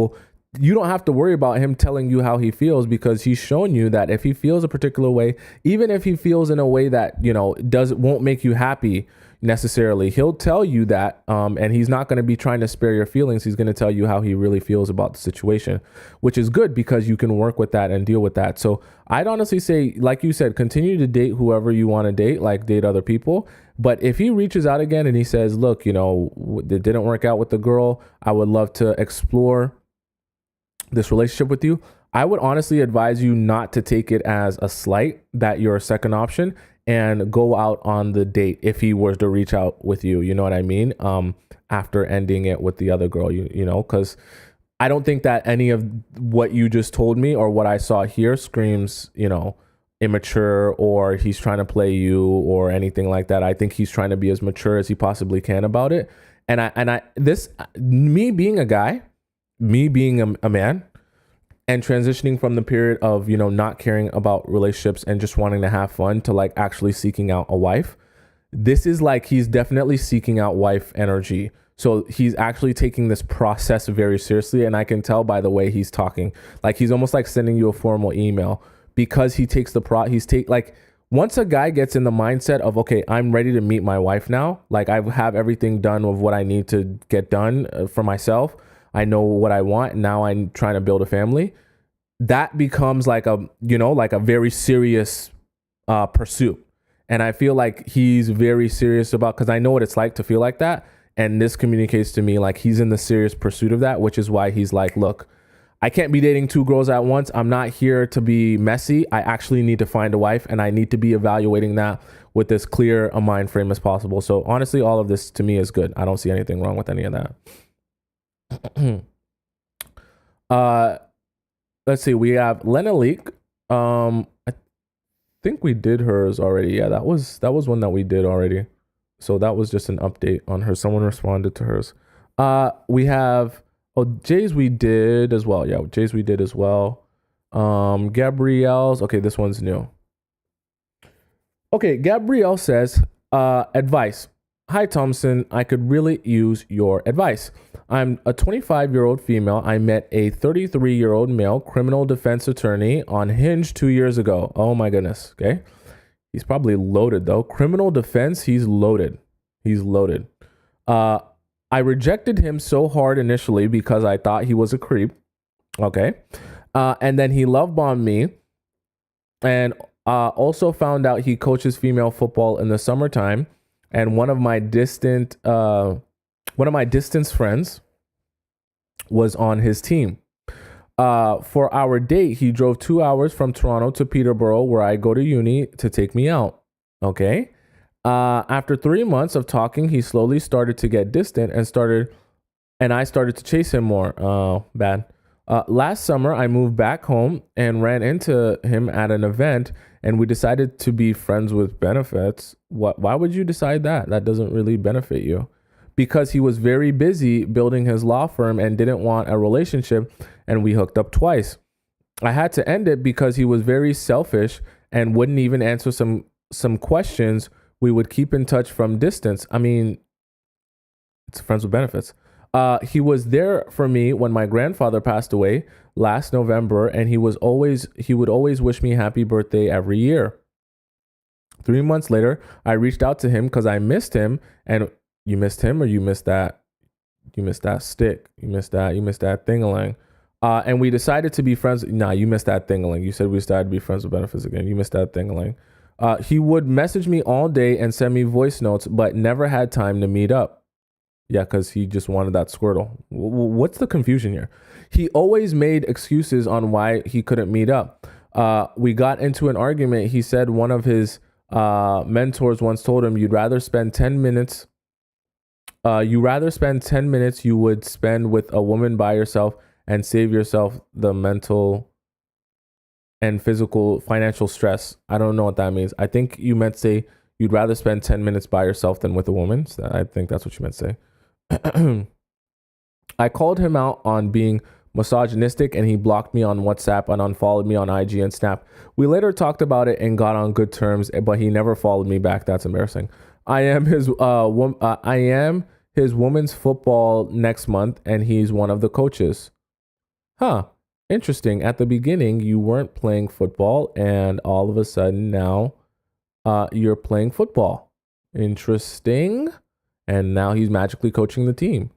you don't have to worry about him telling you how he feels, because he's shown you that if he feels a particular way, even if he feels in a way that, you know, won't make you happy necessarily, he'll tell you that, and he's not going to be trying to spare your feelings. He's going to tell you how he really feels about the situation, which is good because you can work with that and deal with that. So I'd honestly say, like you said, continue to date whoever you want to date, like date other people. But if he reaches out again and he says, look, you know, it didn't work out with the girl, I would love to explore this relationship with you, I would honestly advise you not to take it as a slight that you're a second option and go out on the date if he were to reach out with you. You know what I mean? After ending it with the other girl, you know, because I don't think that any of what you just told me or what I saw here screams, you know, immature or he's trying to play you or anything like that. I think he's trying to be as mature as he possibly can about it. Me being a guy, me being a man, and transitioning from the period of, you know, not caring about relationships and just wanting to have fun to like actually seeking out a wife. This is like, he's definitely seeking out wife energy. So he's actually taking this process very seriously. And I can tell by the way he's talking, like he's almost like sending you a formal email, because he takes like, once a guy gets in the mindset of, okay, I'm ready to meet my wife now, like I have everything done of what I need to get done for myself. I know what I want. Now I'm trying to build a family. That becomes like a, like a very serious pursuit. And I feel like he's very serious about, because I know what it's like to feel like that. And this communicates to me like he's in the serious pursuit of that, which is why he's like, look, I can't be dating 2 girls at once. I'm not here to be messy. I actually need to find a wife, and I need to be evaluating that with as clear a mind frame as possible. So honestly, all of this to me is good. I don't see anything wrong with any of that. Let's see. We have Lena Leak. I think we did hers already. Yeah, that was one that we did already. So that was just an update on her. Someone responded to hers. We have Jay's we did as well. Yeah, Jay's we did as well. Gabrielle's, okay, this one's new. Okay, Gabrielle says, advice. Hi, Tomisin. I could really use your advice. I'm a 25-year-old female. I met a 33-year-old male criminal defense attorney on Hinge 2 years ago. Oh my goodness. Okay. He's probably loaded though. Criminal defense, he's loaded. I rejected him so hard initially because I thought he was a creep. Okay. And then he love bombed me, and also found out he coaches female football in the summertime. And one of my distant friends was on his team. For our date, he drove 2 hours from Toronto to Peterborough, where I go to uni, to take me out. Okay. After 3 months of talking, he slowly started to get distant and I started to chase him more. Oh, bad. Last summer, I moved back home and ran into him at an event, and we decided to be friends with benefits. Why would you decide that? That doesn't really benefit you. Because he was very busy building his law firm and didn't want a relationship, and we hooked up twice. I had to end it because he was very selfish and wouldn't even answer some questions. We would keep in touch from distance. I mean, it's friends with benefits. He was there for me when my grandfather passed away last November, and he would always wish me happy birthday every year. 3 months later, I reached out to him because I missed him. And you missed him, or you missed that stick? You missed that thing-a-ling. And we decided to be friends. Nah, you missed that thing-a-ling. You said we started to be friends with benefits again. You missed that thing-a-ling. He would message me all day and send me voice notes, but never had time to meet up. Yeah, because he just wanted that Squirtle. What's the confusion here? He always made excuses on why he couldn't meet up. We got into an argument. He said one of his mentors once told him, you'd rather spend 10 minutes you would spend with a woman by yourself and save yourself the mental and physical financial stress. I don't know what that means. I think you meant say you'd rather spend 10 minutes by yourself than with a woman. So I think that's what you meant to say. I called him out on being misogynistic, and he blocked me on WhatsApp and unfollowed me on IG and Snap. We later talked about it and got on good terms, but he never followed me back. That's embarrassing. I am his women's football next month, and he's one of the coaches. Huh. Interesting. At the beginning, you weren't playing football, and all of a sudden now you're playing football. Interesting. And now he's magically coaching the team.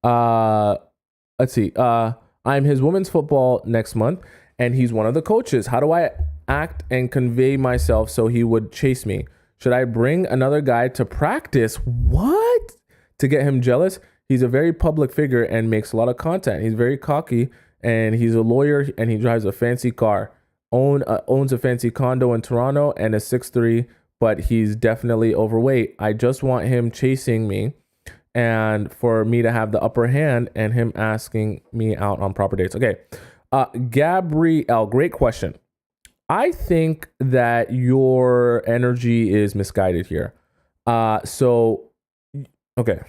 Let's see. I'm his women's football next month, and he's one of the coaches. How do I act and convey myself so he would chase me? Should I bring another guy to practice? What? To get him jealous? He's a very public figure and makes a lot of content. He's very cocky, and he's a lawyer, and he drives a fancy car. Owns a fancy condo in Toronto and is 6'3", but he's definitely overweight. I just want him chasing me and for me to have the upper hand and him asking me out on proper dates. Okay. Gabrielle, great question. I think that your energy is misguided here. Okay.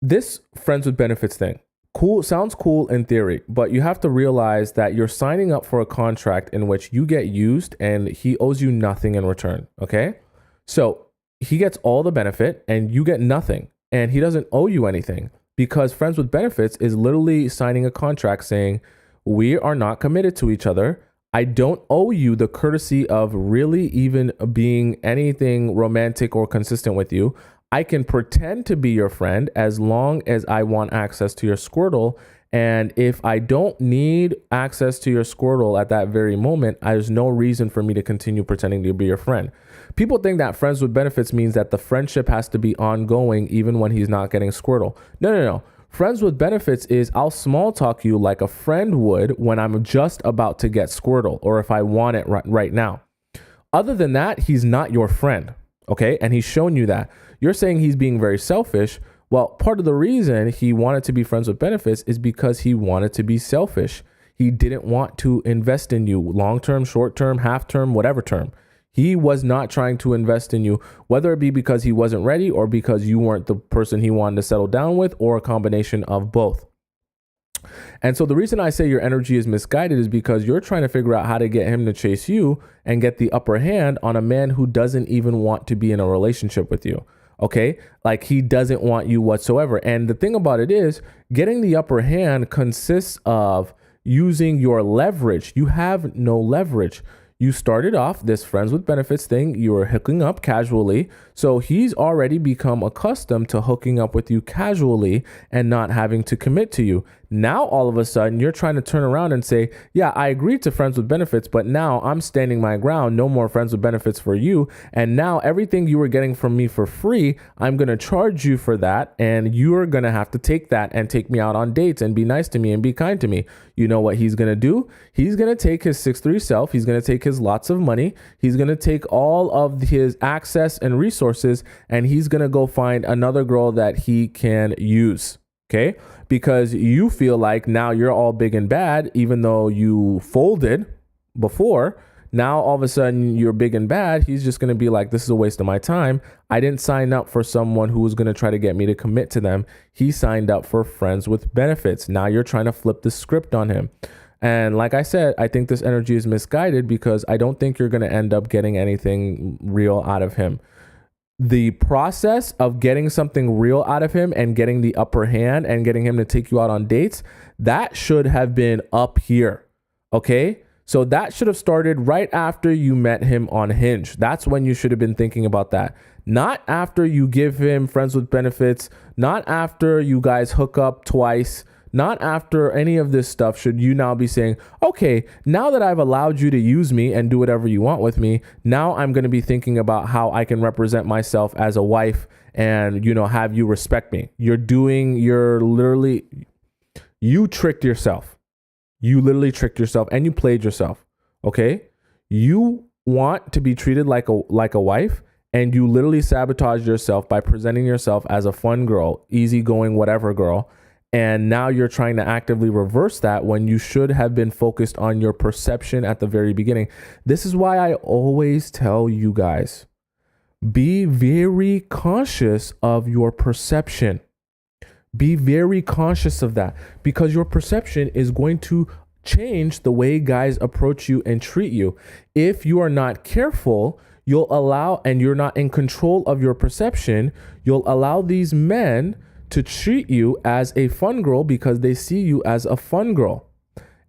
This friends with benefits thing, cool, sounds cool in theory, but you have to realize that you're signing up for a contract in which you get used and he owes you nothing in return. Okay. So he gets all the benefit and you get nothing, and he doesn't owe you anything, because friends with benefits is literally signing a contract saying, we are not committed to each other. I don't owe you the courtesy of really even being anything romantic or consistent with you. I can pretend to be your friend as long as I want access to your Squirtle. And if I don't need access to your Squirtle at that very moment, there's no reason for me to continue pretending to be your friend. People think that friends with benefits means that the friendship has to be ongoing even when he's not getting Squirtle. No. Friends with benefits is I'll small talk you like a friend would when I'm just about to get Squirtle or if I want it right now. Other than that, he's not your friend, okay? And he's shown you that. You're saying he's being very selfish. Well, part of the reason he wanted to be friends with benefits is because he wanted to be selfish. He didn't want to invest in you long-term, short-term, half-term, whatever term. He was not trying to invest in you, whether it be because he wasn't ready or because you weren't the person he wanted to settle down with, or a combination of both. And so the reason I say your energy is misguided is because you're trying to figure out how to get him to chase you and get the upper hand on a man who doesn't even want to be in a relationship with you. Okay, like he doesn't want you whatsoever. And the thing about it is, getting the upper hand consists of using your leverage. You have no leverage. You started off this friends with benefits thing. You were hooking up casually. So he's already become accustomed to hooking up with you casually and not having to commit to you. Now, all of a sudden, you're trying to turn around and say, yeah, I agreed to friends with benefits, but now I'm standing my ground. No more friends with benefits for you. And now everything you were getting from me for free, I'm going to charge you for that. And you're going to have to take that and take me out on dates and be nice to me and be kind to me. You know what he's going to do? He's going to take his 6'3" self. He's going to take his lots of money. He's going to take all of his access and resources, and he's going to go find another girl that he can use. Okay, because you feel like now you're all big and bad, even though you folded before. Now all of a sudden you're big and bad. He's just going to be like, this is a waste of my time. I didn't sign up for someone who was going to try to get me to commit to them. He signed up for friends with benefits. Now you're trying to flip the script on him. And like I said, I think this energy is misguided because I don't think you're going to end up getting anything real out of him. The process of getting something real out of him and getting the upper hand and getting him to take you out on dates, that should have been up here. Okay? So that should have started right after you met him on Hinge. That's when you should have been thinking about that. Not after you give him friends with benefits, not after you guys hook up twice, not after any of this stuff should you now be saying, okay, now that I've allowed you to use me and do whatever you want with me, now I'm going to be thinking about how I can represent myself as a wife and, have you respect me. You tricked yourself. You literally tricked yourself and you played yourself. Okay. You want to be treated like a wife, and you literally sabotage yourself by presenting yourself as a fun girl, easygoing, whatever girl. And now you're trying to actively reverse that when you should have been focused on your perception at the very beginning. This is why I always tell you guys, be very conscious of your perception. Be very conscious of that, because your perception is going to change the way guys approach you and treat you. If you are not careful, you'll allow, and you're not in control of your perception, you'll allow these men to treat you as a fun girl because they see you as a fun girl.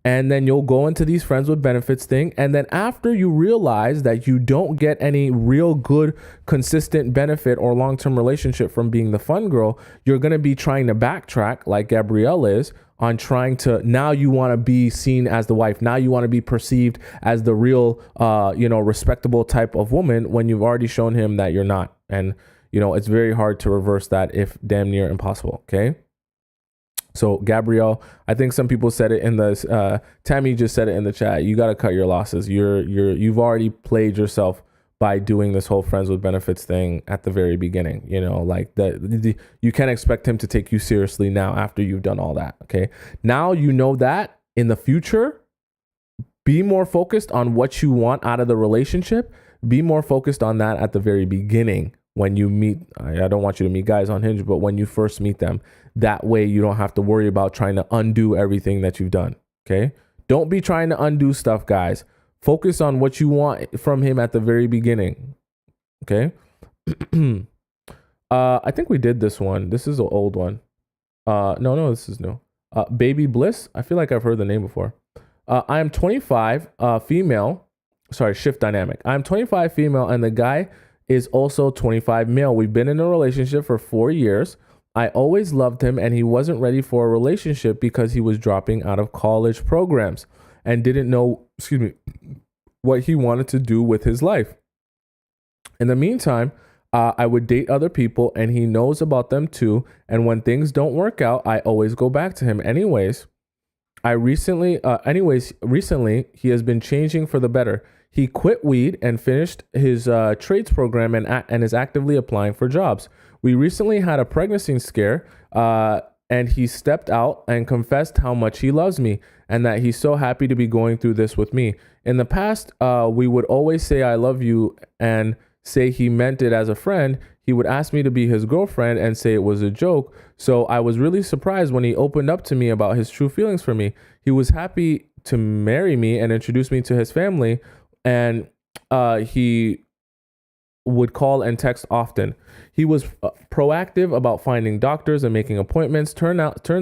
And then you'll go into these friends with benefits thing. And then after you realize that you don't get any real good, consistent benefit or long-term relationship from being the fun girl, you're going to be trying to backtrack like Gabrielle is on trying to, now you want to be seen as the wife. Now you want to be perceived as the real, respectable type of woman when you've already shown him that you're not. And it's very hard to reverse that, if damn near impossible. Okay. So Gabrielle, I think some people said it in the, Tammy just said it in the chat. You got to cut your losses. You've already played yourself by doing this whole friends with benefits thing at the very beginning. You can't expect him to take you seriously now after you've done all that. Okay. Now, that in the future, be more focused on what you want out of the relationship. Be more focused on that at the very beginning. When you meet, I don't want you to meet guys on Hinge, but when you first meet them, that way you don't have to worry about trying to undo everything that you've done. Okay. Don't be trying to undo stuff, guys. Focus on what you want from him at the very beginning. Okay. I think we did this one. This is an old one. No, this is new. Baby Bliss. I feel like I've heard the name before. I am 25, female. Sorry, shift dynamic. I'm 25 female, and the guy is also 25 male. We've been in a relationship for 4 years. I always loved him, and he wasn't ready for a relationship because he was dropping out of college programs and didn't know, what he wanted to do with his life. In the meantime, I would date other people, and he knows about them too. And when things don't work out, I always go back to him. Recently, he has been changing for the better. He quit weed and finished his trades program and is actively applying for jobs. We recently had a pregnancy scare, and he stepped out and confessed how much he loves me and that he's so happy to be going through this with me. In the past, we would always say, I love you, and say he meant it as a friend. He would ask me to be his girlfriend and say it was a joke. So I was really surprised when he opened up to me about his true feelings for me. He was happy to marry me and introduce me to his family, and he would call and text often. He was proactive about finding doctors and making appointments. Turns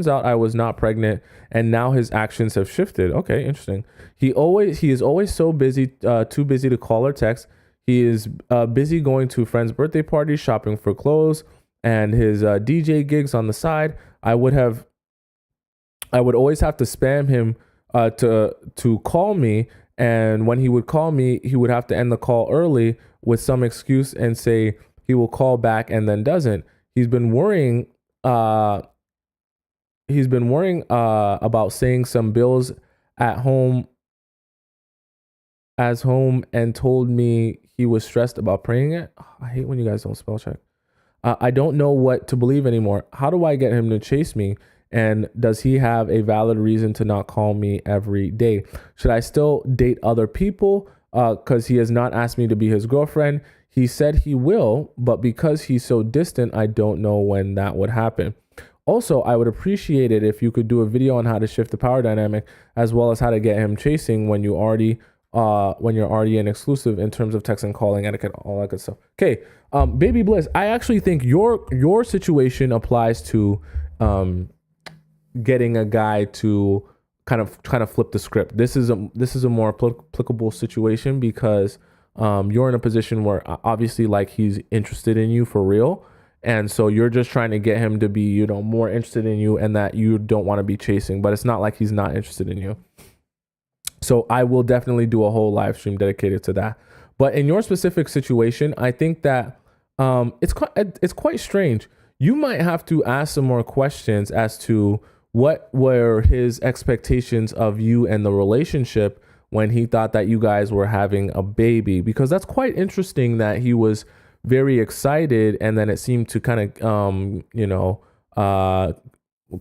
out I was not pregnant, and now his actions have shifted. Okay, interesting. He is always so busy, too busy to call or text. He is busy going to friends' birthday parties, shopping for clothes, and his DJ gigs on the side. I would always have to spam him to call me, and when he would call me, he would have to end the call early with some excuse and say he will call back and then doesn't. He's been worrying about saying some bills at home and told me he was stressed about praying it. I hate when you guys don't spell check. I don't know what to believe anymore. How do I get him to chase me? And does he have a valid reason to not call me every day? Should I still date other people? Because he has not asked me to be his girlfriend. He said he will, but because he's so distant, I don't know when that would happen. Also, I would appreciate it if you could do a video on how to shift the power dynamic, as well as how to get him chasing when you're already in exclusive in terms of text and calling etiquette, all that good stuff. Okay, Baby Bliss, I actually think your situation applies to getting a guy to kind of flip the script. This is a more applicable situation because you're in a position where obviously like he's interested in you for real. And so you're just trying to get him to be, more interested in you, and that you don't want to be chasing, but it's not like he's not interested in you. So I will definitely do a whole live stream dedicated to that. But in your specific situation, I think that it's quite strange. You might have to ask some more questions as to what were his expectations of you and the relationship when he thought that you guys were having a baby, because that's quite interesting that he was very excited and then it seemed to kind of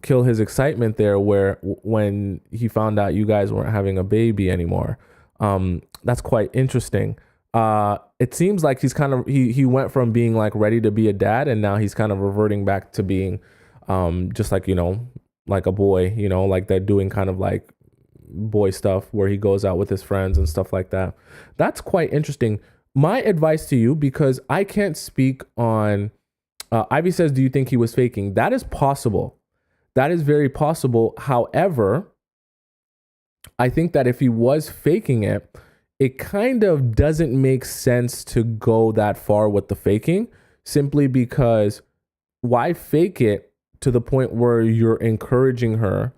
kill his excitement there when he found out you guys weren't having a baby anymore. That's quite interesting. It seems like he went from being like ready to be a dad, and now he's kind of reverting back to being just like like a boy, like that, doing kind of like boy stuff where he goes out with his friends and stuff like that. That's quite interesting. My advice to you, because I can't speak on Ivy says, do you think he was faking? That is possible. That is very possible. However, I think that if he was faking it, it kind of doesn't make sense to go that far with the faking, simply because why fake it to the point where you're encouraging her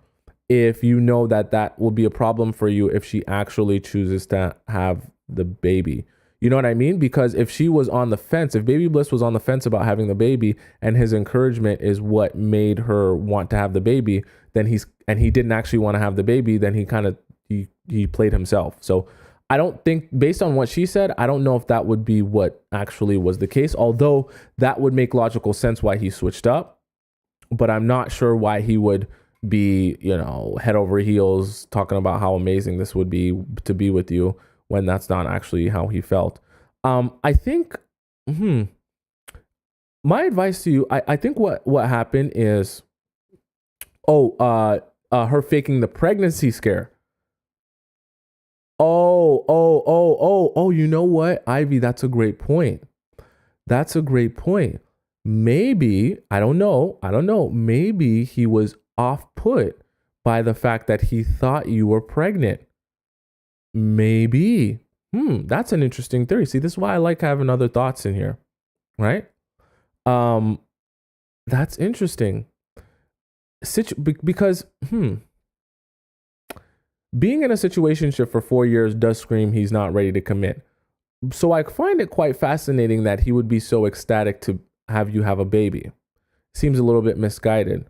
if you know that will be a problem for you if she actually chooses to have the baby? You know what I mean? Because if she was on the fence, if Baby Bliss was on the fence about having the baby and his encouragement is what made her want to have the baby, then he didn't actually want to have the baby, then he played himself. So I don't think, based on what she said, I don't know if that would be what actually was the case, although that would make logical sense why he switched up. But I'm not sure why he would be, head over heels talking about how amazing this would be to be with you when that's not actually how he felt. I think, my advice to you, I think what happened is, her faking the pregnancy scare. You know what, Ivy, that's a great point. That's a great point. Maybe, I don't know. Maybe he was off put by the fact that he thought you were pregnant. Maybe. That's an interesting theory. See, this is why I like having other thoughts in here, right? Um, that's interesting. Because being in a situationship for 4 years does scream he's not ready to commit. So I find it quite fascinating that he would be so ecstatic to have you have a baby. Seems a little bit misguided.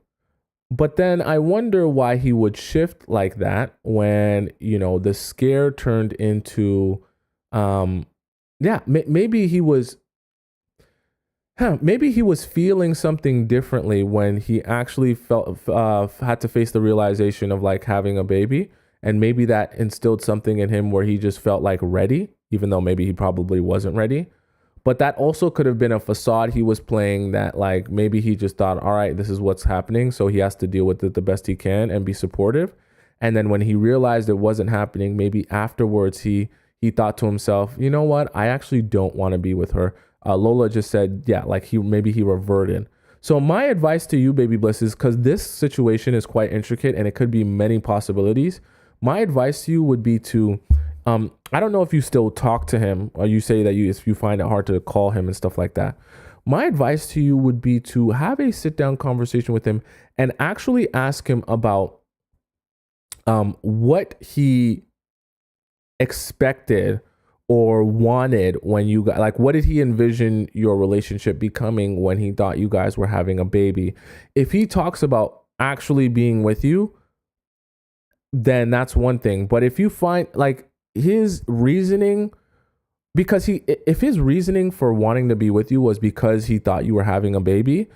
But then I wonder why he would shift like that when, the scare turned into, maybe he was, maybe he was feeling something differently when he actually had to face the realization of like having a baby. And maybe that instilled something in him where he just felt like ready, even though maybe he probably wasn't ready. But that also could have been a facade he was playing, that like maybe he just thought, all right, this is what's happening, so he has to deal with it the best he can and be supportive. And then when he realized it wasn't happening, maybe afterwards he thought to himself, you know what, I actually don't want to be with her. Lola just said, yeah, like he reverted. So my advice to you, baby bliss, is because this situation is quite intricate and it could be many possibilities. My advice to you would be to, I don't know if you still talk to him or you say that if you find it hard to call him and stuff like that. My advice to you would be to have a sit down conversation with him and actually ask him about what he expected or wanted when you got, like, what did he envision your relationship becoming when he thought you guys were having a baby? If he talks about actually being with you, then that's one thing. But if you find like his reasoning, if his reasoning for wanting to be with you was because he thought you were having a baby,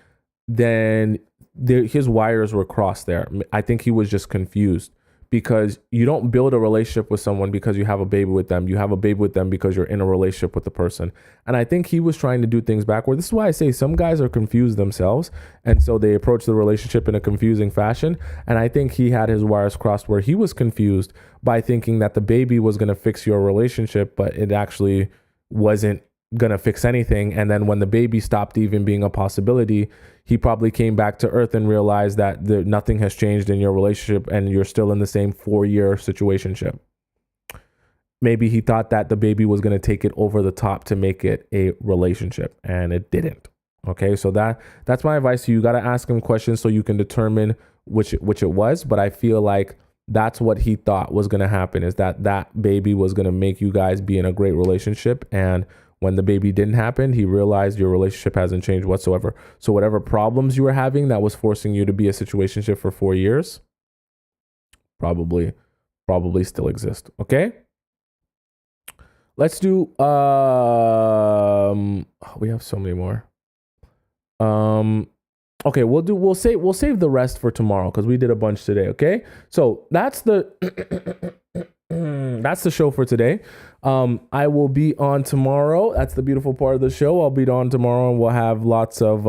then his wires were crossed there. I think he was just confused, because you don't build a relationship with someone because you have a baby with them. You have a baby with them because you're in a relationship with the person. And I think he was trying to do things backward. This is why I say some guys are confused themselves, and so they approach the relationship in a confusing fashion. And I think he had his wires crossed where he was confused by thinking that the baby was going to fix your relationship, but it actually wasn't going to fix anything. And then when the baby stopped even being a possibility, he probably came back to earth and realized that nothing has changed in your relationship and you're still in the same 4-year situationship. Maybe he thought that the baby was going to take it over the top to make it a relationship, and it didn't. Okay, so that's my advice to you. You got to ask him questions so you can determine which it was. But I feel like that's what he thought was going to happen, is that baby was going to make you guys be in a great relationship. And when the baby didn't happen, he realized your relationship hasn't changed whatsoever. So whatever problems you were having that was forcing you to be a situationship for 4 years, probably still exist. Okay? Let's do we have so many more. Okay, we'll save the rest for tomorrow because we did a bunch today, okay? So that's the that's the show for today. I will be on tomorrow. That's the beautiful part of the show. I'll be on tomorrow and we'll have lots of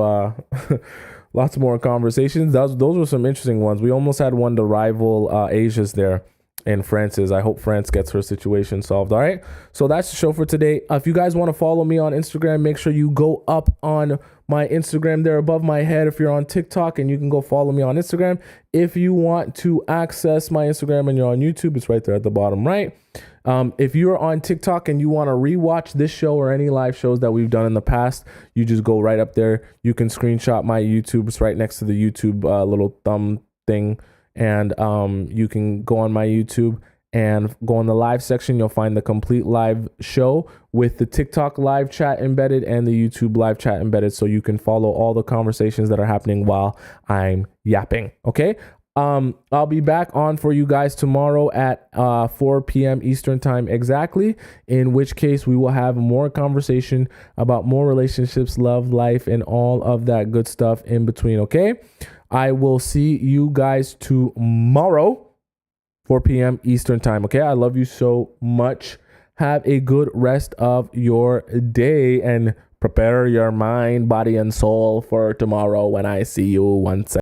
lots more conversations. Those were some interesting ones. We almost had one to rival Asia's there and France's. I hope France gets her situation solved. All right. So that's the show for today. If you guys want to follow me on Instagram, make sure you go up on my Instagram there above my head. If you're on TikTok, and you can go follow me on Instagram. If you want to access my Instagram and you're on YouTube, it's right there at the bottom right. If you're on TikTok and you want to rewatch this show or any live shows that we've done in the past, you just go right up there. You can screenshot my YouTube. It's right next to the YouTube little thumb thing. And you can go on my YouTube and go on the live section. You'll find the complete live show with the TikTok live chat embedded and the YouTube live chat embedded, so you can follow all the conversations that are happening while I'm yapping. Okay. I'll be back on for you guys tomorrow at 4 p.m. Eastern time exactly, in which case we will have more conversation about more relationships, love, life, and all of that good stuff in between. Okay. I will see you guys tomorrow, 4 p.m. Eastern time. Okay. I love you so much. Have a good rest of your day and prepare your mind, body, and soul for tomorrow when I see you once again.